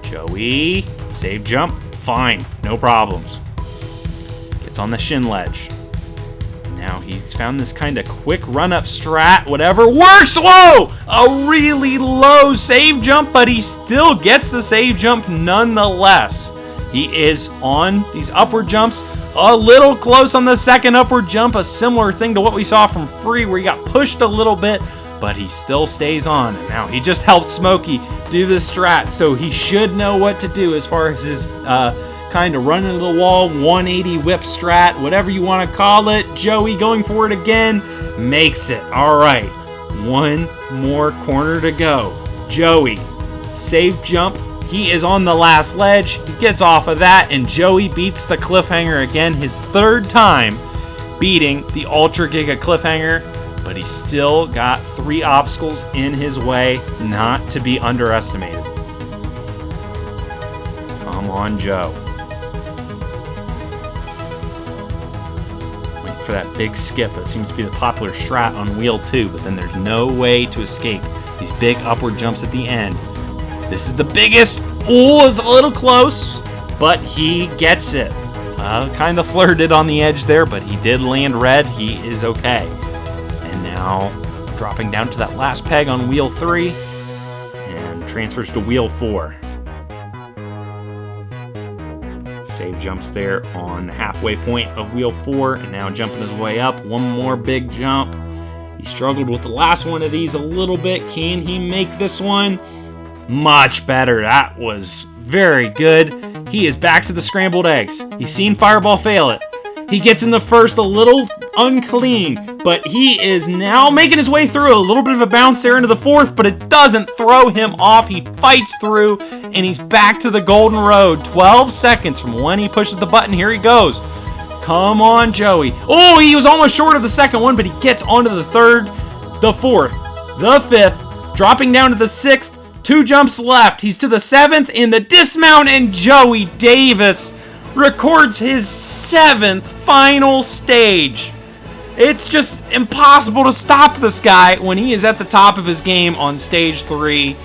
Speaker 1: Joey, save jump. Fine, no problems. Gets on the shin ledge. Now he's found this kind of quick run-up strat. Whatever works. Whoa! A really low save jump, but he still gets the save jump nonetheless. He is on these upward jumps. A little close on the second upward jump. A similar thing to what we saw from Free, where he got pushed a little bit, but he still stays on. And now he just helped Smokey do this strat, so he should know what to do as far as his kind of run into the wall, 180 whip strat, whatever you want to call it. Joey going for it again, makes it. All right, one more corner to go. Joey, save jump. He is on the last ledge. He gets off of that, and Joey beats the cliffhanger again, his third time beating the Ultra Giga Cliffhanger, but he still got 3 obstacles in his way, not to be underestimated. Come on, Joe. Wait for that big skip. That seems to be the popular strat on Wheel 2, but then there's no way to escape these big upward jumps at the end. This is the biggest. Oh, it's a little close, but he gets it. Kind of flirted on the edge there, but he did land red. He is okay. And now dropping down to that last peg on Wheel 3 and transfers to wheel 4. Save jumps there on the halfway point of wheel 4, and now jumping his way up. One more big jump. He struggled with the last one of these a little bit. Can he make this one? Much better. That was very good. He is back to the scrambled eggs. He's seen Fireball fail it. He gets in the first a little unclean, but he is now making his way through. A little bit of a bounce there into the fourth, but it doesn't throw him off. He fights through, and he's back to the golden road. 12 seconds from when he pushes the button. Here he goes. Come on, Joey. Oh, he was almost short of the second one, but he gets onto the third, the fourth, the fifth, dropping down to the sixth. 2 jumps left. He's to the 7th in the dismount, and Joey Davis records his 7th final stage. It's just impossible to stop this guy when he is at the top of his game on stage 3,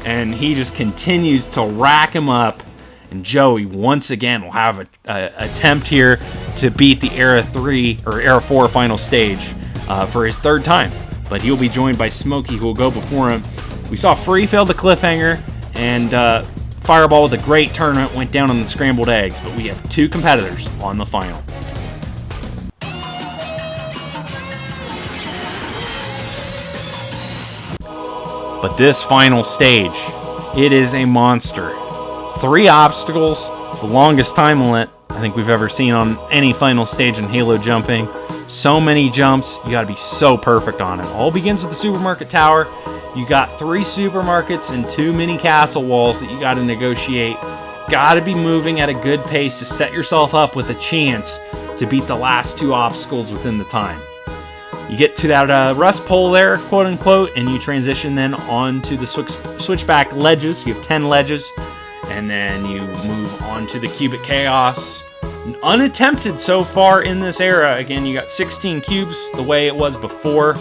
Speaker 1: and he just continues to rack him up. And Joey once again will have an attempt here to beat the Era 3 or Era 4 final stage for his 3rd time, but he'll be joined by Smokey, who will go before him. We saw Free fail the cliffhanger, and Fireball with a great tournament went down on the scrambled eggs, but we have 2 competitors on the final. But this final stage, it is a monster. 3 obstacles, the longest time limit I think we've ever seen on any final stage in Halo jumping. So many jumps, you gotta be so perfect on it. All begins with the supermarket tower. You got 3 supermarkets and 2 mini castle walls that you gotta negotiate. Gotta be moving at a good pace to set yourself up with a chance to beat the last 2 obstacles within the time. You get to that rust pole there, quote unquote, and you transition then onto the switchback ledges. You have 10 ledges, and then you move on to the cubic chaos. Unattempted so far in this era. Again, you got 16 cubes the way it was before,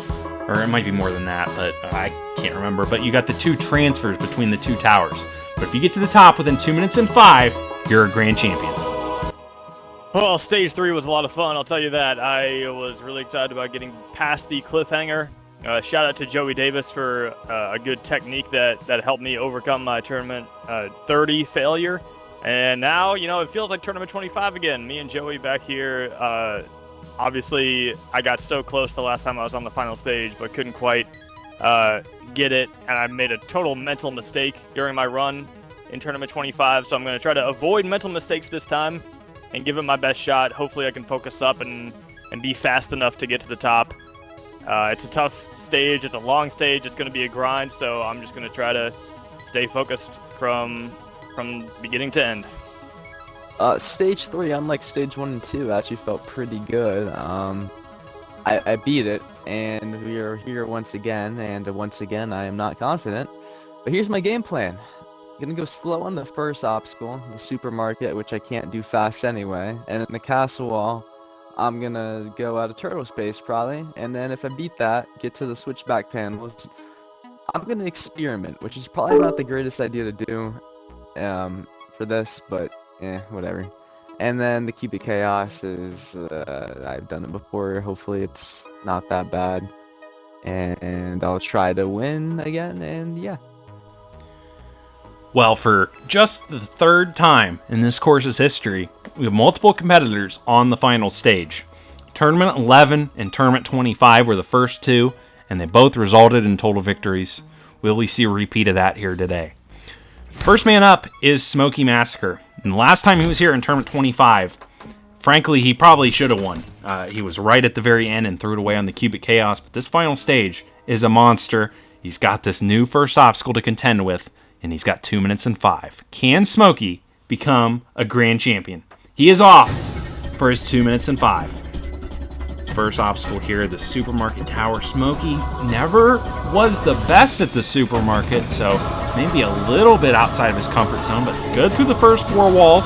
Speaker 1: or it might be more than that, but I can't remember. But you got the 2 transfers between the 2 towers. But if you get to the top within 2 minutes and 5, you're a grand champion.
Speaker 17: Well, stage 3 was a lot of fun, I'll tell you that. I was really excited about getting past the cliffhanger. Shout out to Joey Davis for a good technique that helped me overcome my tournament 30 failure. And now, it feels like tournament 25 again. Me and Joey back here. Obviously, I got so close the last time I was on the final stage, but couldn't quite get it. And I made a total mental mistake during my run in tournament 25. So I'm going to try to avoid mental mistakes this time and give it my best shot. Hopefully I can focus up and be fast enough to get to the top. It's a tough stage. It's a long stage. It's going to be a grind. So I'm just going to try to stay focused from beginning to end.
Speaker 19: Stage 3, unlike stage 1 and 2, actually felt pretty good. I beat it, and we are here once again, and once again I am not confident. But here's my game plan. I'm gonna go slow on the first obstacle, the supermarket, which I can't do fast anyway, and in the castle wall, I'm gonna go out of turtle space probably, and then if I beat that, get to the switchback panels, I'm gonna experiment, which is probably not the greatest idea to do for this, but whatever. And then the cubic chaos is, I've done it before, hopefully it's not that bad, and I'll try to win again, and yeah.
Speaker 1: Well, for just the 3rd time in this course's history, we have multiple competitors on the final stage. Tournament 11 and Tournament 25 were the first 2, and they both resulted in total victories. Will we see a repeat of that here today? First man up is Smokey Massacre. And the last time he was here in Tournament 25, frankly, he probably should have won. He was right at the very end and threw it away on the cubic chaos, but this final stage is a monster. He's got this new first obstacle to contend with, and he's got 2 minutes and 5. Can Smokey become a grand champion? He is off for his 2 minutes and 5. First obstacle here, the supermarket tower. Smokey never was the best at the supermarket, so maybe a little bit outside of his comfort zone, but good through the first 4 walls.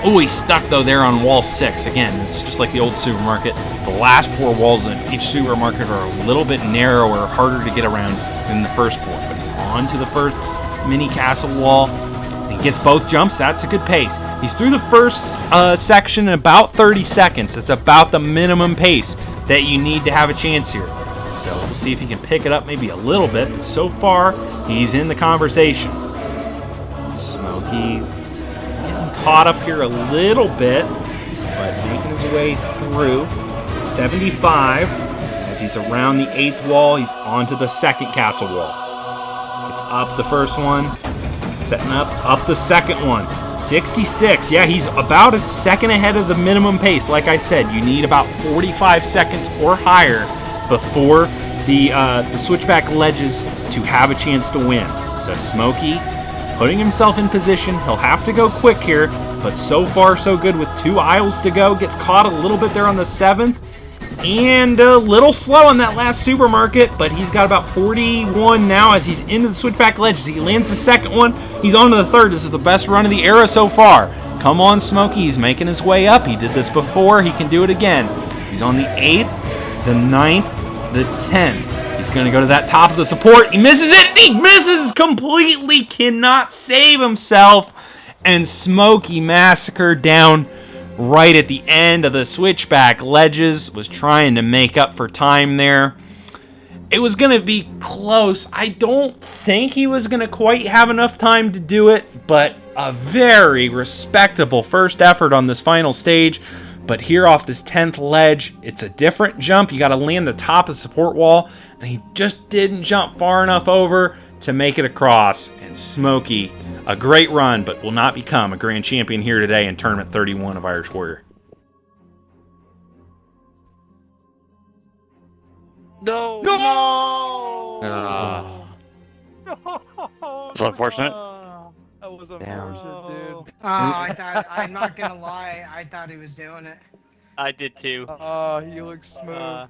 Speaker 1: Oh, he's stuck though there on wall 6. Again, it's just like the old supermarket. The last 4 walls of each supermarket are a little bit narrower, harder to get around than the first 4. But he's on to the first mini castle wall. He gets both jumps. That's a good pace. He's through the first section in about 30 seconds. That's about the minimum pace that you need to have a chance here. So we'll see if he can pick it up maybe a little bit. But so far, he's in the conversation. Smokey getting caught up here a little bit, but making his way through. 75. As he's around the 8th wall, he's onto the 2nd castle wall. Gets up the first one. Setting up the second one. 66. Yeah, he's about a second ahead of the minimum pace. Like I said, you need about 45 seconds or higher before the switchback ledges to have a chance to win. So Smokey putting himself in position. He'll have to go quick here, but so far so good with 2 aisles to go. Gets caught a little bit there on the 7th. And a little slow on that last supermarket, but he's got about 41 now as he's into the switchback ledges. He lands the second one. He's on to the third. This is the best run of the era so far. Come on, Smokey. He's making his way up. He did this before. He can do it again. He's on the 8th, the 9th, the 10th. He's going to go to that top of the support. He misses it. He misses completely. Cannot save himself. And Smokey massacred down right at the end of the switchback ledges. Was trying to make up for time there. It was going to be close. I don't think he was going to quite have enough time to do it, but a very respectable first effort on this final stage. But here off this 10th ledge, it's a different jump. You got to land the top of the support wall, and he just didn't jump far enough over to make it across. And Smokey, a great run, but will not become a grand champion here today in Tournament 31 of Irish Warrior.
Speaker 11: No!
Speaker 17: No! It's unfortunate.
Speaker 4: That was unfortunate, dude.
Speaker 5: I'm not gonna lie, I thought he was doing it.
Speaker 13: I did too.
Speaker 4: Oh, he looks smooth.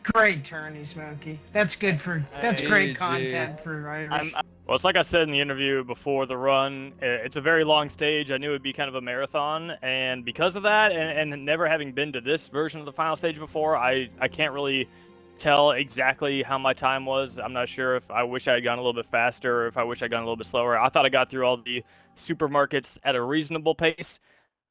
Speaker 5: Great tourney, Smokey. That's good for. That's great content for Irish.
Speaker 17: Well, it's like I said in the interview before the run, it's a very long stage. I knew it would be kind of a marathon, and because of that, and never having been to this version of the final stage before, I can't really tell exactly how my time was. I'm not sure if I wish I had gone a little bit faster or if I wish I'd gone a little bit slower. I thought I got through all the supermarkets at a reasonable pace,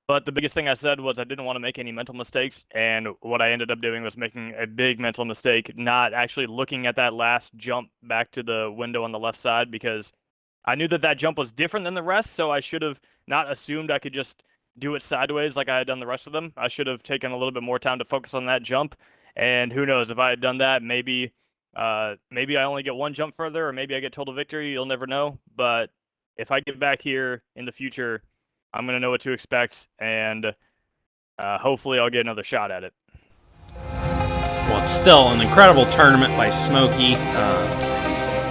Speaker 17: but the biggest thing I said was I didn't want to make any mental mistakes, and what I ended up doing was making a big mental mistake, not actually looking at that last jump back to the window on the left side, because I knew that jump was different than the rest, so I should have not assumed I could just do it sideways like I had done the rest of them. I should have taken a little bit more time to focus on that jump. And who knows, if I had done that, maybe I only get one jump further, or maybe I get total victory. You'll never know. But if I get back here in the future, I'm going to know what to expect, and hopefully I'll get another shot at it.
Speaker 1: Well, it's still an incredible tournament by Smokey.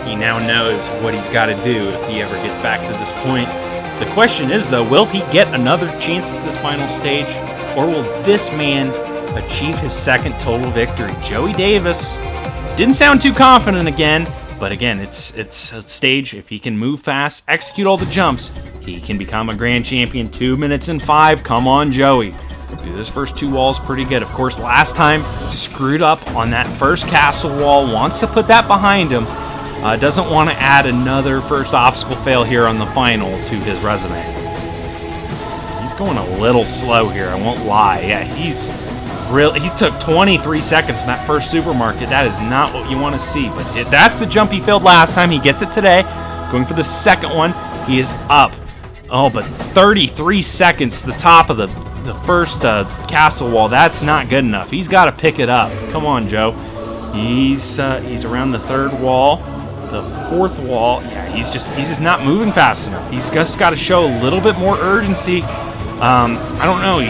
Speaker 1: He now knows what he's got to do if he ever gets back to this point. The question is, though, will he get another chance at this final stage, or will this man achieve his second total victory? Joey Davis didn't sound too confident again, but again, it's a stage. If he can move fast, execute all the jumps, he can become a grand champion. 2 minutes and 5. Come on, Joey. Do those first 2 walls pretty good. Of course, last time screwed up on that first castle wall. Wants to put that behind him. Doesn't want to add another first obstacle fail here on the final to his resume. He's going a little slow here, I won't lie. Yeah, he took 23 seconds in that first supermarket. That is not what you want to see, but that's the jump he failed last time. He gets it today. Going for the second one. He is up. Oh, but 33 seconds, the top of the first castle wall. That's not good enough. He's got to pick it up. Come on, Joe. He's around the 3rd wall, the 4th wall. Yeah, he's just not moving fast enough. He's just got to show a little bit more urgency. I don't know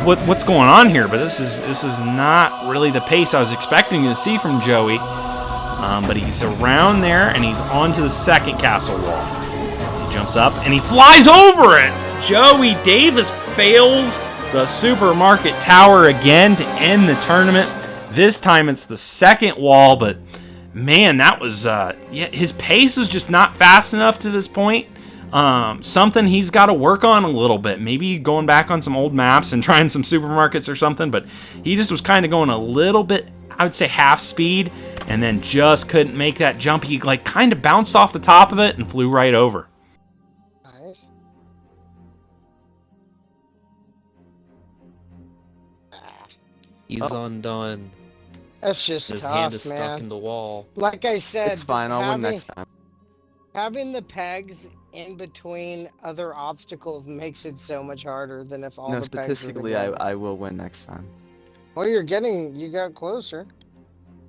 Speaker 1: what's going on here, but this is not really the pace I was expecting to see from Joey. But he's around there, and he's onto the 2nd castle wall. He jumps up, and he flies over it. Joey Davis fails the supermarket tower again to end the tournament. This time it's the 2nd wall, but man, that was his pace was just not fast enough to this point. Something he's got to work on a little bit. Maybe going back on some old maps and trying some supermarkets or something, but he just was kind of going a little bit, I would say half speed, and then just couldn't make that jump. He kind of bounced off the top of it and flew right over.
Speaker 8: Nice.
Speaker 6: He's undone.
Speaker 8: That's just
Speaker 6: His
Speaker 8: tough,
Speaker 6: hand is
Speaker 8: man.
Speaker 6: stuck in the wall.
Speaker 8: Like I said,
Speaker 19: It's fine. I'll win next time.
Speaker 8: having the pegs in between other obstacles makes it so much harder than if all
Speaker 19: No,
Speaker 8: the pegs were
Speaker 19: statistically,
Speaker 8: together.
Speaker 19: I will win next time.
Speaker 8: Well, you got closer.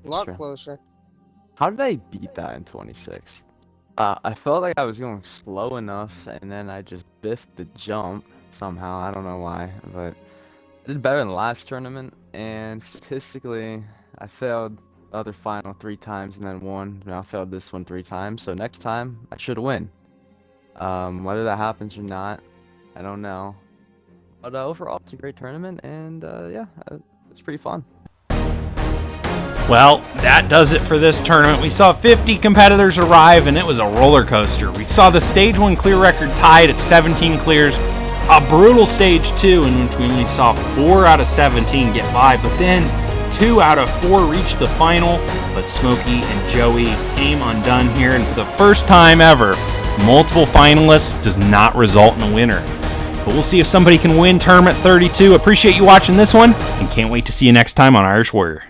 Speaker 8: A lot
Speaker 19: true.
Speaker 8: closer.
Speaker 19: How did I beat that in 26? I felt like I was going slow enough, and then I just biffed the jump somehow. I don't know why, but I did better in the last tournament. And statistically, I failed the other final 3 times and then won. And I failed this one 3 times. So next time I should win. Whether that happens or not, I don't know. But overall, it's a great tournament, and yeah, it's pretty fun.
Speaker 1: Well, that does it for this tournament. We saw 50 competitors arrive, and it was a roller coaster. We saw the Stage 1 clear record tied at 17 clears, a brutal Stage 2 in which we only saw 4 out of 17 get by, but then 2 out of 4 reached the final, but Smokey and Joey came undone here, and for the first time ever, multiple finalists does not result in a winner. But we'll see if somebody can win Tournament 32. Appreciate you watching this one, and can't wait to see you next time on Irish Warrior.